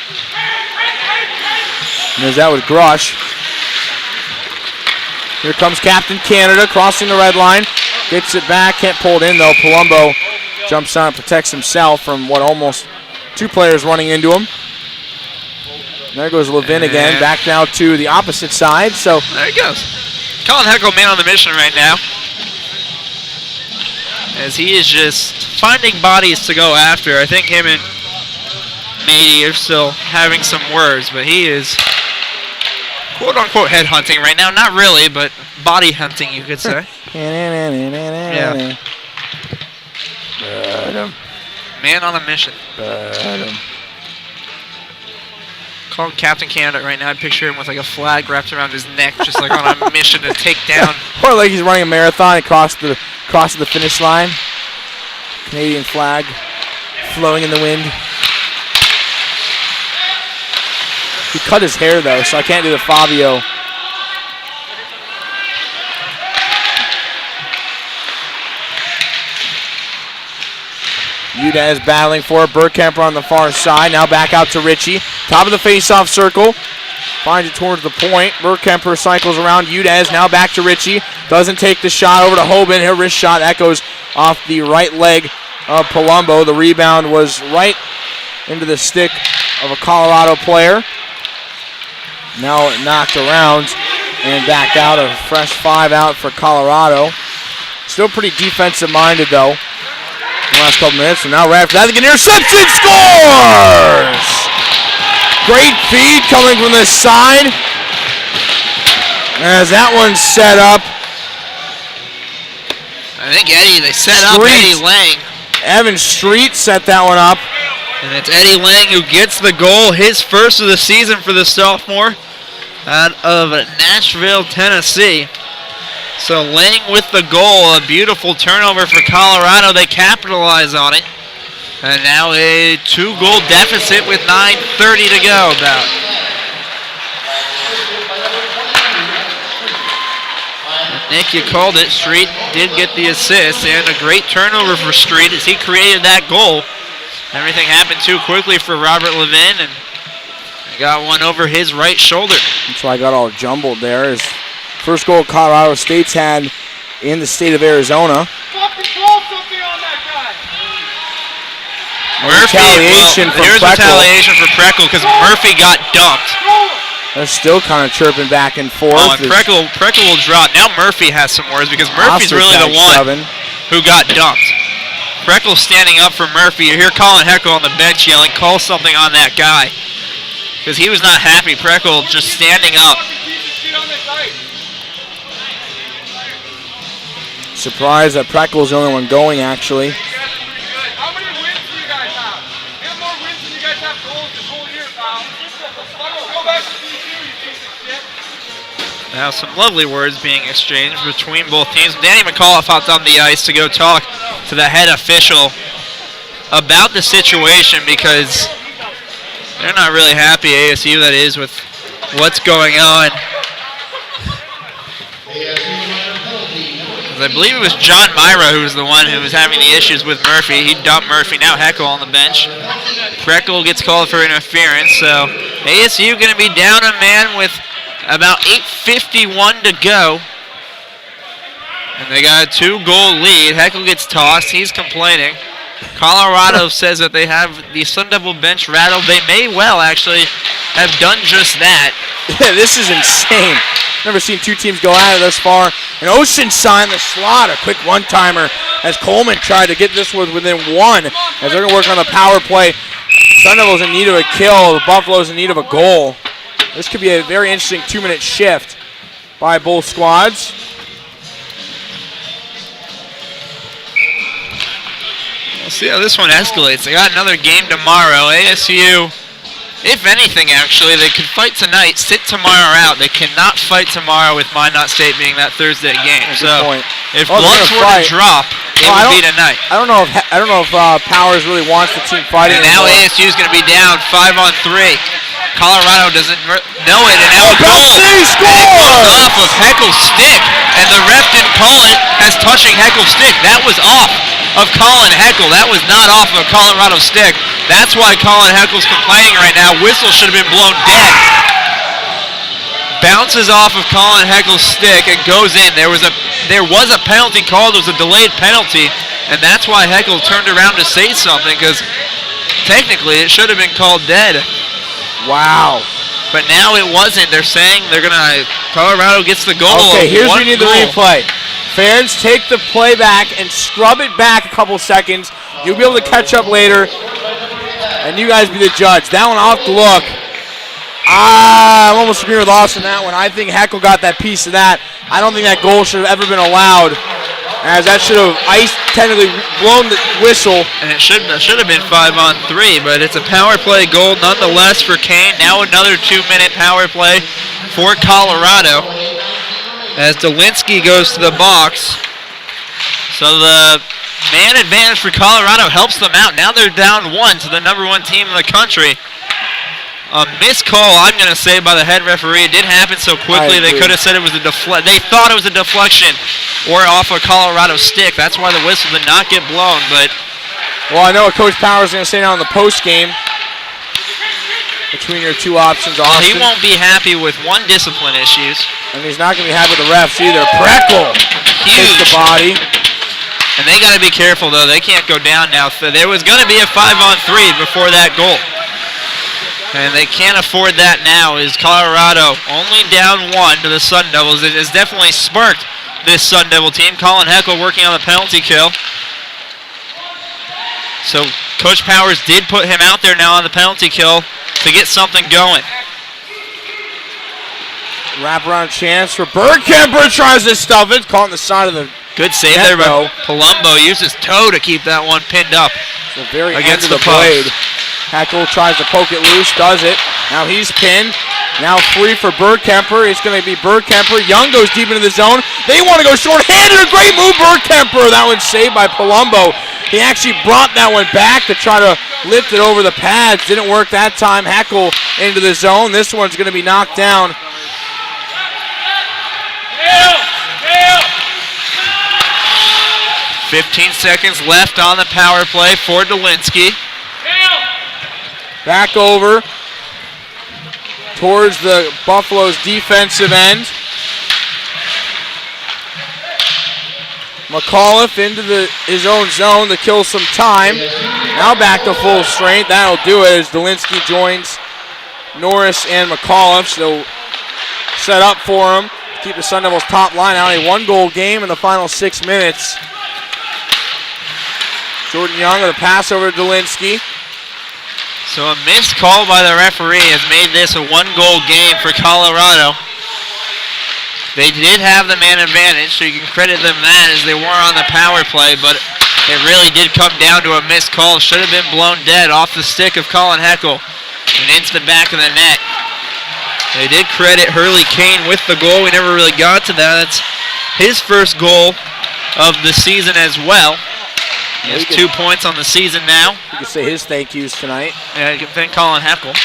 And as that was Grush. Here comes Captain Canada crossing the red line. Gets it back. Can't pull it in, though. Palumbo jumps on and protects himself from what almost 2 players running into him. And there goes Levin again. Back now to the opposite side. So there he goes. Colin Heckel, man on the mission right now. As he is just finding bodies to go after. I think him and Mady are still having some words, but he is quote-unquote headhunting right now. Not really, but body hunting, you could say. Yeah. Man on a mission. Call him Captain Canada right now. I picture him with like a flag wrapped around his neck, just like on a mission to take down. Or like he's running a marathon across the finish line. Canadian flag flowing in the wind. He cut his hair, though, so I can't do the Fabio. Udaz battling for it. Burkemper on the far side. Now back out to Ritchie. Top of the face-off circle. Finds it towards the point. Burkemper cycles around. Udaz now back to Ritchie. Doesn't take the shot over to Hoban. Her wrist shot echoes off the right leg of Palumbo. The rebound was right into the stick of a Colorado player. Now it knocked around and back out. A fresh 5 out for Colorado. Still pretty defensive-minded, though, in the last couple minutes. So now right after that, they get an interception. Scores! Great feed coming from this side. As that one's set up. I think they set up Eddie Lang. Evan Street set that one up. And it's Eddie Lang who gets the goal, his first of the season for the sophomore out of Nashville, Tennessee. So Lang with the goal, a beautiful turnover for Colorado. They capitalize on it. And now a 2-goal deficit with 9:30 to go about. Nick, you called it. Street did get the assist, and a great turnover for Street as he created that goal. Everything happened too quickly for Robert Levin, and got one over his right shoulder. That's why I got all jumbled there. His first goal Colorado State's had in the state of Arizona. Retaliation for here's Preckle. Retaliation for Preckle because Murphy got dumped. They're still kind of chirping back and forth. Oh, and Preckle will drop. Now Murphy has some words because Murphy's really the one who got dumped. Preckle standing up for Murphy. You hear Colin Heckel on the bench yelling, call something on that guy. Because he was not happy. Preckle just standing up. Surprised that Preckle's the only one going, actually. How many wins do you guys have? We have more wins than you guys have goals this whole year, pal. Go back to DQ, you piece of shit. Now some lovely words being exchanged between both teams. Danny McAuliffe hopped on the ice to go talk to the head official about the situation because they're not really happy, ASU that is, with what's going on. I believe it was John Myra who was the one who was having the issues with Murphy. He dumped Murphy. Now Heckel on the bench. Preckle gets called for interference. So ASU going to be down a man with about 8:51 to go. And they got a 2-goal lead. Heckel gets tossed. He's complaining. Colorado says that they have the Sun Devil bench rattled. They may well actually have done just that. This is insane. Never seen two teams go at it this far. And Oceanside, the slot, a quick one-timer as Coleman tried to get this one within one as they're going to work on the power play. Sun Devils in need of a kill. The Buffaloes in need of a goal. This could be a very interesting 2-minute shift by both squads. We'll see how this one escalates. They got another game tomorrow. ASU, if anything, actually, they could fight tonight, sit tomorrow out. They cannot fight tomorrow with Minot State being that Thursday game. So if gloves were to drop, it would be tonight. I don't know if Powers really wants the team fighting. And now ASU is going to be down 5-on-3. Colorado doesn't know it, and now a goal. It goes off of Heckel's stick, and the ref didn't call it as touching Heckel's stick. That was off of Colin Heckel. That was not off of a Colorado stick. That's why Colin Heckel's complaining right now. Whistle should have been blown dead. Bounces off of Colin Heckel's stick and goes in. There was a penalty called. There was a delayed penalty, and that's why Heckel turned around to say something, because technically it should have been called dead. Wow. But now it wasn't. They're saying Colorado gets the goal. Okay, here's where you need the replay. Fans, take the play back and scrub it back a couple seconds. You'll be able to catch up later, and you guys be the judge. That one, I'll have to look. I'm almost agreeing with Austin on that one. I think Heckel got that piece of that. I don't think that goal should have ever been allowed, as that should have technically blown the whistle. And it should have been 5-on-3, but it's a power play goal nonetheless for Kane. Now another 2-minute power play for Colorado as Dolinsky goes to the box. So the man advantage for Colorado helps them out. Now they're down 1 to the #1 team in the country. A missed call, I'm going to say, by the head referee. It did happen so quickly they could have said it was they thought it was a deflection or off a Colorado stick. That's why the whistle did not get blown. But well, I know what Coach Powers is going to say now in the post game between your two options. Well, he won't be happy with one discipline issues. And he's not going to be happy with the refs either. Preckle hits the body. And they got to be careful, though. They can't go down now. So there was going to be a 5-on-3 before that goal. And they can't afford that now. Is Colorado only down 1 to the Sun Devils? It has definitely sparked this Sun Devil team. Colin Heckel working on the penalty kill. So Coach Powers did put him out there now on the penalty kill to get something going. Wraparound chance for Bergkemper. Tries to stuff it. Caught on the side of the good save there, but Palumbo used his toe to keep that one pinned up against the blade. Heckel tries to poke it loose, does it. Now he's pinned. Now free for Bergkemper. It's going to be Bergkemper. Young goes deep into the zone. They want to go short-handed. A great move, Bergkemper. That one's saved by Palumbo. He actually brought that one back to try to lift it over the pads. Didn't work that time. Heckel into the zone. This one's going to be knocked down. 15 seconds left on the power play for Dolinsky. Back over towards the Buffalo's defensive end. McAuliffe into his own zone to kill some time. Now back to full strength. That'll do it as Dolinsky joins Norris and McAuliffe. So set up for him. Keep the Sun Devils top line out. A 1-goal game in the final 6 minutes. Jordan Young with a pass over to Dolinsky. So a missed call by the referee has made this a 1-goal game for Colorado. They did have the man advantage, so you can credit them that as they were on the power play, but it really did come down to a missed call. Should have been blown dead off the stick of Colin Heckel and into the back of the net. They did credit Hurley Kane with the goal. We never really got to that. That's his first goal of the season as well. He has 2 points on the season now. You can say his thank yous tonight. Yeah, you can thank Colin Heckel.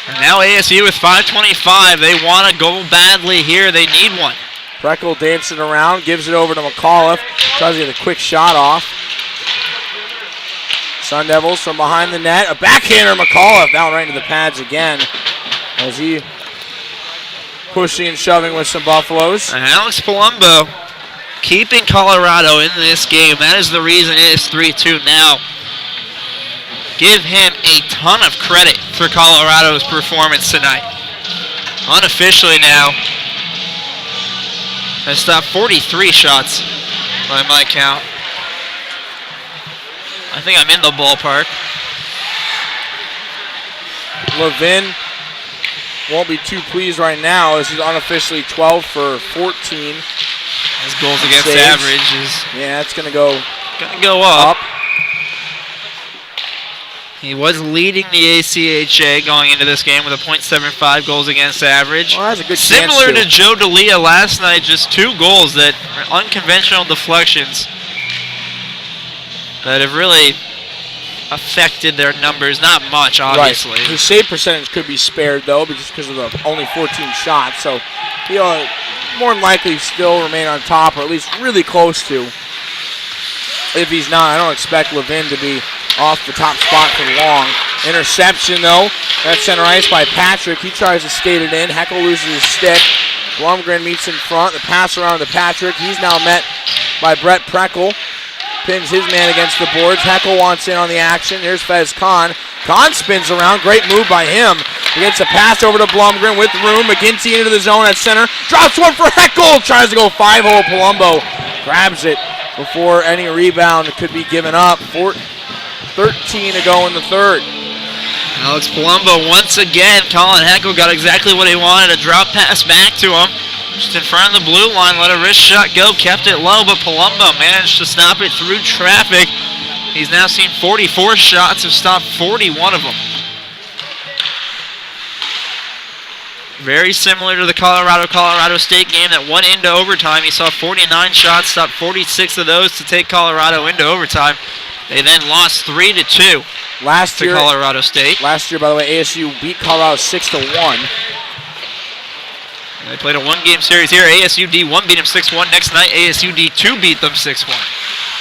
And now ASU with 5:25. They want a goal badly here. They need one. Freckle dancing around, gives it over to McAuliffe. Tries to get a quick shot off. Sun Devils from behind the net. A backhander, McAuliffe. That one right into the pads again. As he pushing and shoving with some Buffaloes. And Alex Palumbo keeping Colorado in this game. That is the reason it is 3-2 now. Give him a ton of credit for Colorado's performance tonight. Unofficially now, has stopped 43 shots by my count. I think I'm in the ballpark. Levin won't be too pleased right now as he's unofficially 12 for 14. His goals against saves. average is it's going to go up. He was leading the ACHA going into this game with a .75 goals against average. Well, that's a good Similar chance to Joe D'Elia last night, just 2 goals that are unconventional deflections that have really affected their numbers. Not much, obviously. Right. His save percentage could be spared, though, just because of the only 14 shots. So he'll more than likely still remain on top, or at least really close to. If he's not, I don't expect Levin to be off the top spot for long. Interception, though. That's center ice by Patrick. He tries to skate it in. Heckel loses his stick. Blumgren meets in front. The pass around to Patrick. He's now met by Brett Preckle. Pins his man against the boards. Heckel wants in on the action. Here's Fez Khan. Khan spins around. Great move by him. He gets a pass over to Blumgren with room. McGinty into the zone at center. Drops one for Heckel. Tries to go 5-hole. Palumbo grabs it before any rebound could be given up. 13 to go in the third. Alex Palumbo once again. Colin Heckel got exactly what he wanted. A drop pass back to him. Just in front of the blue line. Let a wrist shot go. Kept it low, but Palumbo managed to stop it through traffic. He's now seen 44 shots. Have stopped 41 of them. Very similar to the Colorado State game that went into overtime. He saw 49 shots, stopped 46 of those to take Colorado into overtime. They then lost 3-2 to Colorado State. Last year, by the way, ASU beat Colorado 6-1. They played a 1-game series here. ASU D1 beat them 6-1. Next night, ASU D2 beat them 6-1.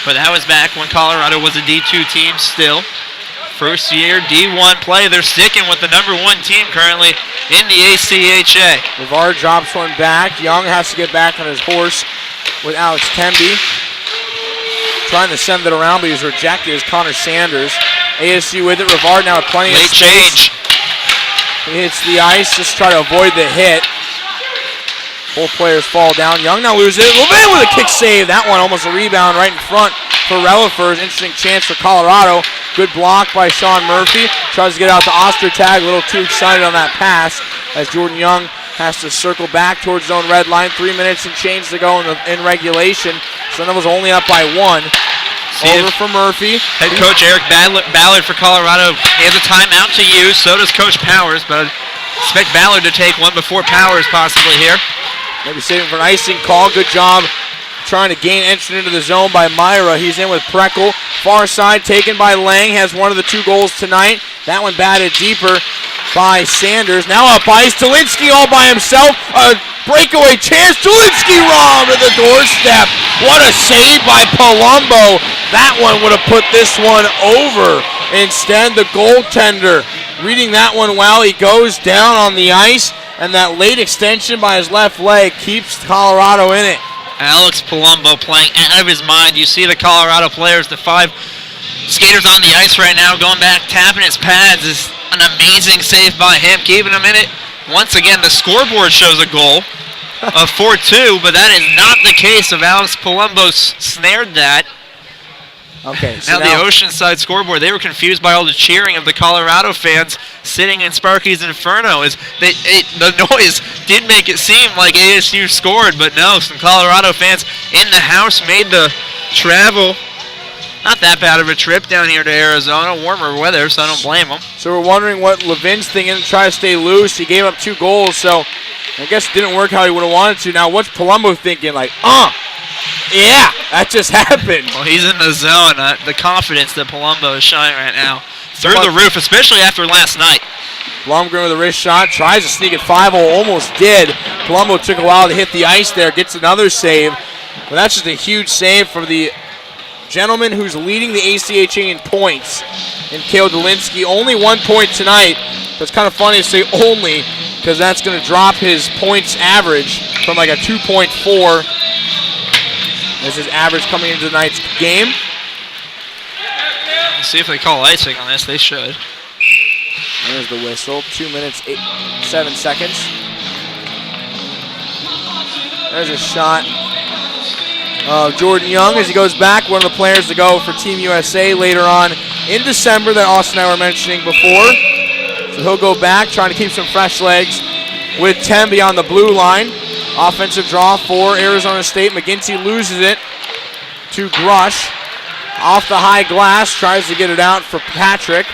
But that was back when Colorado was a D2 team still. First year D1 play. They're sticking with the #1 team currently in the ACHA. LeVar drops one back. Young has to get back on his horse with Alex Temby. Trying to send it around, but he's rejected as Connor Sanders. ASU with it. Rivard now with plenty of space. Change. He hits the ice, just try to avoid the hit. Both players fall down. Young now loses it. Levin with a kick save. That one almost a rebound right in front for Relafers. Interesting chance for Colorado. Good block by Sean Murphy. Tries to get out the Ostertag. A little too excited on that pass as Jordan Young has to circle back towards his own red line. 3 minutes and change to go in regulation. Sun Devils only up by 1. Over for Murphy. Head coach Eric Ballard for Colorado. He has a timeout to use. So does Coach Powers, but I expect Ballard to take one before Powers possibly here. Maybe saving for an icing call. Good job trying to gain entry into the zone by Myra. He's in with Preckle. Far side taken by Lang. Has one of the 2 goals tonight. That one batted deeper by Sanders. Now up ice. Tulinski all by himself. A breakaway chance. Tulinski wrong to the doorstep. What a save by Palumbo. That one would have put this one over. Instead, the goaltender reading that one well. He goes down on the ice, and that late extension by his left leg keeps Colorado in it. Alex Palumbo playing out of his mind. You see the Colorado players, the 5 skaters on the ice right now, going back, tapping his pads. Is an amazing save by him, keeping him in it. Once again, the scoreboard shows a goal of 4-2, but that is not the case of Alex Palumbo snared that. Okay. So now the Oceanside scoreboard, they were confused by all the cheering of the Colorado fans sitting in Sparky's Inferno. The noise did make it seem like ASU scored, but no, some Colorado fans in the house made the travel. Not that bad of a trip down here to Arizona. Warmer weather, so I don't blame them. So we're wondering what Levin's thinking to try to stay loose. He gave up 2 goals, so I guess it didn't work how he would have wanted to. Now what's Palumbo thinking? Like, yeah, that just happened. Well, he's in the zone. The confidence that Palumbo is showing right now. Through the roof, especially after last night. Blumgren with a wrist shot, tries to sneak it 5-0, almost did. Palumbo took a while to hit the ice there, gets another save. But that's just a huge save for the gentleman who's leading the ACHA in points, in Kale Dolinsky. Only 1 point tonight. But it's kind of funny to say only, because that's going to drop his points average from like a 2.4. As his average coming into tonight's game. Let's see if they call icing on this. They should. There's the whistle. 2 minutes, 7 seconds. There's a shot of Jordan Young as he goes back. One of the players to go for Team USA later on in December that Austin and I were mentioning before. So he'll go back, trying to keep some fresh legs with Temby on the blue line. Offensive draw for Arizona State. McGinty loses it to Grush. Off the high glass, tries to get it out for Patrick.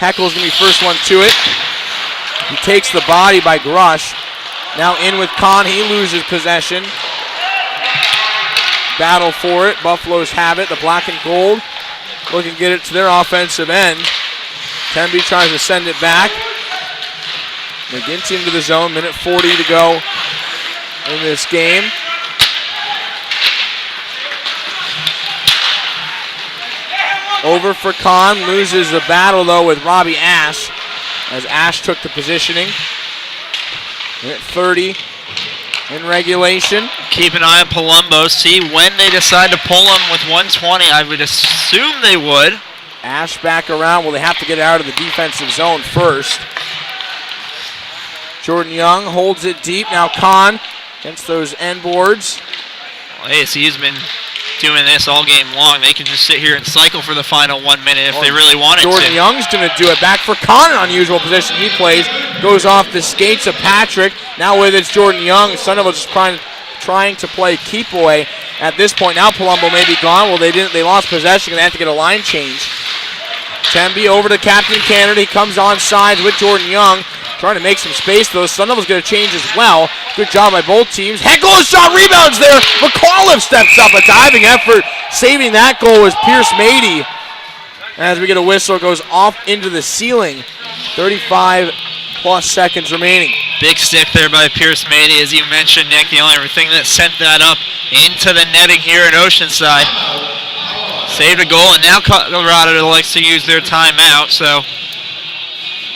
Heckel's going to be first one to it. He takes the body by Grush. Now in with Kahn, he loses possession. Battle for it, Buffaloes have it, the black and gold. Looking to get it to their offensive end. Temby tries to send it back. McGinty into the zone, minute 40 to go in this game. Over for Kahn, loses the battle though with Robbie Ash, as Ash took the positioning. Minute 30 in regulation. Keep an eye on Palumbo, see when they decide to pull him with 120. I would assume they would. Ash back around. Well, they have to get out of the defensive zone first. Jordan Young holds it deep. Now Kahn against those end boards. Well, ASU's been doing this all game long. They can just sit here and cycle for the final 1 minute if they really wanted Jordan to. Young's going to do it. Back for Kahn, an unusual position he plays. Goes off the skates of Patrick. Now with it's Jordan Young. Son of a just trying to play keep away at this point. Now Palumbo may be gone. Well, they didn't. They lost possession. They have to get a line change. Temby over to Captain Canada. He comes on sides with Jordan Young. Trying to make some space, though. Sunderland's going to change as well. Good job by both teams. Heckel shot, rebounds there. McAuliffe steps up. A diving effort. Saving that goal was Pierce Mady. As we get a whistle, it goes off into the ceiling. 35-plus seconds remaining. Big stick there by Pierce Mady, as you mentioned, Nick. The only thing that sent that up into the netting here at Oceanside. Saved a goal, and now Colorado likes to use their timeout, so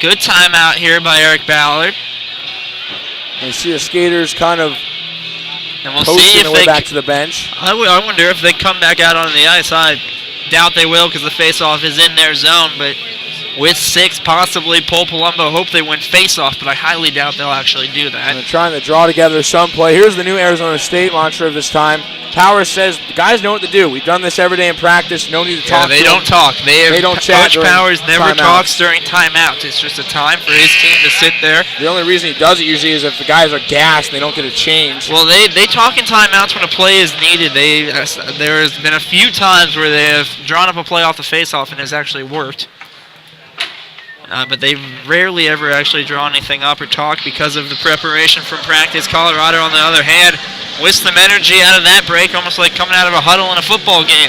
good timeout here by Eric Ballard. And see the skaters kind of and we'll see if their they way back to the bench. I wonder if they come back out on the ice. I doubt they will because the faceoff is in their zone, but with 6, possibly pull Palumbo. Hope they win faceoff, but I highly doubt they'll actually do that. And they're trying to draw together some play. Here's the new Arizona State mantra of this time. Powers says, the guys know what to do. We've done this every day in practice. No need to talk. They don't talk. They don't chat. Coach Powers never talks during timeout. It's just a time for his team to sit there. The only reason he does it usually is if the guys are gassed and they don't get a change. Well, they talk in timeouts when a play is needed. There has been a few times where they have drawn up a play off the faceoff and has actually worked. But they've rarely ever actually drawn anything up or talked because of the preparation from practice. Colorado, on the other hand, with some energy out of that break, almost like coming out of a huddle in a football game.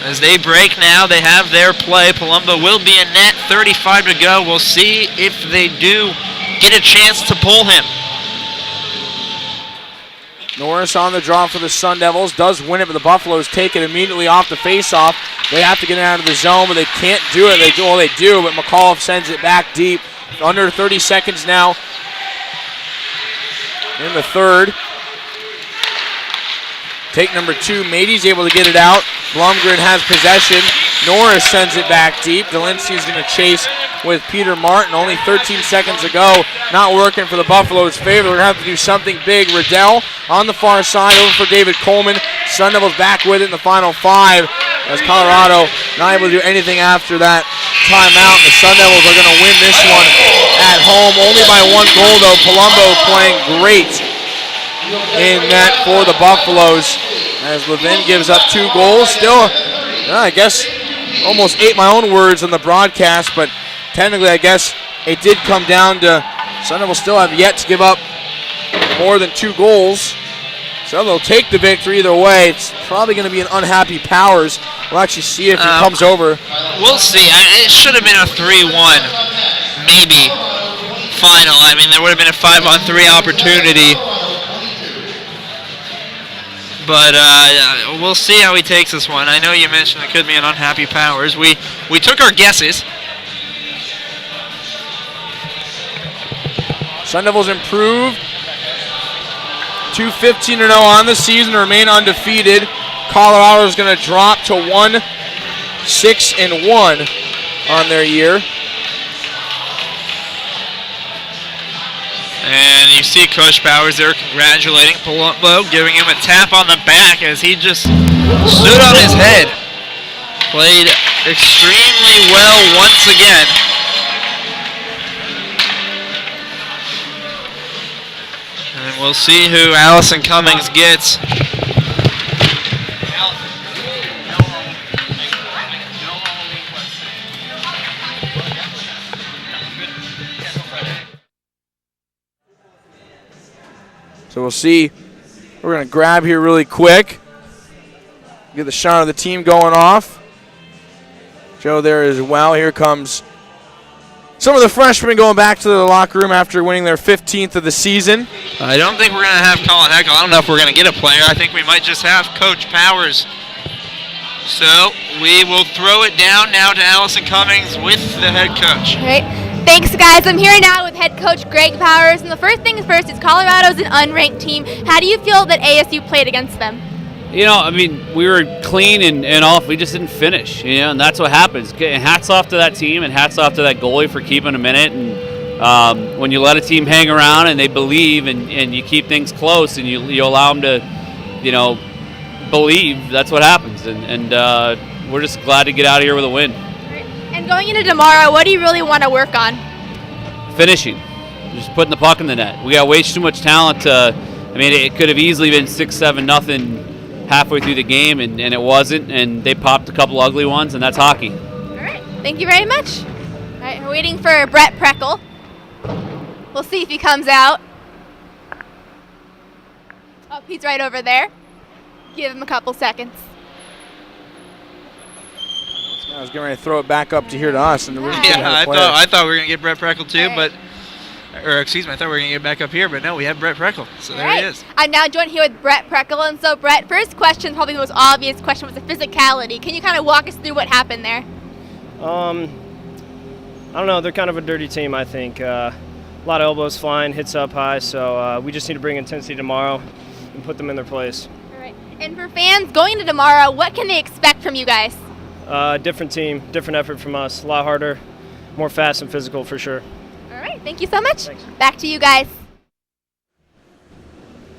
As they break now, they have their play. Palumbo will be in net, 35 to go. We'll see if they do get a chance to pull him. Norris on the draw for the Sun Devils, does win it, but the Buffaloes take it immediately off the faceoff. They have to get it out of the zone, but they can't do it. They do, but McAuliffe sends it back deep. Under 30 seconds now in the third. Take number 2, Mady's able to get it out. Blumgren has possession. Norris sends it back deep. Delinsky's going to chase with Peter Martin. Only 13 seconds to go. Not working for the Buffaloes' favor. They're going to have to do something big. Riddell on the far side over for David Coleman. Sun Devils back with it in the final 5 as Colorado not able to do anything after that timeout. The Sun Devils are going to win this one at home. Only by 1 goal, though. Palumbo playing great in net for the Buffaloes as Levin gives up 2 goals. Still, I guess, almost ate my own words on the broadcast, but technically I guess it did come down to Sun Devils still have yet to give up more than 2 goals. So they'll take the victory either way. It's probably going to be an unhappy Powers. We'll actually see if he comes over. We'll see. It should have been a 3-1, maybe. final. I mean, there would have been a 5-on-3 opportunity. But we'll see how he takes this one. I know you mentioned it could be an unhappy Powers. We took our guesses. Sun Devils improved to 15-0 on the season, remain undefeated. Colorado is going to drop to 1-6-1 on their year. And you see Coach Powers there congratulating Palumbo, giving him a tap on the back as he just stood on his head. Played extremely well once again. And we'll see who Allison Cummings gets. So we'll see. We're going to grab here really quick. Get the shot of the team going off. Joe there as well. Here comes some of the freshmen going back to the locker room after winning their 15th of the season. I don't think we're going to have Colin Heckel. I don't know if we're going to get a player. I think we might just have Coach Powers. So we will throw it down now to Allison Cummings with the head coach. All right. Thanks, guys. I'm here now with head coach Greg Powers. And the first thing first is Colorado's an unranked team. How do you feel that ASU played against them? You know, I mean, we were clean and off. We just didn't finish, you know, and that's what happens. Hats off to that team and hats off to that goalie for keeping them in it. And when you let a team hang around and they believe and you keep things close and you allow them to, you know, believe, that's what happens. And we're just glad to get out of here with a win. And going into tomorrow, what do you really want to work on? Finishing. Just putting the puck in the net. We got way too much talent. I mean, it could have easily been 6-7-0 halfway through the game, and it wasn't, and they popped a couple ugly ones, and that's hockey. All right. Thank you very much. All right, we're waiting for Brett Preckle. We'll see if he comes out. Oh, he's right over there. Give him a couple seconds. I was getting ready to throw it back up to here to us. And I thought we were going to get Brett Preckle too, but I thought we were going to get back up here, but no, we have Brett Preckle. So there he is. I'm now joined here with Brett Preckle. And so, Brett, first question, probably the most obvious question, was the physicality. Can you kind of walk us through what happened there? I don't know. They're kind of a dirty team, I think. A lot of elbows flying, hits up high, so we just need to bring intensity tomorrow and put them in their place. All right. And for fans going into tomorrow, what can they expect from you guys? Different team, different effort from us. A lot harder, more fast and physical for sure. All right, thank you so much. Thanks. Back to you guys.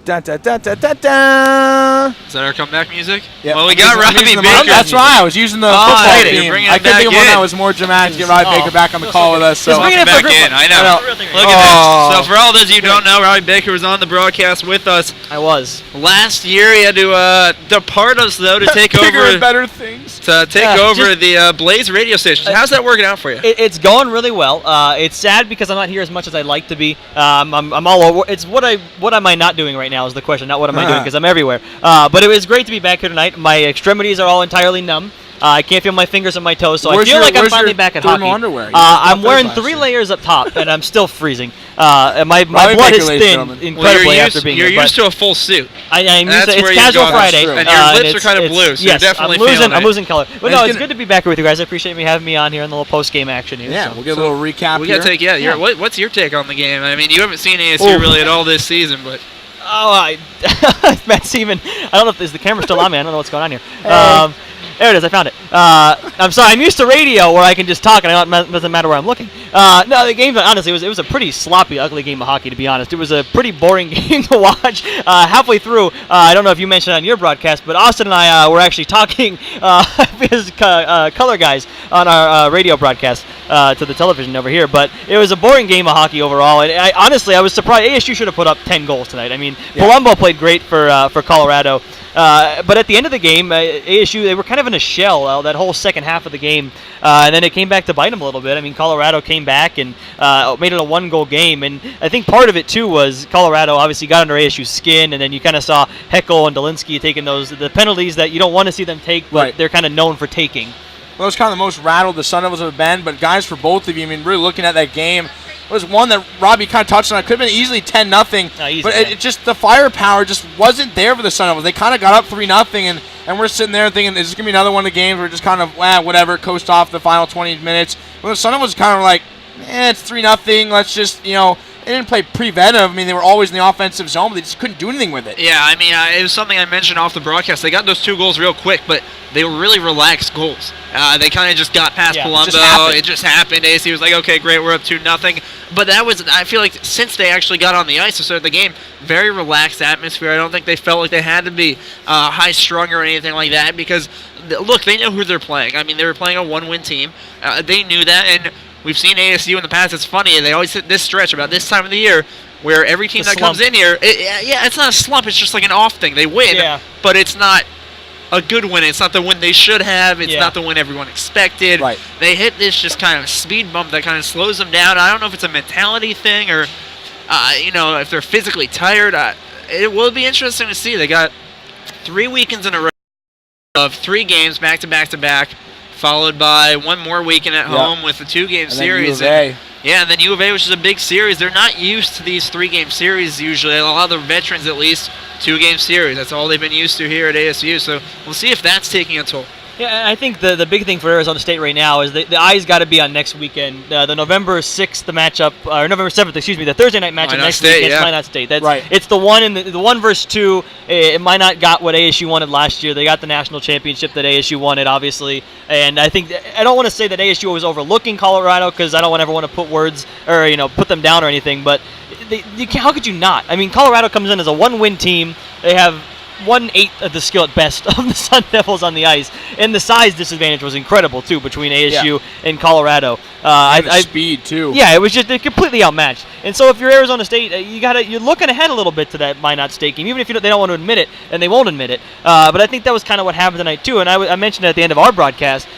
Da, da, da, da, da, da. Is that our comeback music? Yeah. Well, we got Robbie Baker. That's right. I was using the football theme. I couldn't think of one that was more dramatic to get Robbie Baker back on the call with us. So Welcome back in. I know. Look at this. So for all those of you who don't know, Robbie Baker was on the broadcast with us. I was. Last year he had to depart us, though, to take Bigger over. and better things. To take over the Blaze radio station. How's that working out for you? It's going really well. It's sad because I'm not here as much as I'd like to be. I'm all over. It's what am I not doing right now is the question, not what am I doing, because I'm everywhere. But it was great to be back here tonight. My extremities are all entirely numb. I can't feel my fingers and my toes, so I feel like I'm finally back at hockey. Underwear? I'm wearing 3 layers up top, and I'm still freezing. My blood is thin incredibly after being here. You're used to a full suit. I'm used to, it's casual Friday. And your lips are kind of blue, so yes, you're definitely I'm losing color. But no, it's good to be back here with you guys. I appreciate you having me on here in the little post-game action here. Yeah, we'll get a little recap we here. got to take, what's your take on the game? I mean, you haven't seen ASU really at all this season, but... Matt Seaman. I don't know if the camera still on me. I don't know what's going on here. There it is. I found it. I'm sorry. I'm used to radio where I can just talk and it doesn't matter where I'm looking. No, the game, honestly, it was a pretty sloppy, ugly game of hockey, to be honest. It was a pretty boring game to watch. Halfway through, I don't know if you mentioned it on your broadcast, but Austin and I were actually talking as color guys on our radio broadcast to the television over here. But it was a boring game of hockey overall. And honestly, I was surprised. ASU should have put up 10 goals tonight. I mean, Palumbo played great for Colorado. But at the end of the game, ASU, they were kind of in a shell that whole second half of the game. And then it came back to bite them a little bit. I mean, Colorado came back and made it a 1-goal game. And I think part of it, too, was Colorado obviously got under ASU's skin. And then you kind of saw Heckel and Dolinsky taking the penalties that you don't want to see them take, but they're kind of known for taking. Well, it's kind of the most rattled the Sun Devils have been. But, guys, for both of you, I mean, really looking at that game, was one that Robbie kind of touched on. It could have been easily 10-0, but it just the firepower just wasn't there for the Sun Devils. They kind of got up 3-0, and we're sitting there thinking, is this going to be another one of the games where we're just kind of, whatever, coast off the final 20 minutes. Well, the Sun Devils kind of like, it's 3-0. Let's just, they didn't play preventive. I mean, they were always in the offensive zone, but they just couldn't do anything with it. Yeah, I mean, it was something I mentioned off the broadcast. They got those 2 goals real quick, but they were really relaxed goals. They kind of just got past Palumbo. It just happened. ASU was like, okay, great, we're up 2-0. But that was, I feel like, since they actually got on the ice to start the game, very relaxed atmosphere. I don't think they felt like they had to be high-strung or anything like that because, look, they know who they're playing. I mean, they were playing a 1-win team. They knew that, and we've seen ASU in the past. It's funny. They always hit this stretch about this time of the year where every team that comes in here, it's not a slump. It's just like an off thing. They win, but it's not a good win. It's not the win they should have. It's not the win everyone expected. Right. They hit this just kind of speed bump that kind of slows them down. I don't know if it's a mentality thing or, if they're physically tired. It will be interesting to see. They got 3 weekends in a row of 3 games back to back to back, followed by 1 more weekend at home with a 2-game series. And then U of A, which is a big series. They're not used to these 3-game series usually. A lot of the veterans, at least, 2-game series. That's all they've been used to here at ASU. So we'll see if that's taking a toll. Yeah, I think the big thing for Arizona State right now is the eyes got to be on next weekend. The November 6th matchup, or November 7th, excuse me, the Thursday night matchup next week against Minot State. That's right. It's the one the 1 versus 2. Minot got what ASU wanted last year. They got the national championship that ASU wanted, obviously. And I don't want to say that ASU was overlooking Colorado because I don't ever want to put words or put them down or anything. But how could you not? I mean, Colorado comes in as a 1-win team. They have 1/8 of the skill at best of the Sun Devils on the ice, and the size disadvantage was incredible too between ASU and Colorado. And the speed too. Yeah, it was just completely outmatched. And so if you're Arizona State, you're looking ahead a little bit to that Minot State game, even if they don't want to admit it, and they won't admit it. But I think that was kind of what happened tonight too. And I mentioned it at the end of our broadcast.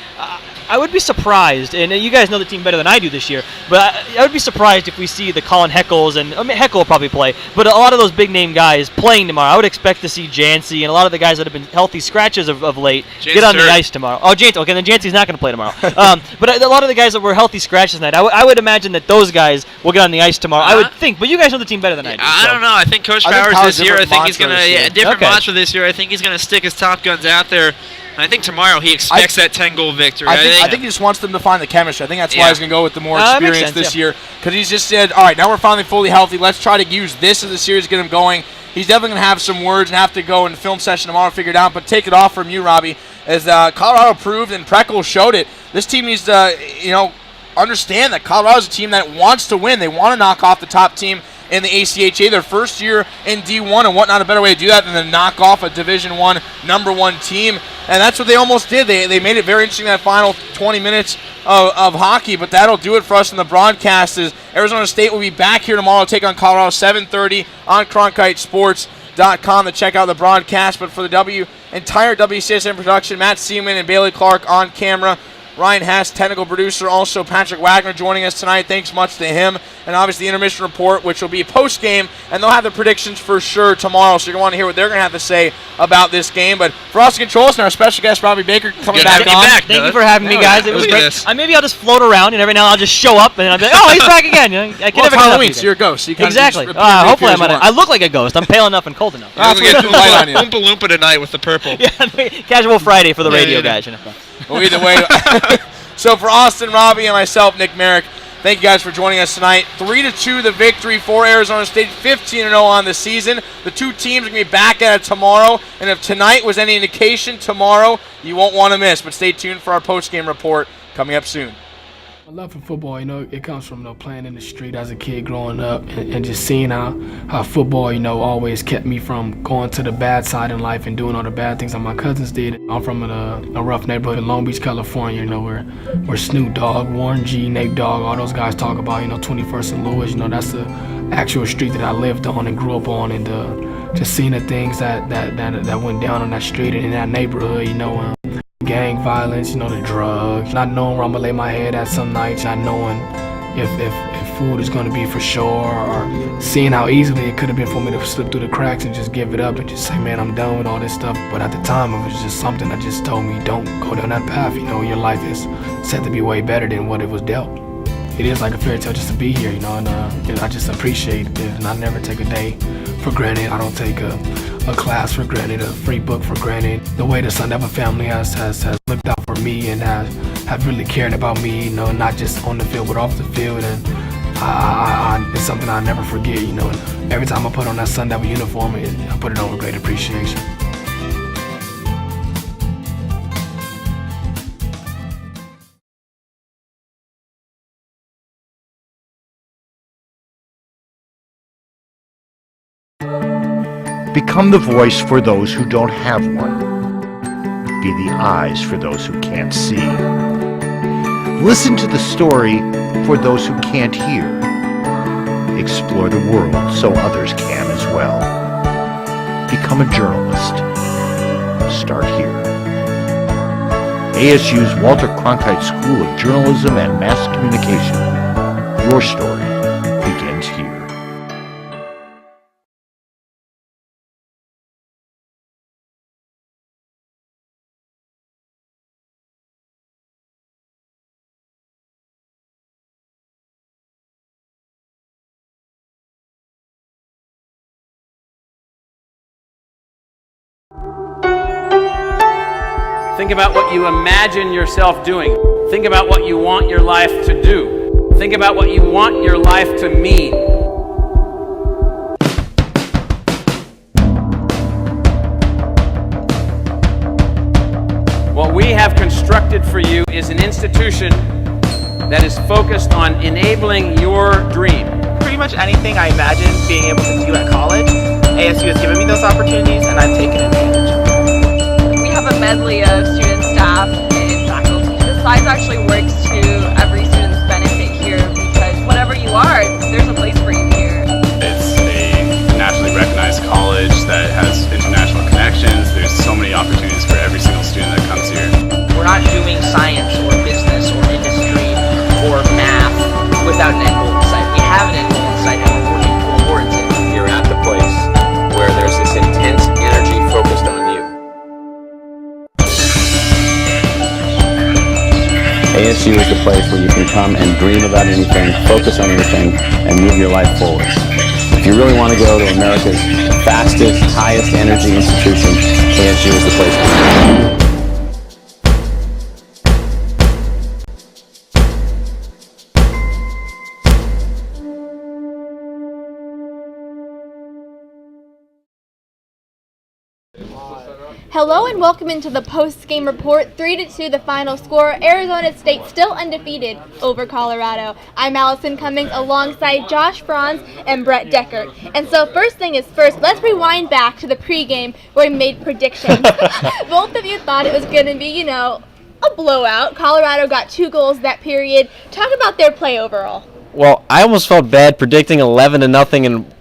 I would be surprised, and you guys know the team better than I do this year, but I would be surprised if we see the Colin Heckles, and Heckle will probably play, but a lot of those big-name guys playing tomorrow. I would expect to see Jancy and a lot of the guys that have been healthy scratches of late get on the ice tomorrow. Oh, Jancy, okay, then Jancy's not going to play tomorrow. But a lot of the guys that were healthy scratches tonight, I would imagine that those guys will get on the ice tomorrow. I would think, but you guys know the team better than I do. I don't know. I think Coach Powers this year, I think he's going to, different mantra this year. I think he's going to stick his top guns out there. I think tomorrow he expects that 10-goal victory. I think he just wants them to find the chemistry. I think that's why he's going to go with the more experience this year, because he's just said, all right, now we're finally fully healthy. Let's try to use this as the series to get him going. He's definitely going to have some words and have to go in the film session tomorrow to figure it out, but take it off from you, Robbie. As Colorado proved and Preckle showed it, this team needs to, understand that Colorado's a team that wants to win. They want to knock off the top team in the ACHA, their first year in D1, and what not a better way to do that than to knock off a Division I #1 team. And that's what they almost did. They made it very interesting that final 20 minutes of hockey, but that'll do it for us in the broadcast. As Arizona State will be back here tomorrow to take on Colorado 7:30 on CronkiteSports.com to check out the broadcast. But for the entire WCSN production, Matt Seaman and Bailey Clark on camera. Ryan Hess, technical producer, also Patrick Wagner joining us tonight. Thanks much to him. And obviously the intermission report, which will be post-game, and they'll have the predictions for sure tomorrow, so you're going to want to hear what they're going to have to say about this game. But for us to control us and our special guest, Robbie Baker, coming back on. Thank you for having me, guys. It was great. Maybe I'll just float around, and every now and then I'll just show up, and I'll be like, oh, he's back again. I can it's Halloween, so you're a ghost. So you exactly. Hopefully I look like a ghost. I'm pale enough and cold enough. We'll get Oompa Loompa tonight with the purple. Yeah, casual Friday for the radio guys. Well, either way. So for Austin, Robbie, and myself, Nick Merrick, thank you guys for joining us tonight. 3-2 the victory for Arizona State, 15-0 on the season. The two teams are going to be back at it tomorrow, and if tonight was any indication, tomorrow you won't want to miss. But stay tuned for our post-game report coming up soon. My love for football, it comes from playing in the street as a kid growing up, and just seeing how football, always kept me from going to the bad side in life and doing all the bad things that my cousins did. I'm from a rough neighborhood in Long Beach, California, where Snoop Dogg, Warren G, Nate Dogg, all those guys talk about, 21st and Lewis. That's the actual street that I lived on and grew up on, and just seeing the things that went down on that street and in that neighborhood, gang violence, the drugs, not knowing where I'm gonna lay my head at some nights, not knowing if food is gonna be for sure, or seeing how easily it could have been for me to slip through the cracks and just give it up and just say, man, I'm done with all this stuff. But at the time, it was just something that just told me, don't go down that path. Your life is set to be way better than what it was dealt. it is like a fairy tale just to be here, and I just appreciate it, and I never take a day for granted. I don't take a class for granted, a free book for granted. The way the Sun Devil family has looked out for me and have really cared about me, not just on the field but off the field, and it's something I'll never forget, and every time I put on that Sun Devil uniform, I put it on with great appreciation. Become the voice for those who don't have one. Be the eyes for those who can't see. Listen to the story for those who can't hear. Explore the world so others can as well. Become a journalist. Start here. ASU's Walter Cronkite School of Journalism and Mass Communication. Your story begins here. Think about what you imagine yourself doing. Think about what you want your life to do. Think about what you want your life to mean. What we have constructed for you is an institution that is focused on enabling your dream. Pretty much anything I imagined being able to do at college, ASU has given me those opportunities and I've taken advantage of them. We have a medley of student, staff, and faculty. The size actually works to every student's benefit here because whatever you are, there's a place for you here. It's a nationally recognized college that has international connections. There's so many opportunities for every single student that comes here. We're not doing science or business or industry or math without an end goal in sight. We have an end goal in sight and we're working towards it. You're at the place where there's this intense energy focused on you. ASU is the place where you can come and dream about anything, focus on anything, and move your life forward. If you really want to go to America's fastest, highest energy institution, ASU is the place to be. Hello and welcome into the post-game report. 3-2 the final score. Arizona State still undefeated over Colorado. I'm Allison Cummings alongside Josh Franz and Brett Deckert. And so first thing is first, let's rewind back to the pregame where we made predictions. Both of you thought it was going to be, a blowout. Colorado got 2 goals that period. Talk about their play overall. Well, I almost felt bad predicting 11-0 and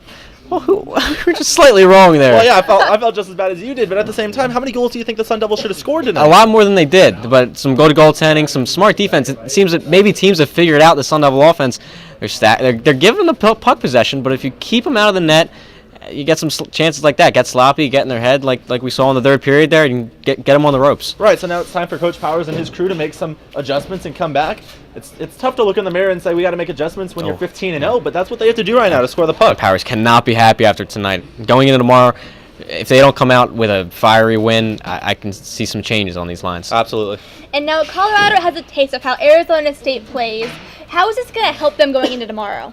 we're just slightly wrong there. Well, yeah, I felt just as bad as you did, but at the same time, how many goals do you think the Sun Devils should have scored tonight? A lot more than they did, but some good goaltending, some smart defense. It seems that maybe teams have figured out the Sun Devil offense. They're giving the puck possession, but if you keep them out of the net, you get some chances like that. Get sloppy, get in their head, like we saw in the third period there, and get them on the ropes. Right, so now it's time for Coach Powers and his crew to make some adjustments and come back. It's tough to look in the mirror and say we got to make adjustments when you're 15-0, but that's what they have to do right now to score the puck. Powers cannot be happy after tonight. Going into tomorrow, if they don't come out with a fiery win, I can see some changes on these lines. Absolutely. And now Colorado has a taste of how Arizona State plays. How is this going to help them going into tomorrow?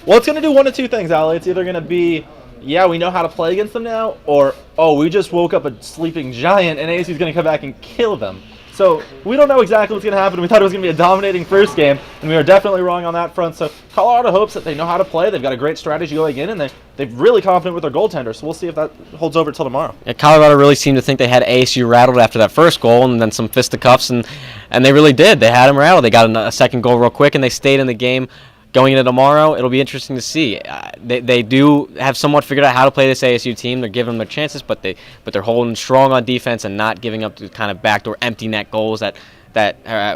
Well, it's going to do one of two things, Allie. It's either going to be, yeah, we know how to play against them now, or, oh, we just woke up a sleeping giant and ASU's going to come back and kill them. So we don't know exactly what's going to happen. We thought it was going to be a dominating first game, and we were definitely wrong on that front. So Colorado hopes that they know how to play. They've got a great strategy going in, and they're really confident with their goaltender. So we'll see if that holds over till tomorrow. Yeah, Colorado really seemed to think they had ASU rattled after that first goal, and then some fisticuffs, and they really did. They had them rattled. They got a second goal real quick, and they stayed in the game. Going into tomorrow, it'll be interesting to see. They do have somewhat figured out how to play this ASU team. They're giving them their chances, but they're holding strong on defense and not giving up the kind of backdoor empty net goals that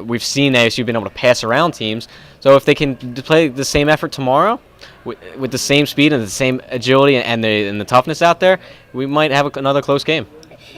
we've seen ASU been able to pass around teams. So if they can play the same effort tomorrow with the same speed and the same agility and the toughness out there, we might have another close game.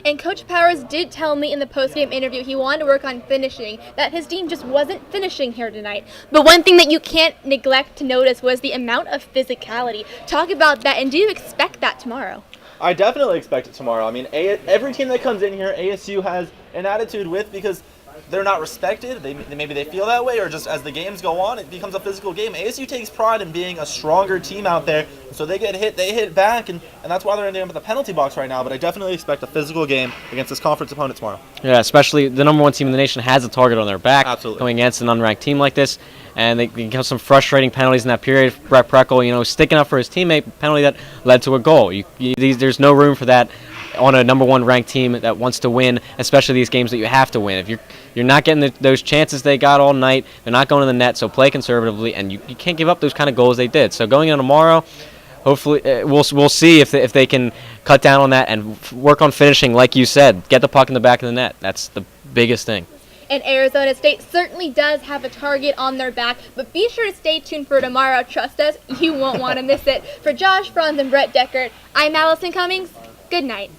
And Coach Powers did tell me in the post-game interview he wanted to work on finishing, that his team just wasn't finishing here tonight. But one thing that you can't neglect to notice was the amount of physicality. Talk about that, and do you expect that tomorrow? I definitely expect it tomorrow. I mean, every team that comes in here, ASU has an attitude with, because they're not respected. Maybe they feel that way, or just as the games go on, it becomes a physical game. ASU takes pride in being a stronger team out there, so they get hit, they hit back, and that's why they're in the penalty box right now. But I definitely expect a physical game against this conference opponent tomorrow. Yeah, especially the number one team in the nation has a target on their back. Absolutely. Going against an unranked team like this. And they get some frustrating penalties in that period. Brett Preckle, sticking up for his teammate, penalty that led to a goal. There's no room for that on a number one ranked team that wants to win, especially these games that you have to win. If you're not getting those chances they got all night, they're not going to the net, so play conservatively, and you can't give up those kind of goals they did. So going in tomorrow, hopefully we'll see if they can cut down on that and work on finishing, like you said. Get the puck in the back of the net. That's the biggest thing. And Arizona State certainly does have a target on their back, but be sure to stay tuned for tomorrow. Trust us, you won't want to miss it. For Josh Franz and Brett Deckert, I'm Allison Cummings. Good night.